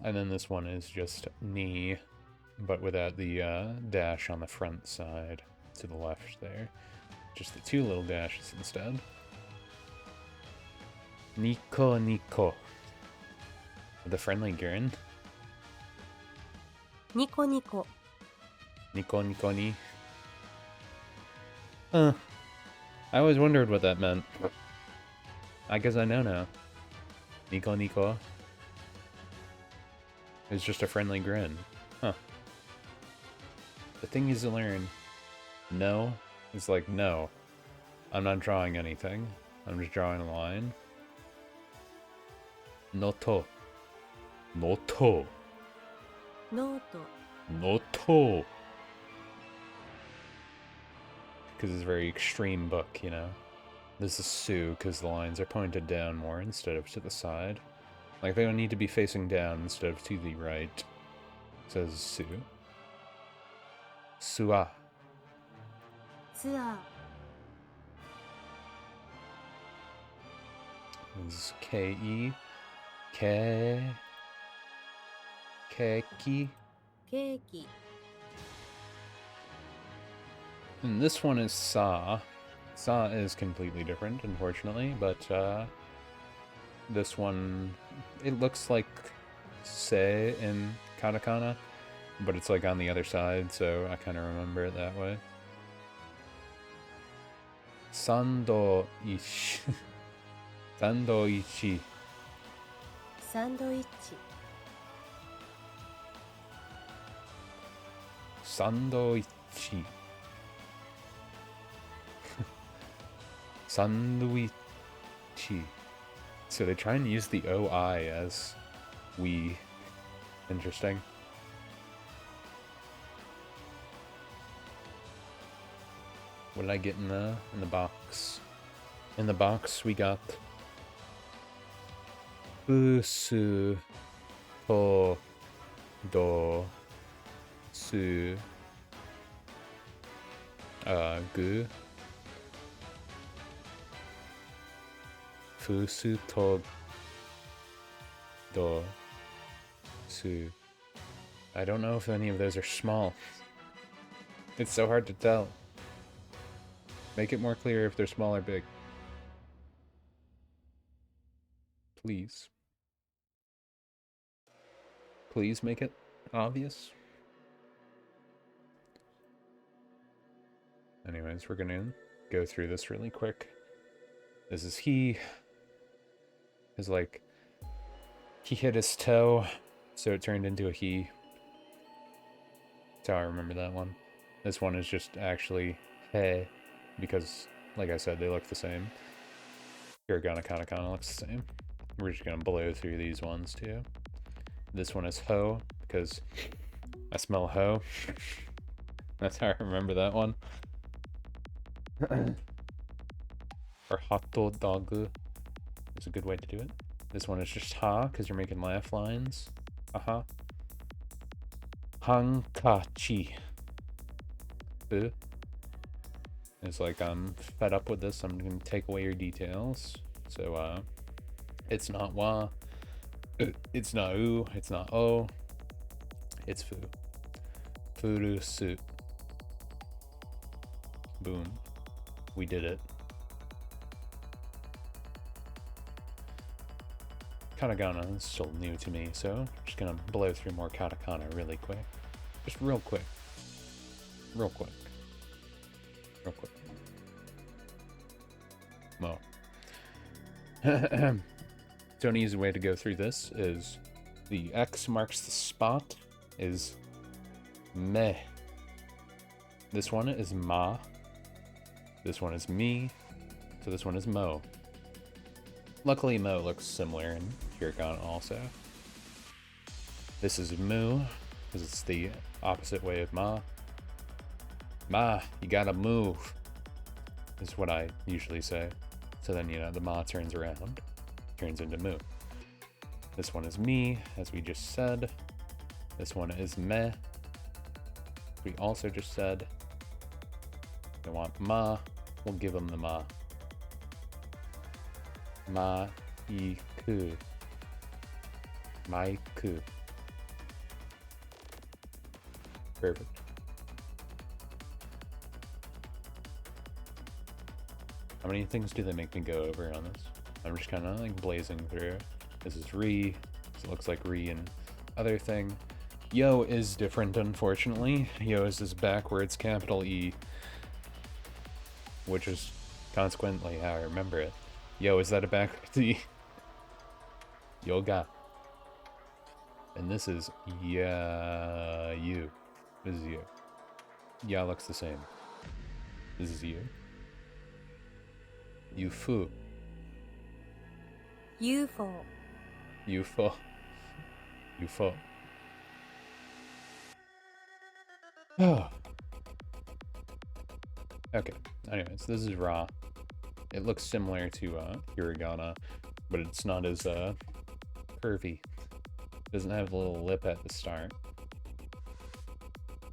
Speaker 1: And then this one is just knee, but without the dash on the front side to the left there. Just the two little dashes instead. Nico Nico. With a friendly grin.
Speaker 5: ニコニコ
Speaker 1: Nico Nico ni. Huh. I always wondered what that meant. I guess I know now. Nico Nico. It's just a friendly grin. Huh. The thing is to learn. No is like no. I'm not drawing anything. I'm just drawing a line. Noto. Noto.
Speaker 5: ノート
Speaker 1: Noto. Because it's a very extreme book, you know. This is Su, because the lines are pointed down more instead of to the side. Like, they don't need to be facing down instead of to the right. It says Su. Sua.
Speaker 5: ツアー
Speaker 1: This is K-E. Ke. Keki.
Speaker 5: ケーキ
Speaker 1: And this one is Sa. Sa is completely different, unfortunately, but this one, it looks like Se in katakana, but it's like on the other side, so I kind of remember it that way. Sando ichi. Sando ichi.
Speaker 5: サンドイッチ
Speaker 1: Sandoichi. Sandoichi. So they try and use the OI as we. Interesting. What did I get in the box? In the box we got Usu to do su gu fusu to do su. I don't know if any of those are small. It's so hard to tell. Make it more clear if they're small or big. Please. Please make it obvious. Anyways, we're gonna go through this really quick. This is he. His like, he hit his toe, so it turned into a he. That's how I remember that one. This one is just actually he, because, like I said, they look the same. Hiragana katakana looks the same. We're just gonna blow through these ones too. This one is ho, because I smell hoe. That's how I remember that one. Or hot dog is a good way to do it. This one is just ha, because you're making laugh lines. Haha. Hankachi. Boo. It's like, I'm fed up with this, I'm gonna take away your details. So, it's not wa, it's not u, it's not o, it's fu. Furu suit. Boom. We did it. Katakana is still new to me, so I'm just gonna blow through more katakana really quick. Just real quick. Real quick. Real quick. Mo. So an easy way to go through this is the X marks the spot is me. This one is ma. This one is me. So this one is mo. Luckily mo looks similar in hiragana also. This is mu, because it's the opposite way of ma. Ma, you gotta move, is what I usually say. So then, you know, the ma turns around, turns into mu. This one is me, as we just said. This one is me, we also just said. They want ma, we'll give them the ma. Ma-iku. Maiku. Perfect. How many things do they make me go over on this? I'm just kind of like blazing through. This is re. This looks like re and other thing. Yo is different, unfortunately. Yo is this backwards capital E, which is consequently how I remember it. Yo, is that a backwards E? Yoga. And this is yeah, you. This is you. Yeah looks the same. This is you. Yufu.
Speaker 5: UFO,
Speaker 1: UFO. UFO. Oh. Okay. Anyways, this is raw. It looks similar to hiragana, but it's not as curvy. It doesn't have a little lip at the start.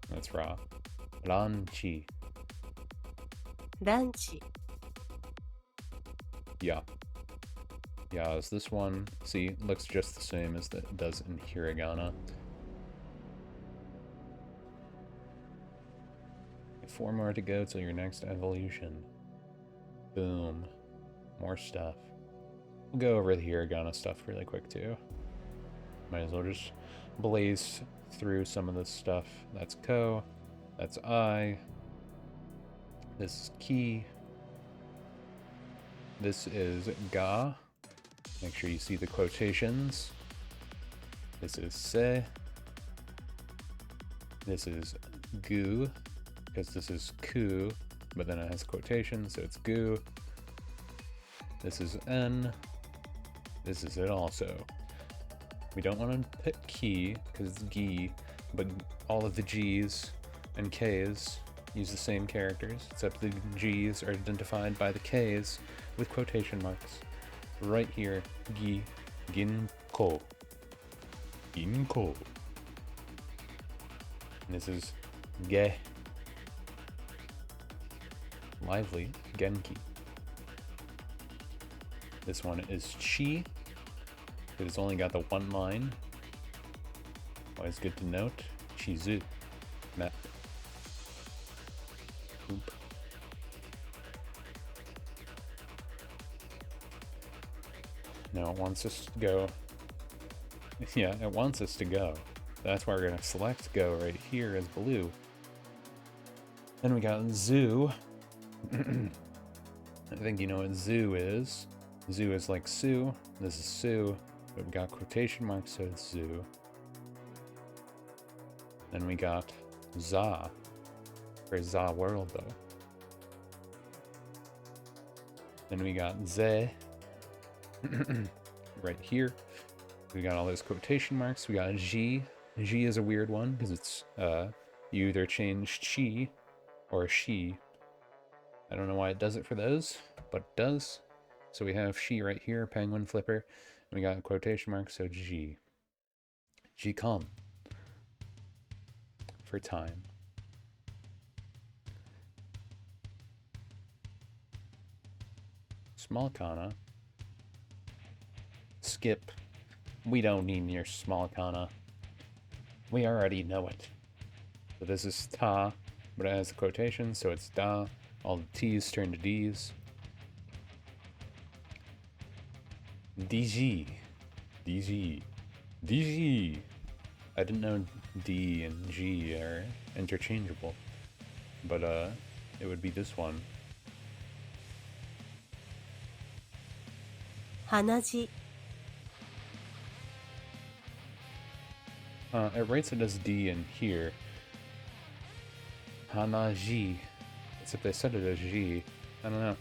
Speaker 1: That's raw. Ranchi.
Speaker 5: Ranchi,
Speaker 1: Yeah. Yeah, is this one? See, looks just the same as it does in hiragana. 4 more to go till your next evolution. Boom. More stuff. We'll go over the hiragana stuff really quick too. Might as well just blaze through some of this stuff. That's ko. That's I. This is ki. This is ga. Make sure you see the quotations. This is se. This is gu, because this is ku, but then it has quotations, so it's gu. This is n. This is it also. We don't want to put ki, because it's gi, but all of the g's and k's use the same characters, except the g's are identified by the k's with quotation marks. Right here, gi, ginko. Ginko. And this is ge. Lively, genki. This one is chi. It's only got the one line. Always good to note. Chizu. Map. Poop. No, it wants us to go. Yeah, it wants us to go. That's why we're gonna select go right here as blue. Then we got zoo. I think you know what zoo is. Zoo is like Sue. This is Sue. But we got quotation marks, so it's zoo. Then we got za. For za world though. Then we got ze. Right here. We got all those quotation marks. We got G, Ji is a weird one because it's you either change chi or she. I don't know why it does it for those, but it does. So we have she right here, penguin flipper. And we got a quotation mark, so Ji. Ji kan. For time. Small kana. Skip. We don't need your small kana. We already know it. So this is ta, but it has a quotation, so it's da. All the T's turn to D's. DG. DG. DG. I didn't know D and G are interchangeable, but it would be this one.
Speaker 5: 鼻血
Speaker 1: It writes it as D in here. Hanaji. Except they said it as G. I don't know.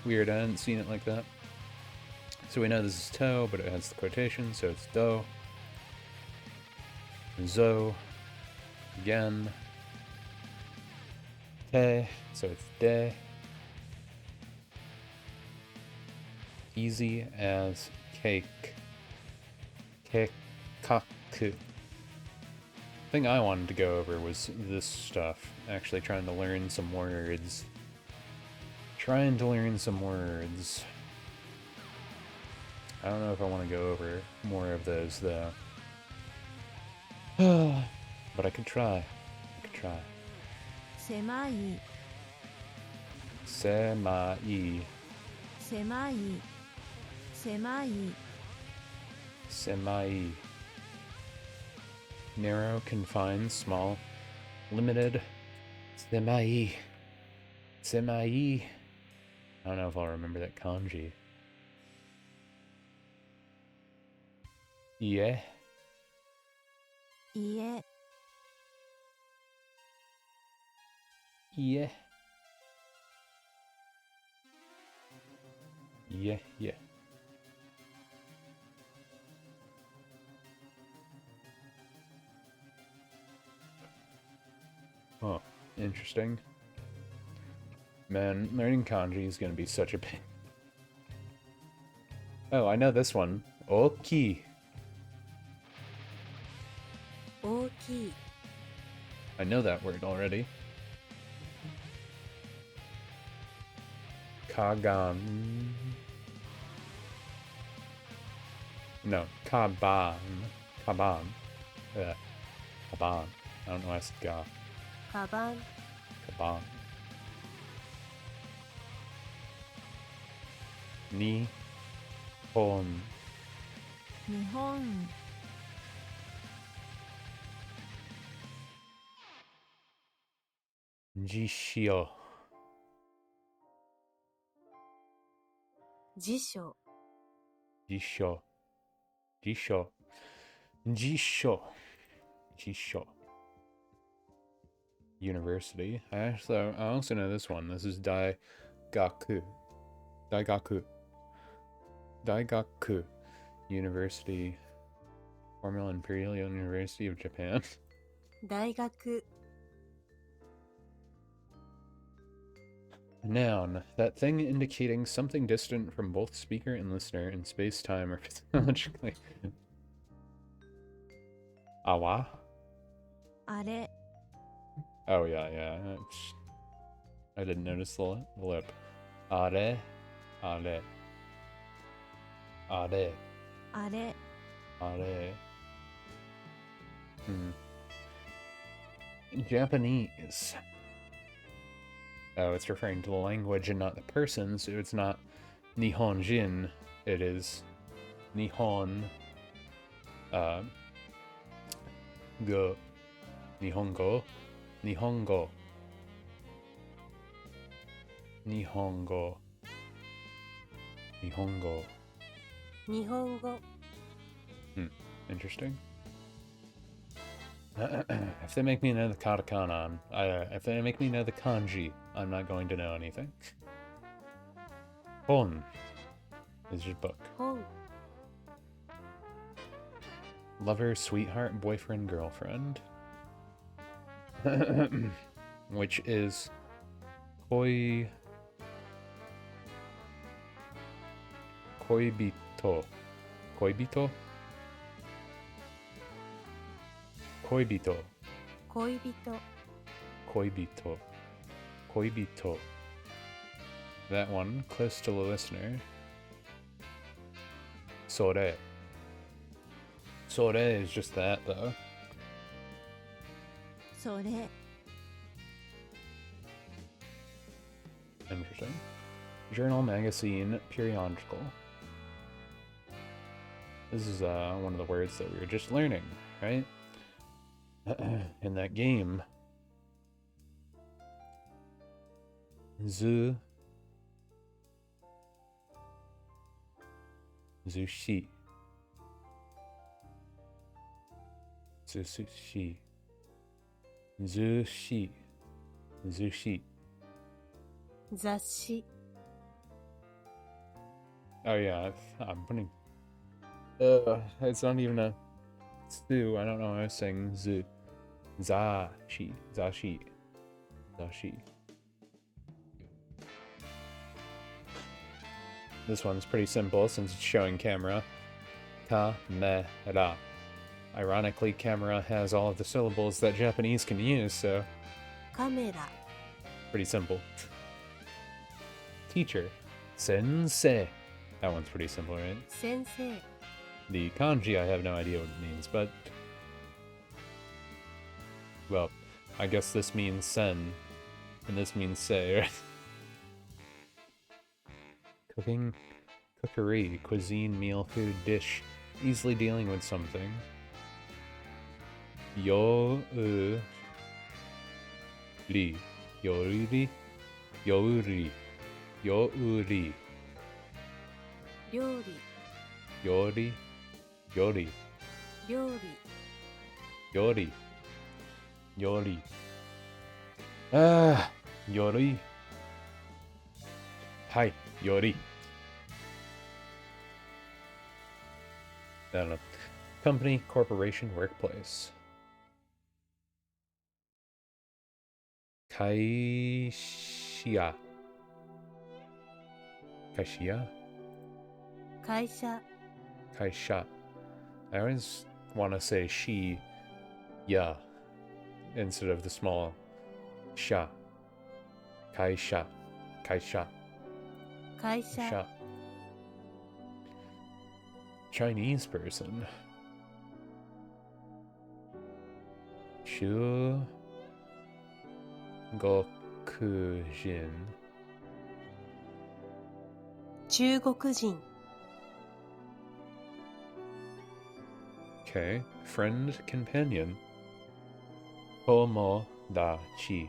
Speaker 1: Weird, I hadn't seen it like that. So we know this is toe, but it has the quotation, so it's do. Zo. Gen. Te, so it's de. Easy as cake. Kekaku. Thing I wanted to go over was this stuff. Actually trying to learn some words. I don't know if I want to go over more of those though. But I could try.
Speaker 6: 狭い
Speaker 1: Semai.
Speaker 6: 狭い狭い
Speaker 1: Semai. Narrow, confined, small, limited. Semai. Semai. I don't know if I'll remember that kanji. Yeah.
Speaker 6: 家
Speaker 1: Yeah. Yeah, yeah. Huh. Interesting. Man, learning kanji is gonna be such a pain. Oh, I know this one. Oki.
Speaker 5: 大きい
Speaker 1: I know that word already. Kagan. No, kaban. Kaban. Kaban. I don't know why I said ga.
Speaker 5: カバン
Speaker 1: Kaban. Ni. Hon.
Speaker 6: 日本
Speaker 1: Jishio.
Speaker 5: 辞書
Speaker 1: Jisho. Jisho. Jisho. Jisho. University. I also know this one. This is Daigaku. Daigaku. Daigaku. University. Formal Imperial University of Japan.
Speaker 5: 大学
Speaker 1: Noun. That thing indicating something distant from both speaker and listener in space-time or physiologically. Awa?
Speaker 6: あれ
Speaker 1: Oh, yeah, yeah. I didn't notice the lip. Are. Are. Are.
Speaker 6: あれ
Speaker 1: Are. Japanese. Oh, it's referring to the language and not the person, so it's not Nihonjin. It is Nihon. Go. Nihongo. Nihongo. Nihongo. Nihongo.
Speaker 5: 日本語
Speaker 1: Interesting. If they make me know the katakana, if they make me know the kanji, I'm not going to know anything. Hon is your book.
Speaker 5: 本
Speaker 1: lover, sweetheart, boyfriend, girlfriend. Which is koibito. Koibito. Koibito? Koibito.
Speaker 5: 恋人
Speaker 1: Koibito. Koibito. That one, close to the listener. Sore. Sore is just that, though.
Speaker 6: それ
Speaker 1: Interesting. Journal, magazine, periodical. This is one of the words that we were just learning, right? In that game. Zushi. Zushi. Zushi. Zushi.
Speaker 5: 雑誌
Speaker 1: Oh yeah, I'm putting. It's not even a su. I don't know. I was saying zu. Zashi. Zashi. Zashi. This one's pretty simple since it's showing camera. Kamera. Ironically, camera has all of the syllables that Japanese can use, so
Speaker 5: カメラ
Speaker 1: pretty simple. Teacher. Sensei. That one's pretty simple, right?
Speaker 5: 先生
Speaker 1: The kanji, I have no idea what it means, but... Well, I guess this means sen, and this means sei, right? Cooking, cookery, cuisine, meal, food, dish, easily dealing with something. Youri. Youri. Youri. Youri.
Speaker 5: 料理
Speaker 1: Yori. Yori.
Speaker 5: 料理
Speaker 1: Yori. Yori. Ah, Yori. Hi, Yori. I don't know. Company, corporation, workplace. Kaishia. Kaishia?
Speaker 5: 会社
Speaker 1: Kaisha. I always want to say she, ya, instead of the small sha. Kaisha. Kaisha.
Speaker 5: 会社
Speaker 1: Sha. Chinese person. Shu. Gokujin.
Speaker 5: 中国人
Speaker 1: Okay. Friend, companion. Tomodachi.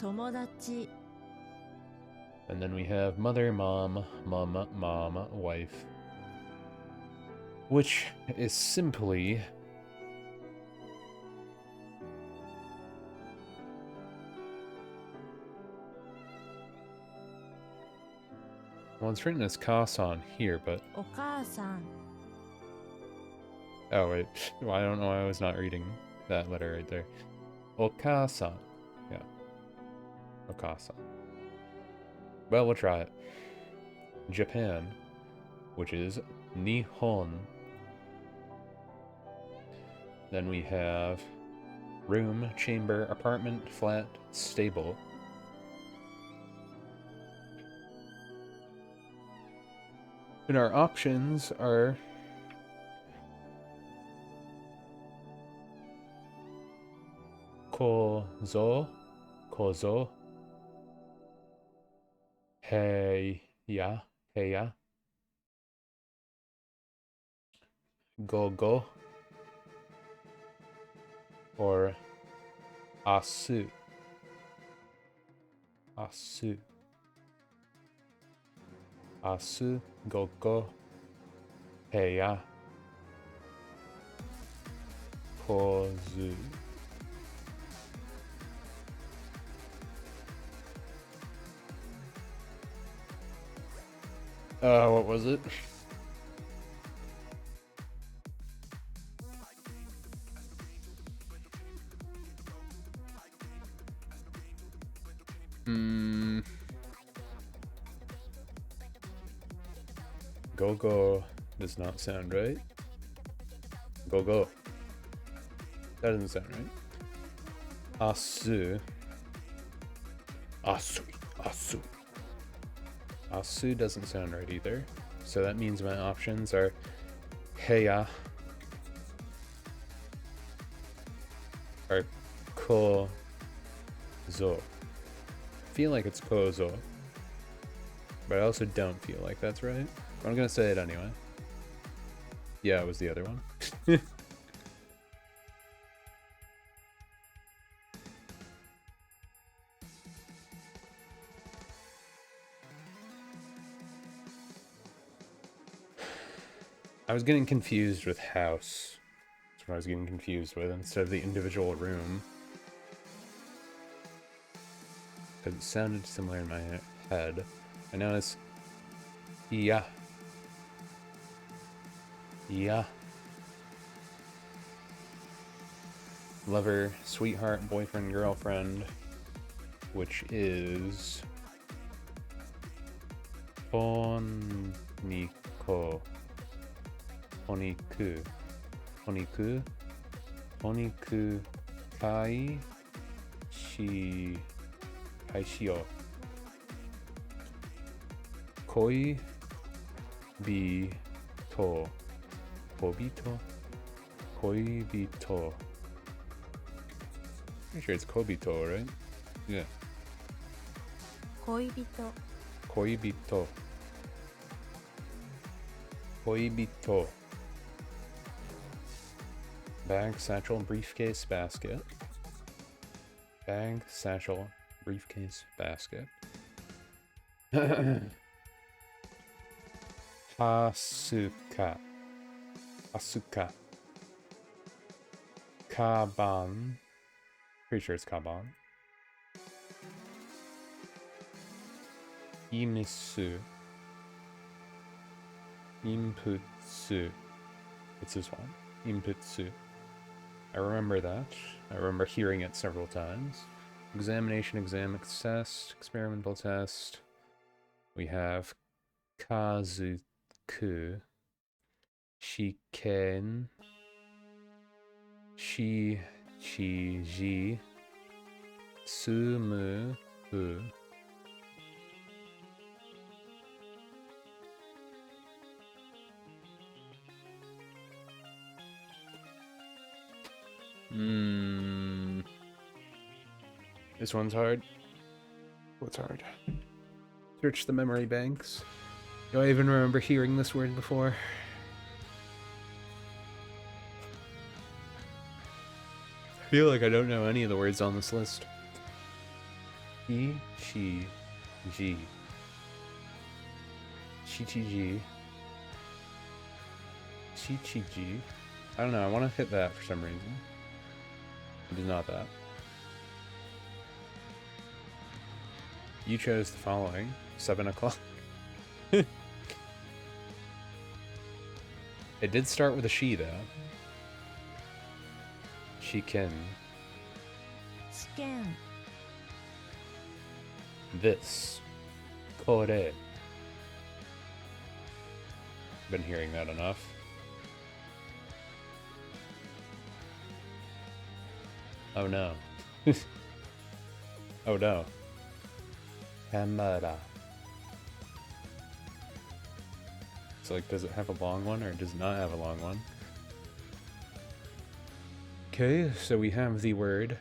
Speaker 6: 友達
Speaker 1: And then we have mother, mom, mom, wife. Which is simply... Well, it's written as Kasan here, but...
Speaker 6: お母さん
Speaker 1: Oh, wait. Well, I don't know why I was not reading that letter right there. Okasan. Yeah. Okasan. Well, we'll try it. Japan, which is Nihon. Then we have room, chamber, apartment, flat, stable. And our options are kozo, kozo, heya, heya, gogo, or asu, asu, asu, gogo, heya, kozu. What was it? Go-go does not sound right. Go-go. That doesn't sound right. Asu. Asu. Asu. Asu doesn't sound right either. So that means my options are heya or kozo. I feel like it's kozo, but I also don't feel like that's right. But I'm gonna say it anyway. Yeah, it was the other one. I was getting confused with house. That's what I was getting confused with instead of the individual room. Because it sounded similar in my head. I know it's yeah. Yeah. Lover, sweetheart, boyfriend, girlfriend, which is Toniko. Toniku. Toniku. Toniku kai shi kai shio. Koi bito. Kobito? Koibito. Pretty sure it's Kobito, right? Yeah.
Speaker 5: 恋人
Speaker 1: Koibito. Koibito. Bag, satchel, briefcase, basket. Bag, satchel, briefcase, basket. Hasuka. Asuka. Kaban. Pretty sure it's Kaban. Imisu. Inputsu. It's this one. Inputsu. I remember that. I remember hearing it several times. Examination, exam, test, experimental test. We have Kazuku. Shiken. Shichiji. Sumu. This one's hard. What's hard? Search the memory banks. Do I even remember hearing this word before? I feel like I don't know any of the words on this list. Chi, Ji. Chichiji. Chichiji. I don't know, I want to hit that for some reason. It is not that. You chose the following. 7 o'clock. It did start with a she, though. Shiken.
Speaker 6: 試験
Speaker 1: This. Kore. Been hearing that enough. Oh no. Oh no. Camera. It's like, does it have a long one or does it not have a long one? Okay, so we have the word.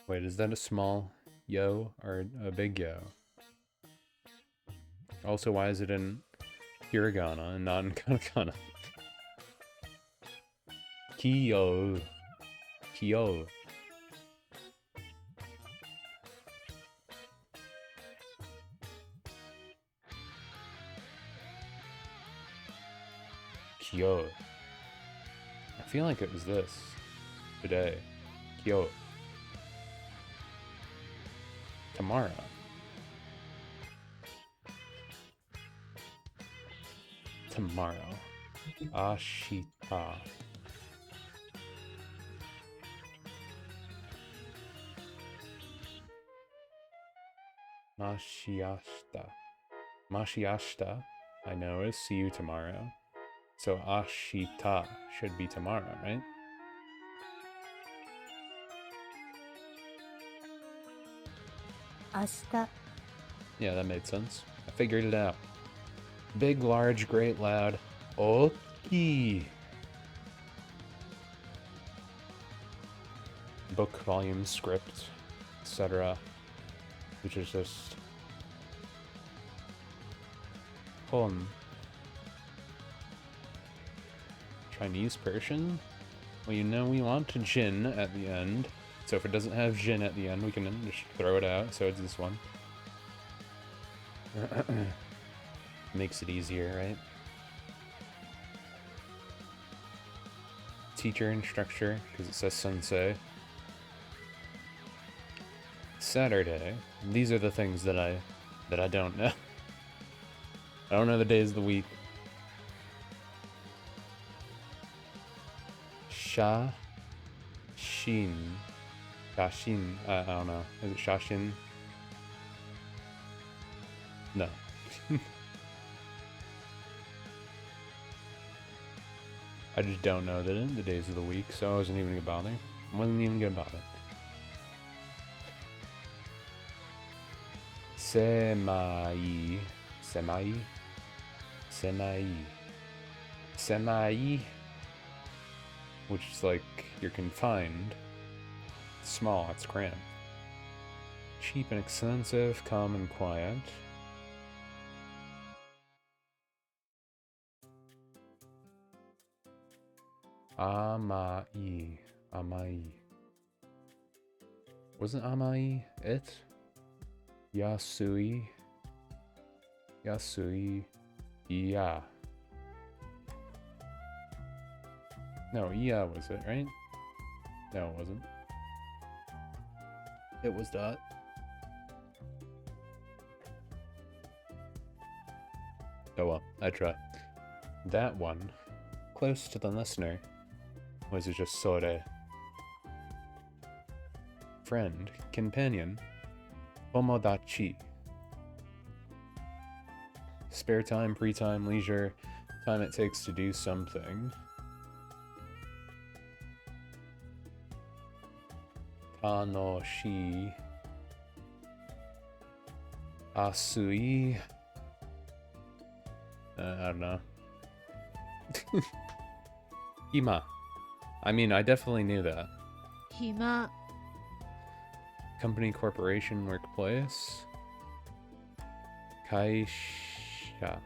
Speaker 1: Wait, is that a small yo or a big yo? Also, why is it in hiragana and not in katakana? Kiyo. Kiyo. Kyo. I feel like it was this today. Kyo. Tomorrow. Tomorrow. Ashita. Mashiashita. Mashiashita, I know, is see you tomorrow. So ashita should be tomorrow, right?
Speaker 5: Ashita.
Speaker 1: Yeah, that made sense. I figured it out. Big, large, great, loud. Oki. Book, volume, script, etc. Which is just Hon. Chinese Persian? Well, you know we want Jin at the end. So if it doesn't have Jin at the end, we can just throw it out. So it's this one. Makes it easier, right? Teacher and instructor, because it says sensei. Saturday. These are the things that I don't know. I don't know the days of the week. Sha Shin. Shashin. I don't know. Is it Shashin? No. I just don't know the days of the week, so I wasn't even gonna bother. I wasn't even gonna bother. Semai. Semai. Semai. Semai. Which is like you're confined. It's small, it's cramped. Cheap and expensive, calm and quiet. Amai. Amai. Wasn't Amai it? Yasui. Yasui. Yeah. No, yeah was it, right? No, it wasn't. It was Dot. Oh well, I try. That one, close to the listener, was just Sore. Friend, companion, Tomodachi. Spare time, free time, leisure, time it takes to do something. Tanoshi. Asui. I don't know. Hima. I mean, I definitely knew that.
Speaker 6: 暇
Speaker 1: Company, corporation, workplace. Kaisha.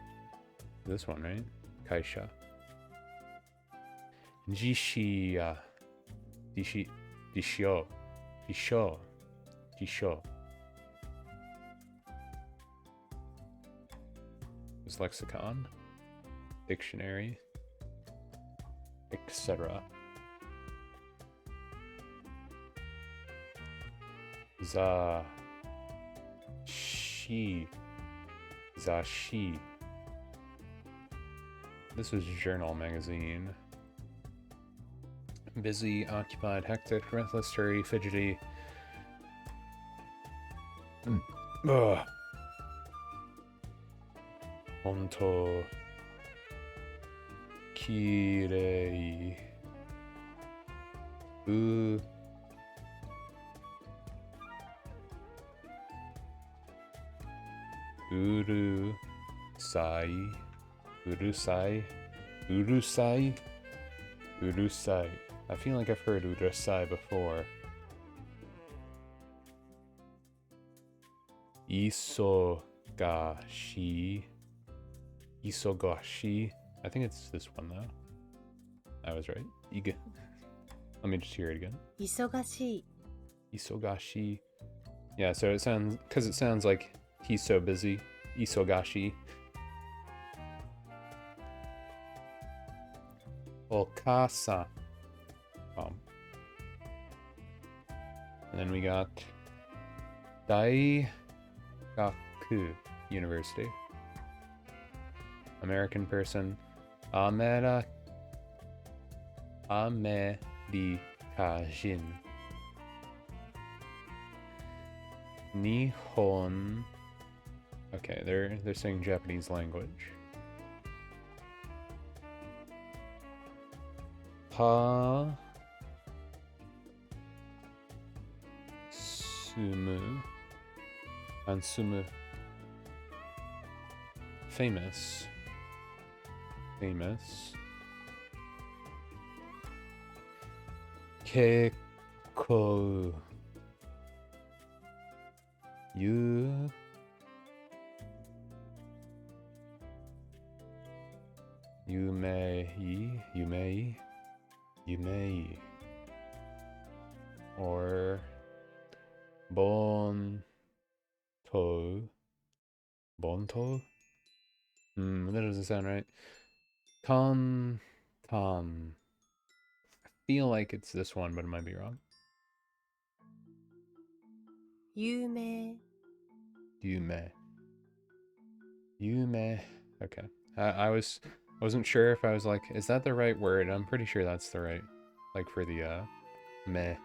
Speaker 1: This one, right? Kaisha. Jishiya. Jishio. This lexicon, dictionary, etc. Zashi. This was Journal magazine. Busy, occupied, hectic, restless, hurry, fidgety. Ugh. Honto. Kirei. Urusai. I feel like I've heard urusai before. Isogashi. I think it's this one though. I was right. Let me just hear it again.
Speaker 5: 忙しい
Speaker 1: Isogashi. Yeah, so it sounds like he's so busy. Isogashi. Okasa. And then we got Daigaku University. American person. Amerikajin. Nihon Okay, they're saying Japanese language. Ha sumu and sumu. Famous. Famous. Kekou. You. Yumei. Or Bonto. Bonto? That doesn't sound right. Kon. I feel like it's this one, but it might be wrong.
Speaker 5: 有名
Speaker 1: Yume. Okay. I wasn't sure if I was like, is that the right word? I'm pretty sure that's the right, like for the meh,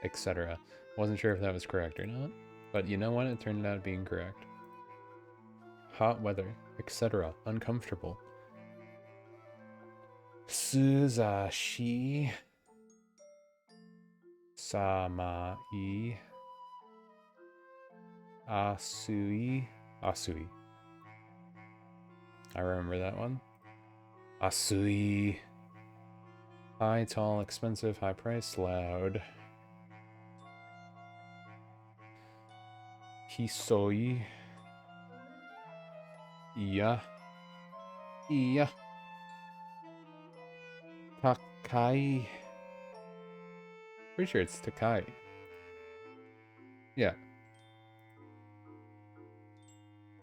Speaker 1: etc. Wasn't sure if that was correct or not, but you know what? It turned out being correct. Hot weather, etc. Uncomfortable. Suzashi. Samai. Asui. I remember that one. Asui. High, tall, expensive, high price, loud. Hisoi. Iya. Takai. Pretty sure it's Takai. Yeah.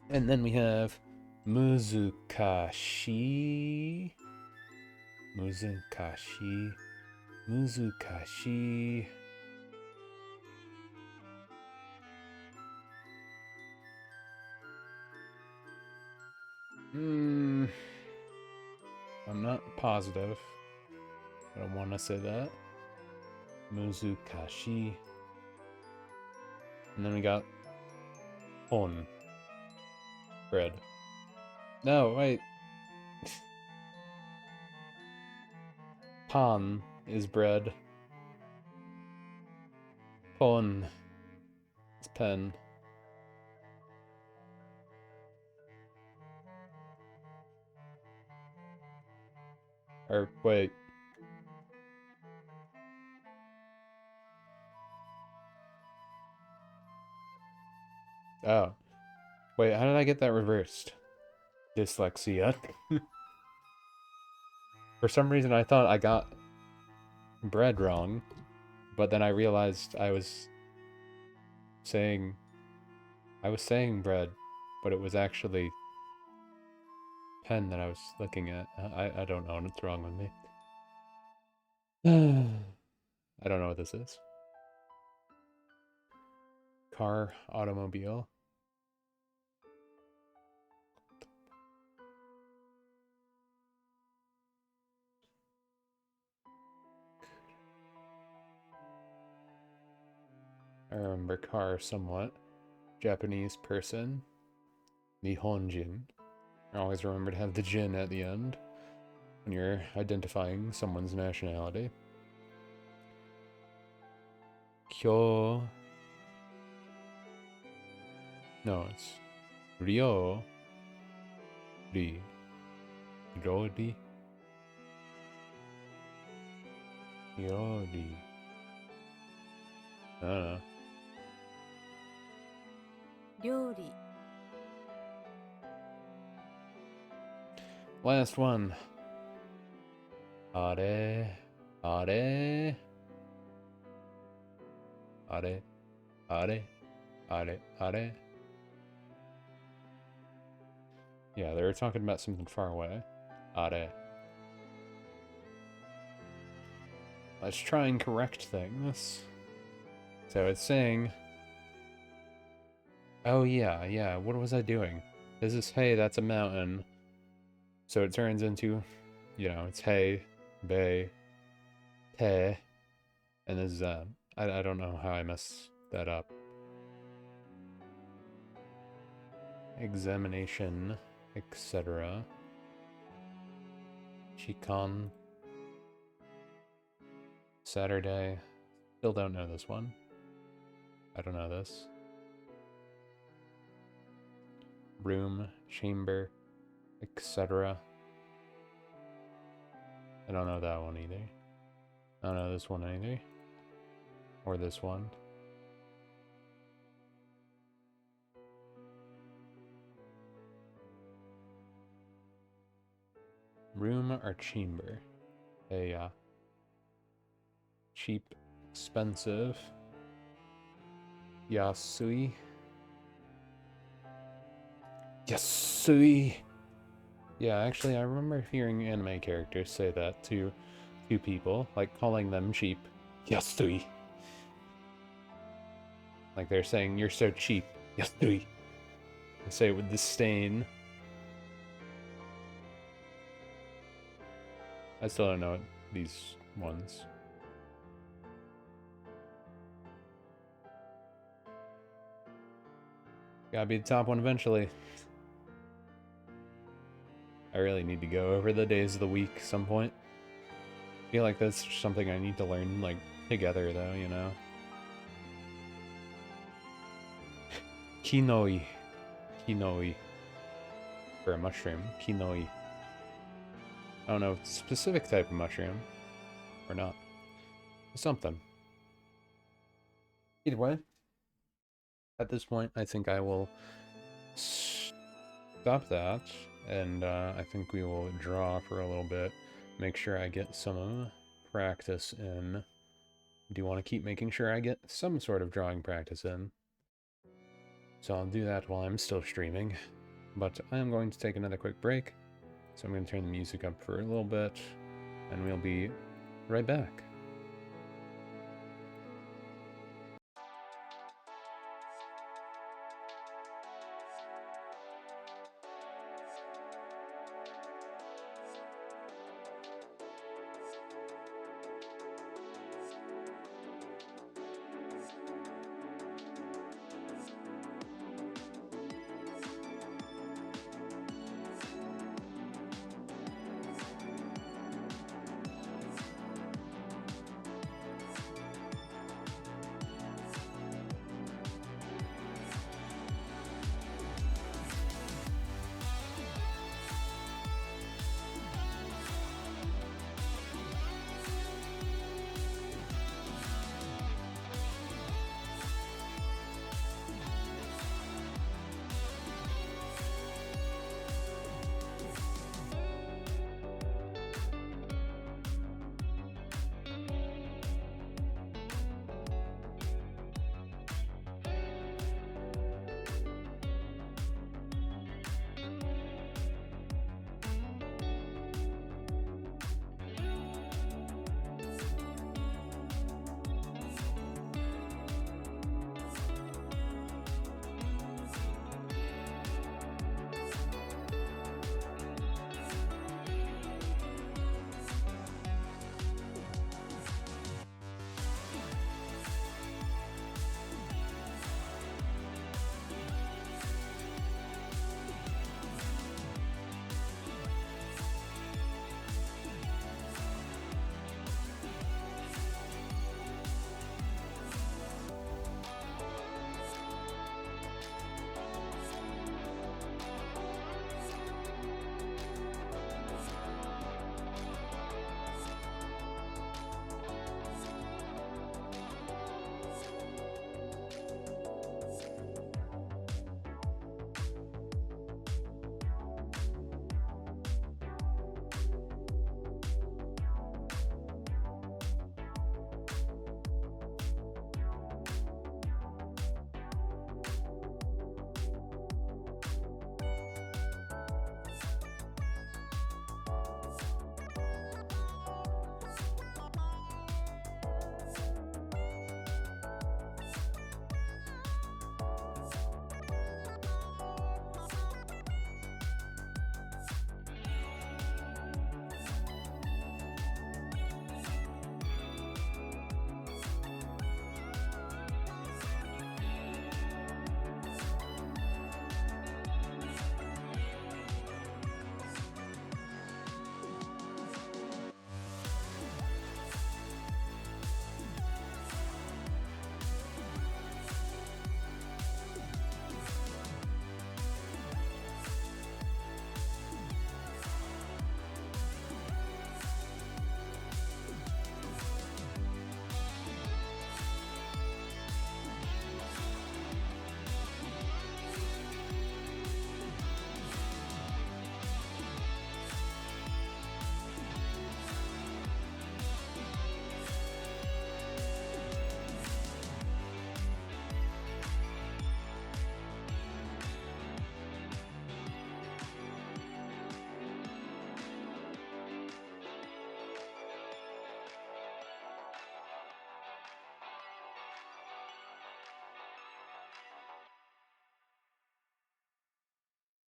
Speaker 1: And then we have Muzukashi. I'm not positive, but I want to say that. Muzukashi. And then we got Hon. Bread. No, wait. Pan is bread. Pon is pen. Or, wait. Oh. Wait, how did I get that reversed? Dyslexia. For some reason I thought I got bread wrong, but then I realized I was saying bread, but it was actually pen that I was looking at. I don't know what's wrong with me. I don't know what this is. Car, automobile. I remember car somewhat. Japanese person. Nihonjin. I always remember to have the jin at the end when you're identifying someone's nationality. Kyo. No, it's Ryo. Ri. Rodi. Yodi. I don't know.
Speaker 5: 料理
Speaker 1: Last one. Are. Yeah, they were talking about something far away. Are. Let's try and correct things. So it's saying... Oh yeah, what was I doing? This is hey, that's a mountain. So it turns into, you know, it's hey, bay, te, and this is I don't know how I messed that up. examination, etc. Chikan. Saturday. Still don't know this one. I don't know this. Room, chamber, etc. I don't know that one either. I don't know this one either. Or this one. Room or chamber? A cheap, expensive. Yasui. Yasui! Yeah, actually, I remember hearing anime characters say that to people, like calling them cheap. Yasui! Like they're saying, you're so cheap. Yasui! They say it with disdain. I still don't know these ones. Gotta be the top one eventually. I really need to go over the days of the week some point. I feel like that's something I need to learn, like, together though, you know? Kinoi. Kinoi. For a mushroom. Kinoi. I don't know if it's a specific type of mushroom. Or not. Something. Either way. At this point, I think I will stop that. And I think we will draw for a little bit. Make sure I get some practice in. Do want to keep making sure I get some sort of drawing practice in. So I'll do that while I'm still streaming. But I am going to take another quick break. So I'm going to turn the music up for a little bit. And we'll be right back.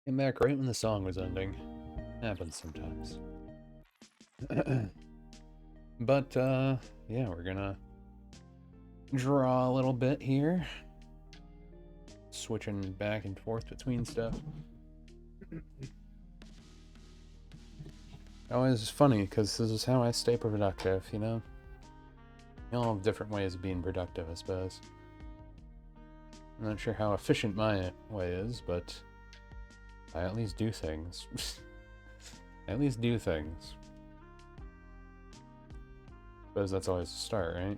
Speaker 1: Came back right when the song was ending. Happens sometimes. But, yeah, we're gonna draw a little bit here. Switching back and forth between stuff. Always funny, because this is how I stay productive, you know? You all have different ways of being productive, I suppose. I'm not sure how efficient my way is, but I at least do things. I at least do things. Suppose that's always a start, right?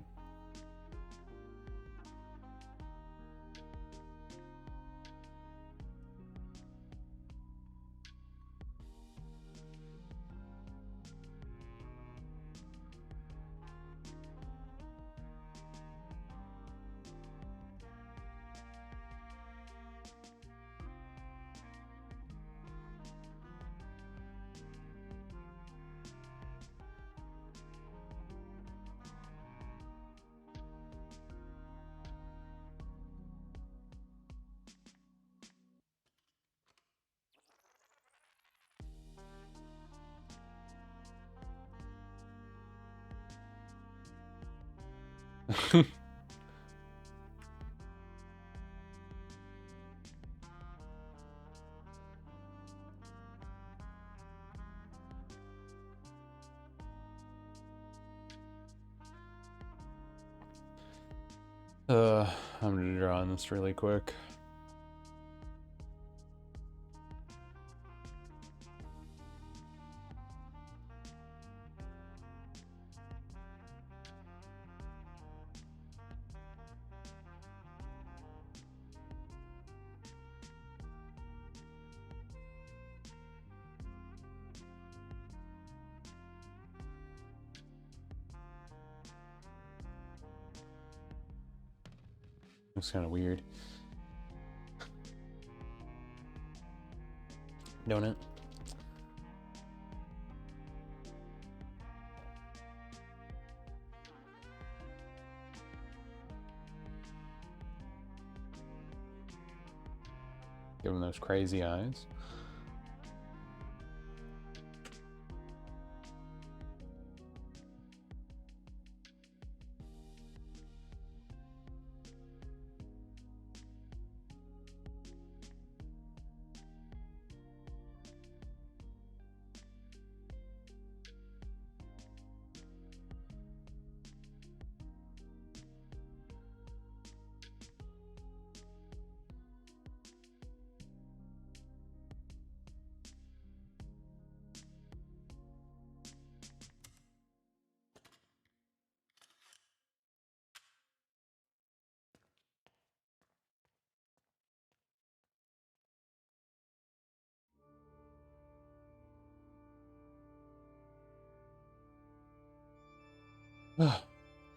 Speaker 1: I'm gonna draw on this really quick. Looks kind of weird. Don't it? Give him those crazy eyes.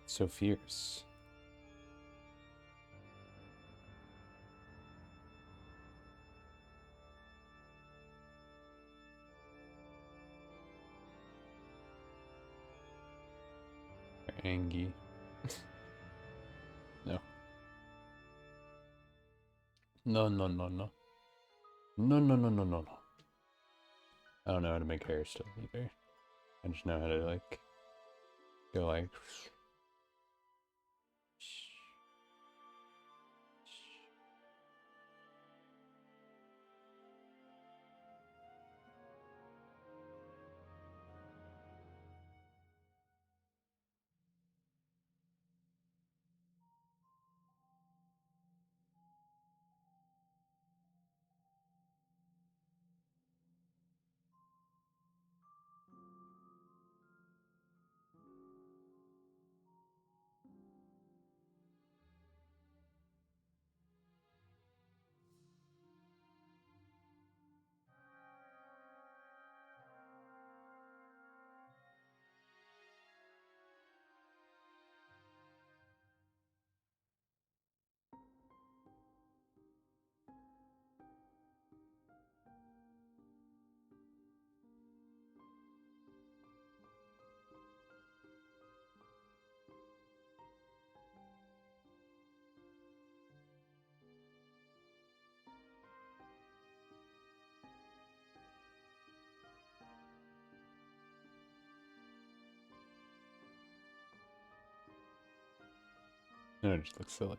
Speaker 1: So fierce. Angie. No. No, no, no, no. No, no, no, no, no, no. I don't know how to make hair still either. I just know how to, like, go like... No, it just looks silly.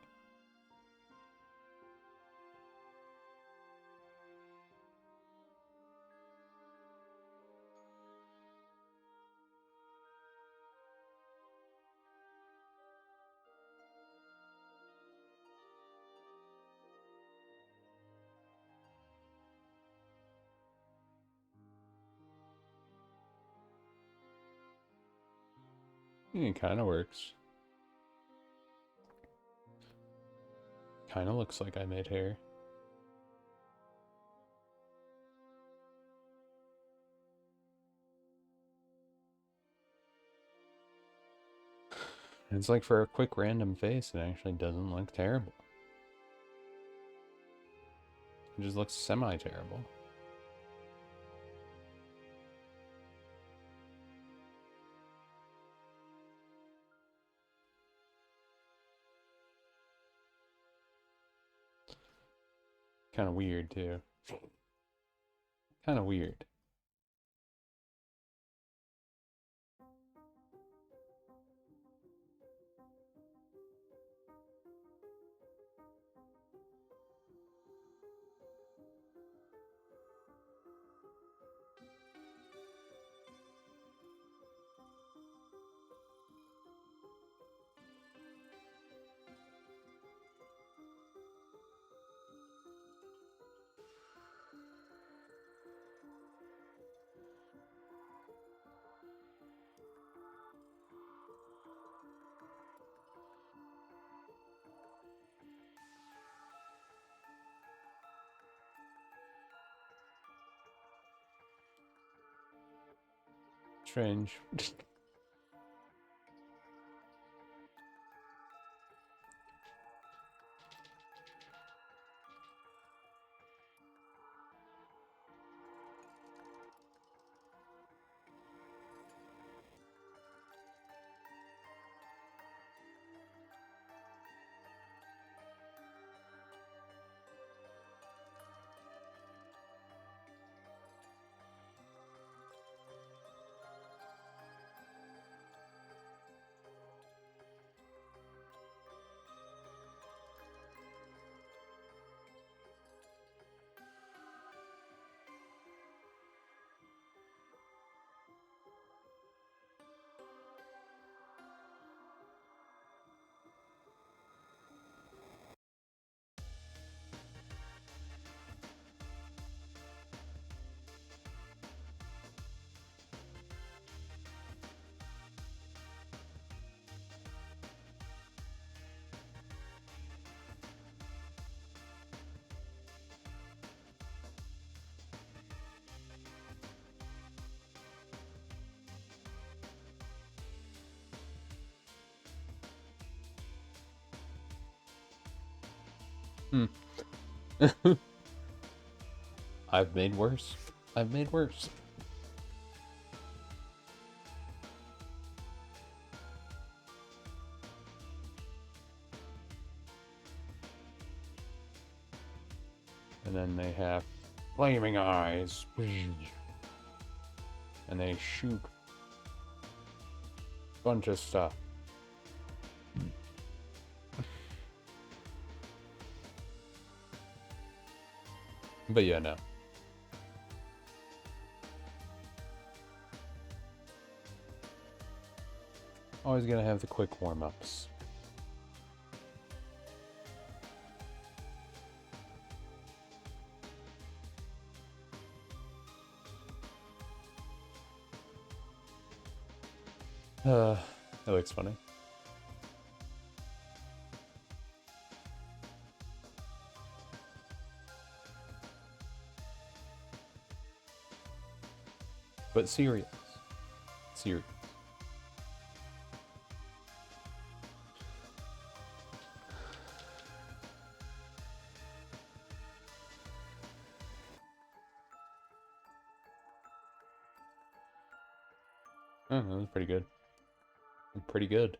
Speaker 1: It kind of works. Kind of looks like I made hair. It's like for a quick random face, it actually doesn't look terrible. It just looks semi-terrible. Kind of weird, too. Kind of weird. Strange. Hmm. I've made worse. I've made worse. And then they have flaming eyes. And they shoot a bunch of stuff. But yeah, no. Always gonna have the quick warm-ups. That looks funny. But serious. Serious. Oh, that was pretty good. Pretty good.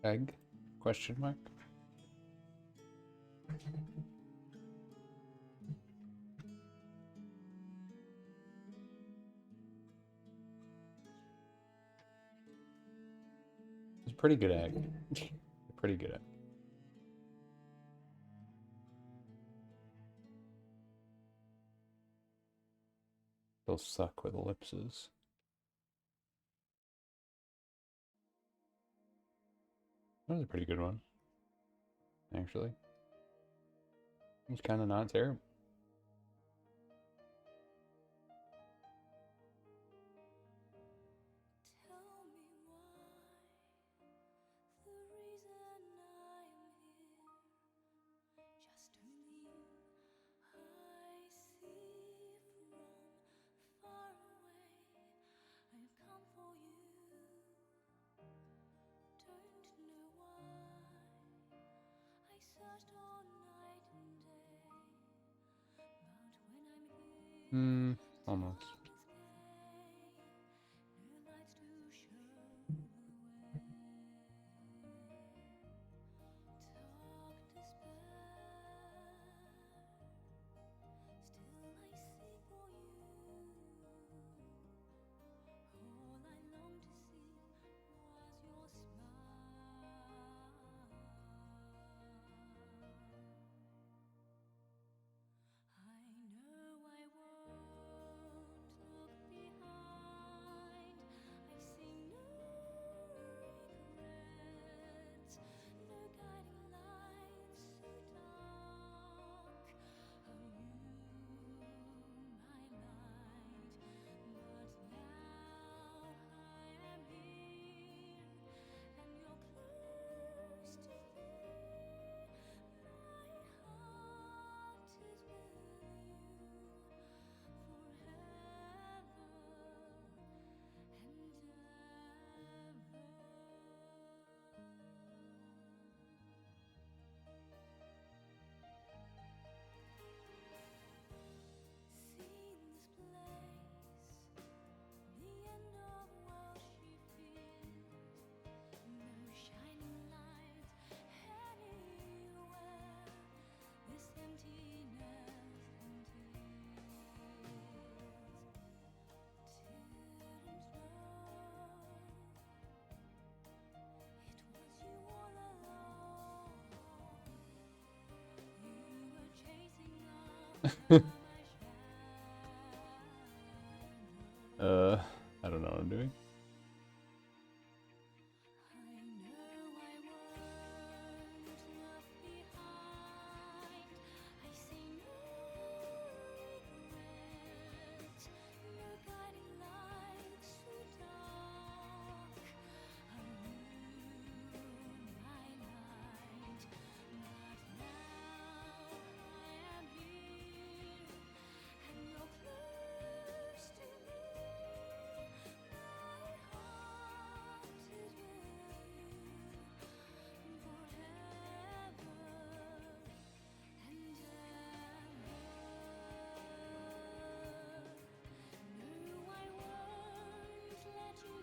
Speaker 1: Egg? Question mark? It's a pretty good egg. A pretty good egg. They'll suck with ellipses. That was a pretty good one, actually. It's kind of not terrible.
Speaker 2: Tell me why, the reason I am here. Just only you I see from far away. I've come for you. Don't know why. I searched all night and day. But when I'm here,
Speaker 1: Almost.
Speaker 2: no lights to show the way. Talk despair. Still I seek for you. All I long to see was your smile. I know I won't look behind. I see no regrets, no guiding lights so dark. Oh, you, my light. But now I am here, and you're close to me. My heart is with you forever and ever. Seen this place, the end of world she fears. No shining lights anywhere. This emptiness and tears. Didn't know it was you all along. You were chasing after my shadow.
Speaker 1: I don't know what I'm doing.
Speaker 2: I know I won't look behind. I see no regrets, no guiding lights so dark. Oh, you, my light. But now I am here, and you're close to me. My heart is with you forever and ever. No, I won't let you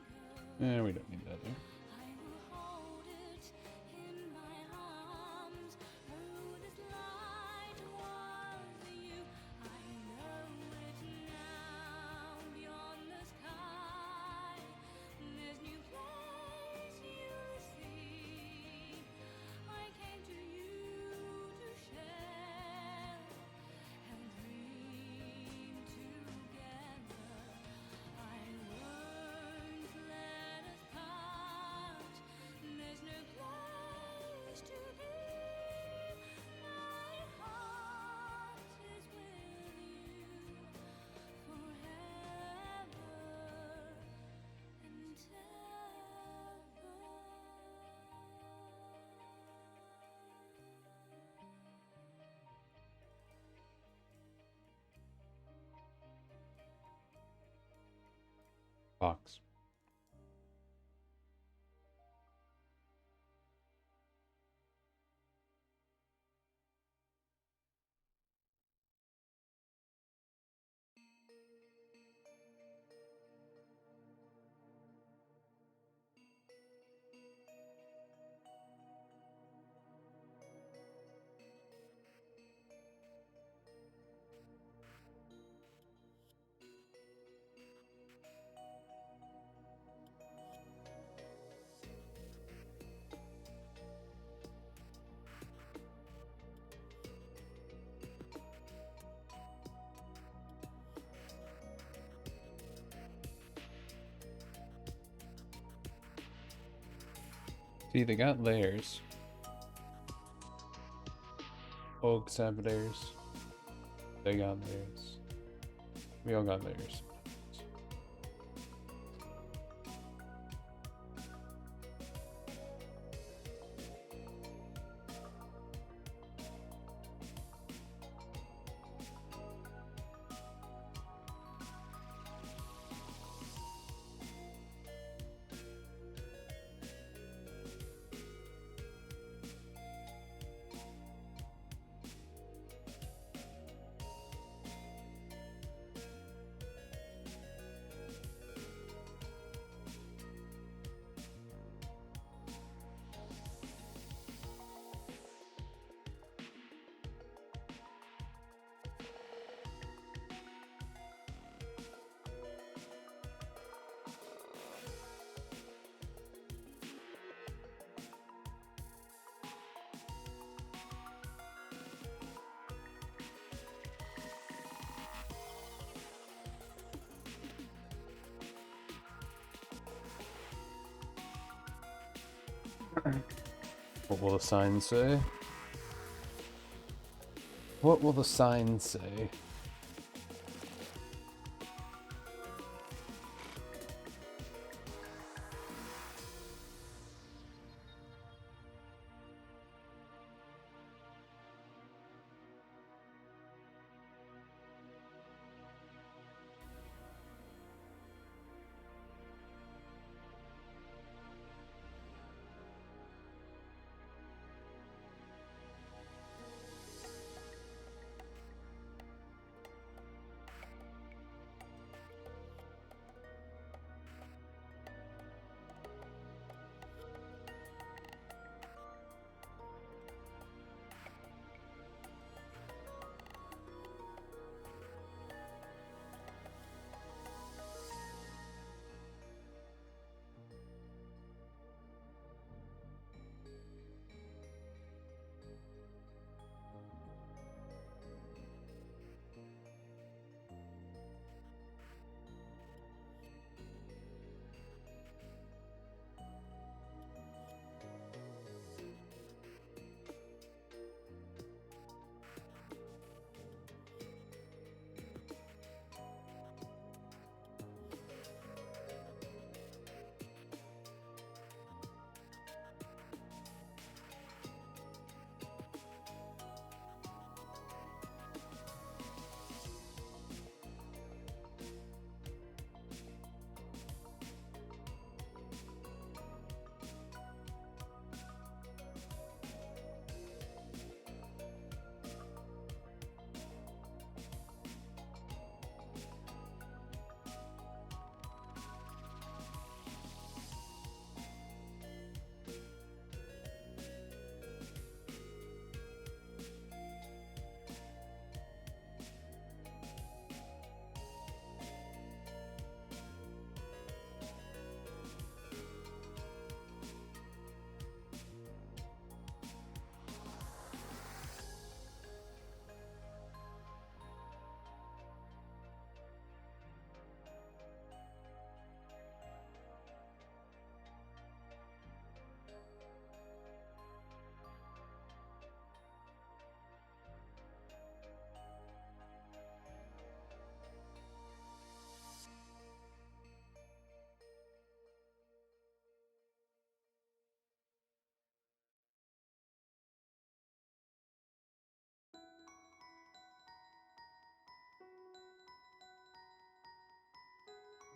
Speaker 2: go.
Speaker 1: We don't need that, do we?
Speaker 2: I will hold it in my arms. Oh, this light was you. I know it now. Beyond the sky, this new place you'll see. I came to you to share and dream together. I won't let us part. There's no place to be. My heart is with you forever and
Speaker 1: Box. See, they got theirs. Oaks have theirs. They got theirs. We all got theirs. What will the sign say? What will the sign say?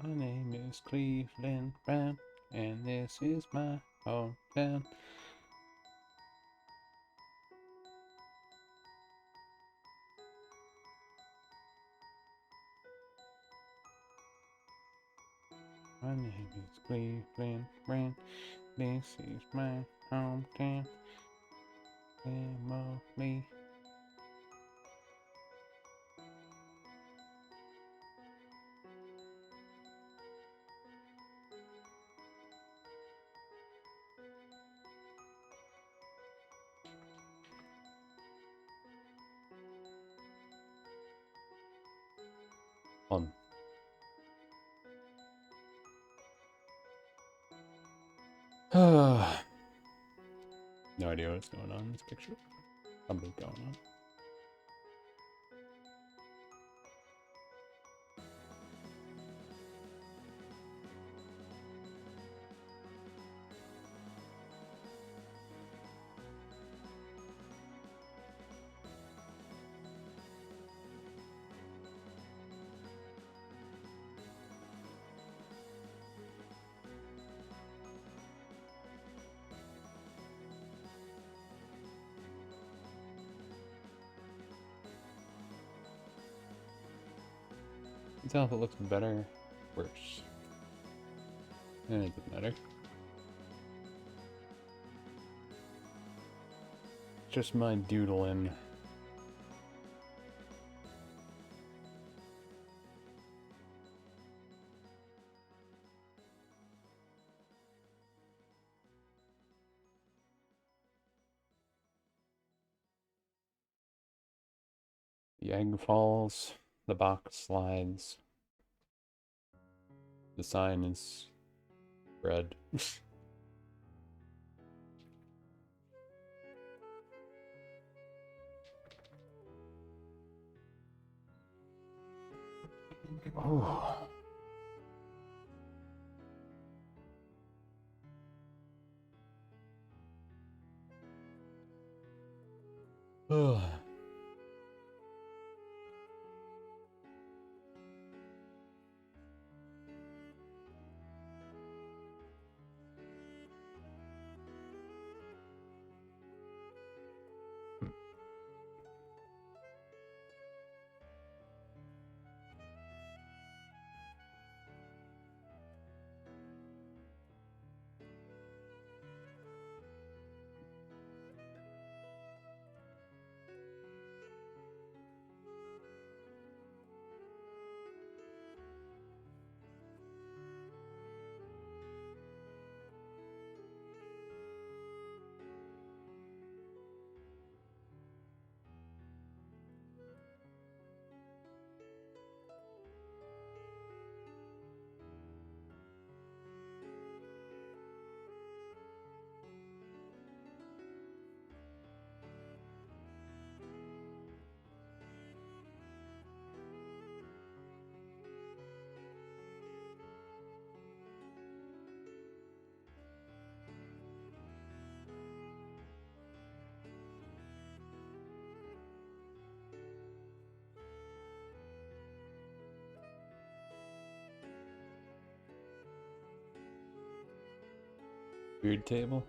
Speaker 1: My name is Cleveland Brown, and this is my hometown. My name is Cleveland Brown, this is my hometown. Emily. On. No idea what's going on in this picture. Something's going on. You can tell if it looks better, worse. It doesn't matter. Just my doodling. The egg falls, the box slides. The sign is red. Oh. Oh. Weird table.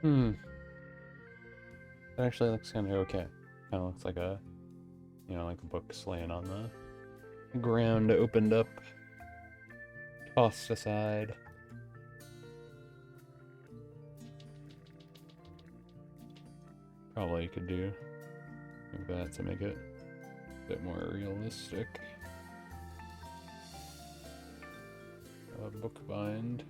Speaker 1: It actually looks kind of okay. Kind of looks like a, like a book's laying on the ground, opened up, tossed aside. Probably could do like that to make it a bit more realistic. Book bind.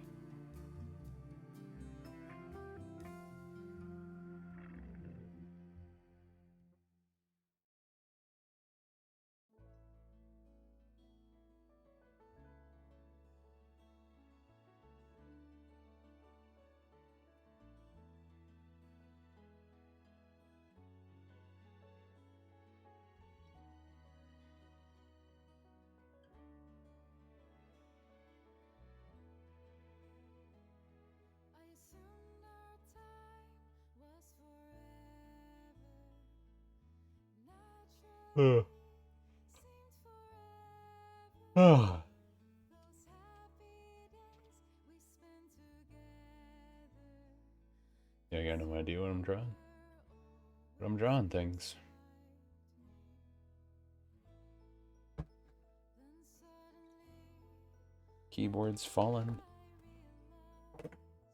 Speaker 2: I assumed our time was forever. Naturally seemed forever.
Speaker 1: Ah.
Speaker 2: Those happy days we spent together.
Speaker 1: Yeah, I got no idea what I'm drawing. But I'm drawing things.
Speaker 2: Then suddenly
Speaker 1: Keyboard's falling.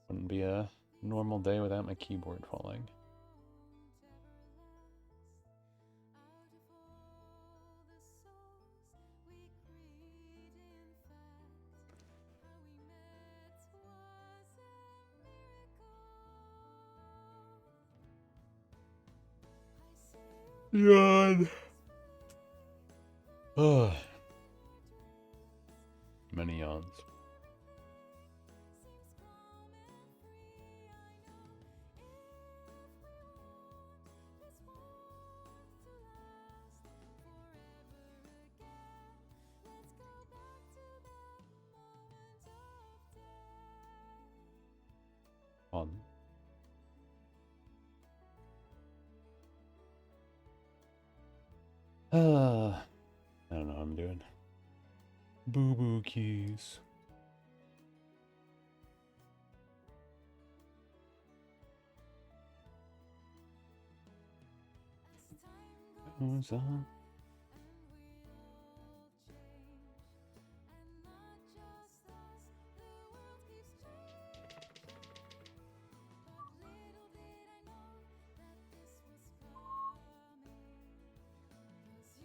Speaker 1: Wouldn't be a normal day without my keyboard falling.
Speaker 2: out of all the souls we create, in fact, how we met was a miracle. I see you
Speaker 1: Yawn. Oh, many yawns.
Speaker 2: seems calm and free. I know if we want this warmth to last forever again, let's go back to that moment of day.
Speaker 1: On. I don't know what I'm doing. Boo boo keys.
Speaker 2: As time goes
Speaker 1: Goes on.
Speaker 2: and we all change, and not just us, the world keeps changing. But little did I know that this was coming, 'cause you were there, always smiling. I wonder how you'll be in the future. I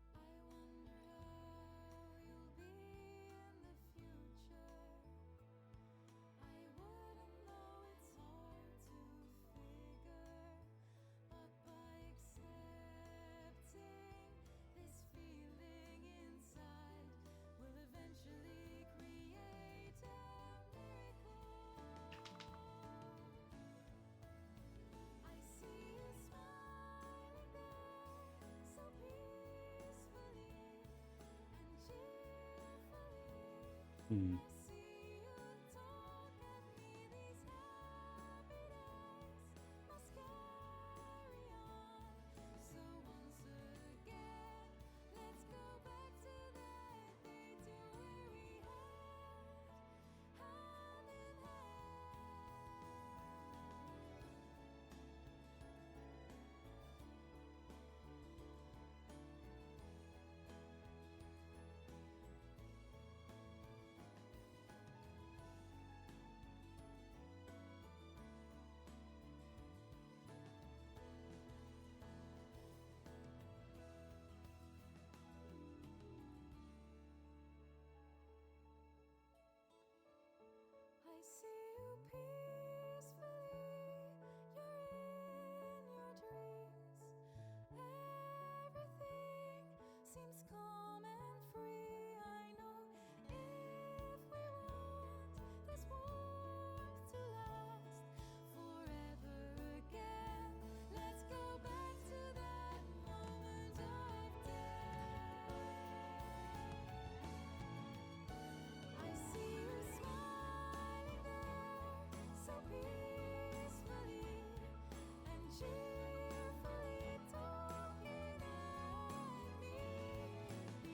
Speaker 2: wouldn't know, it's hard to figure, but by accepting this feeling inside, we'll eventually create a miracle. I see you smiling there, so peacefully and cheerfully. I see you talk at me, these happy days must carry on. So once again, let's go back to that day, to where we had hand in hand. I see you peacefully, you're in your dreams. Everything seems calm and free. I know if we want this warmth to last forever again, let's go back to that moment of day. I see you smiling there, so peacefully and cheerfully talking at me.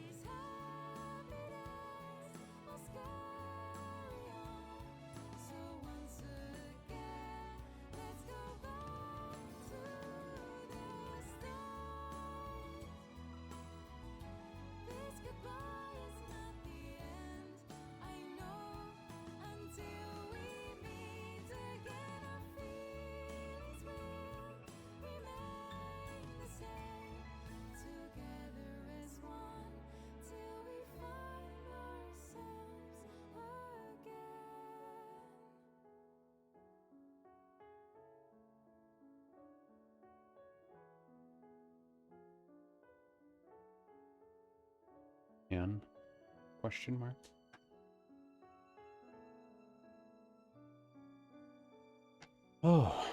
Speaker 1: And? Question mark? Oh.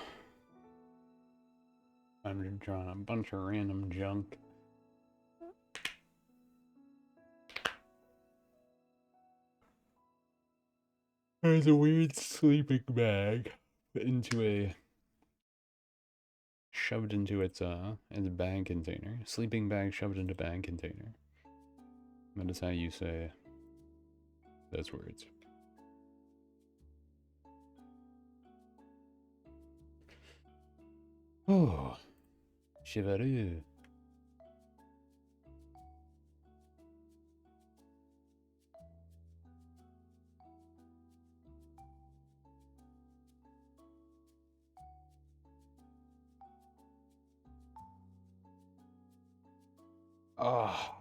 Speaker 1: I'm just drawing a bunch of random junk. There's a weird sleeping bag shoved into its bag container. Sleeping bag shoved into bag container. That is how you say those words. Oh, Shivaru. Ah.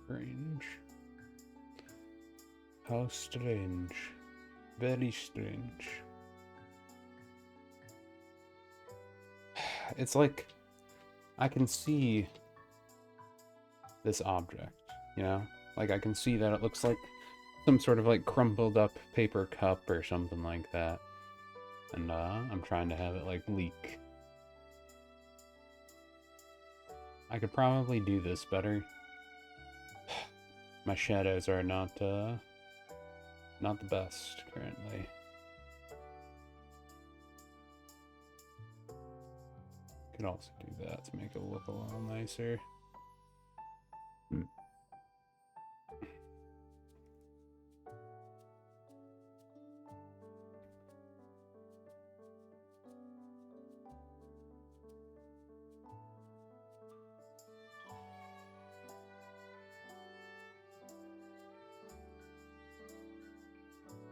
Speaker 1: Strange. How strange. Very strange. It's like I can see this object, you know? Like I can see that it looks like some sort of like crumpled up paper cup or something like that. And I'm trying to have it like leak. I could probably do this better. My shadows are not the best currently. Could also do that to make it look a little nicer.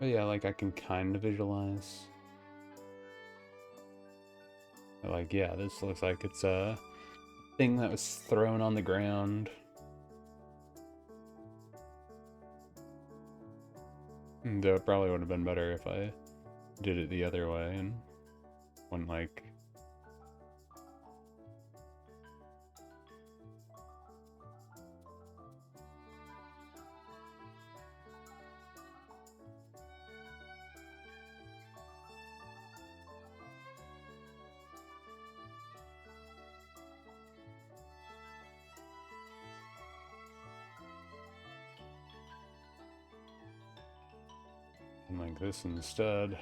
Speaker 1: But yeah, like I can kind of visualize. Like, yeah, this looks like it's a thing that was thrown on the ground. Though it probably would have been better if I did it the other way and went like... like this instead.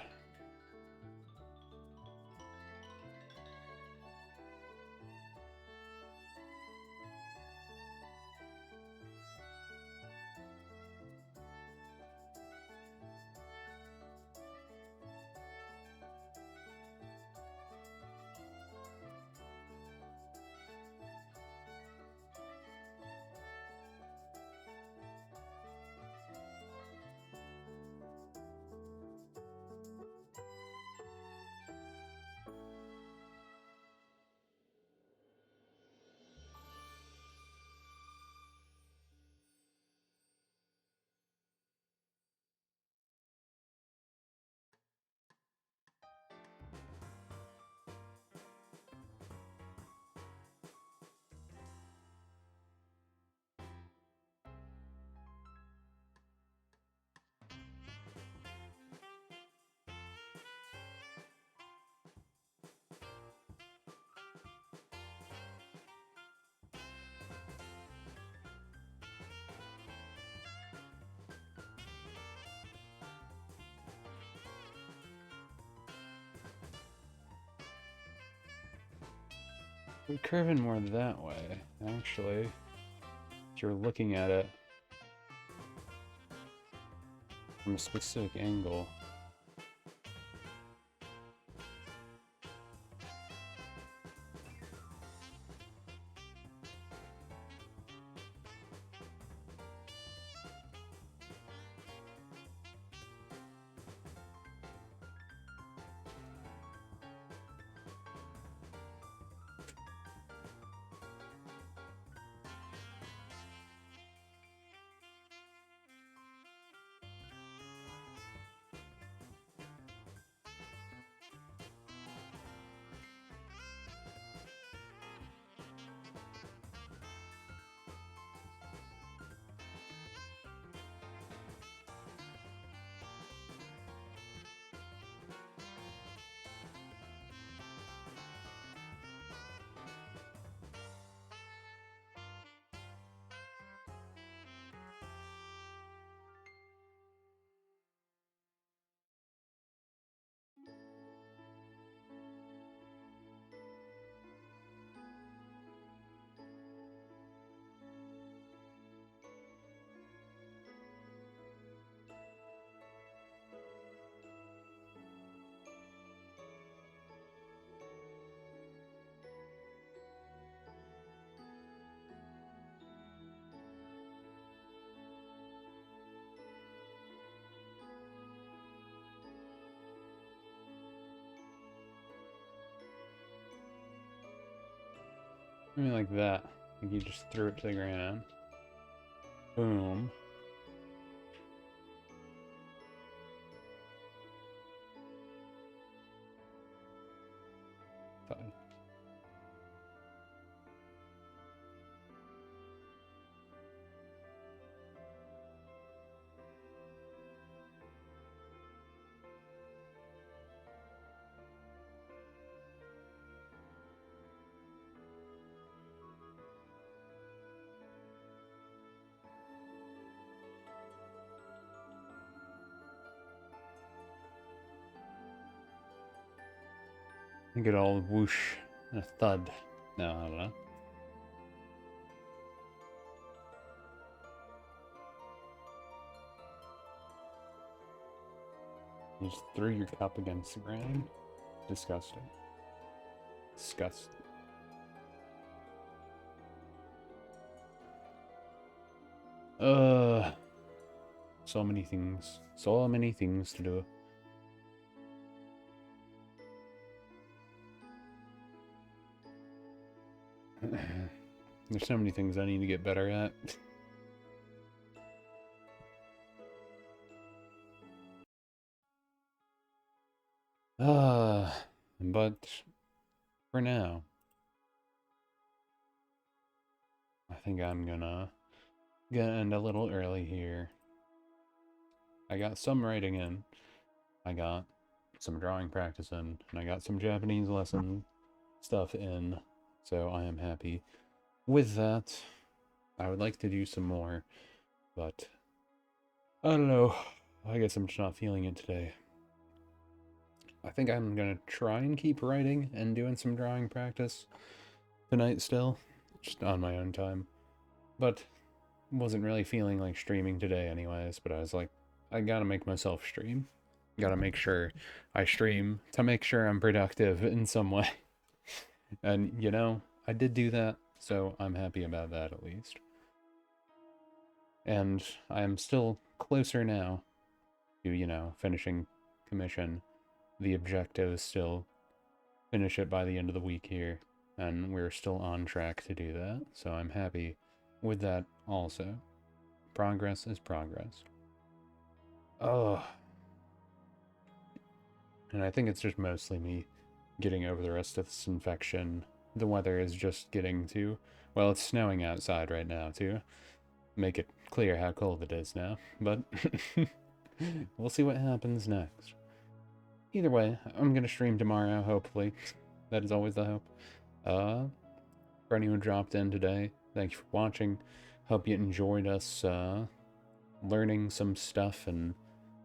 Speaker 1: We're curving more that way, actually. If you're looking at it from a specific angle. Maybe like that. Like you just threw it to the ground. Boom. Fine. Good old whoosh and a thud. No, I don't know. You just threw your cup against the ground. Disgusting. Disgusting. So many things. So many things to do. There's so many things I need to get better at. But for now, I think I'm gonna end a little early here. I got some writing in, I got some drawing practice in, and I got some Japanese lesson stuff in, so I am happy with that. I would like to do some more, but I don't know. I guess I'm just not feeling it today. I think I'm gonna try and keep writing and doing some drawing practice tonight still, just on my own time. But wasn't really feeling like streaming today anyways, but I was like, I gotta make myself stream. Gotta make sure I stream to make sure I'm productive in some way. And, you know, I did do that, so I'm happy about that at least. And I'm still closer now to, you know, finishing commission. The objective is still finish it by the end of the week here, and we're still on track to do that, so I'm happy with that also. Progress is progress. Oh. And I think it's just mostly me getting over the rest of this infection. The weather is just getting to, well, it's snowing outside right now too. Make it clear how cold it is now, but we'll see what happens next. Either way, I'm gonna stream tomorrow, hopefully. That is always the hope. For anyone who dropped in today, thank you for watching. Hope you enjoyed us learning some stuff and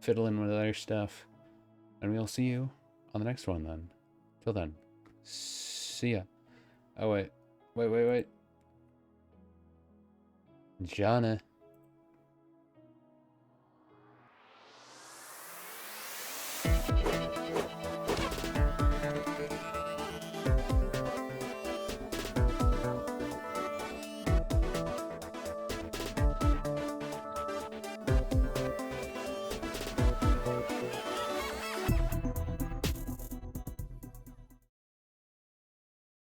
Speaker 1: fiddling with other stuff. And we'll see you on the next one then. Till then, see ya. Oh, wait. Wait. Jana.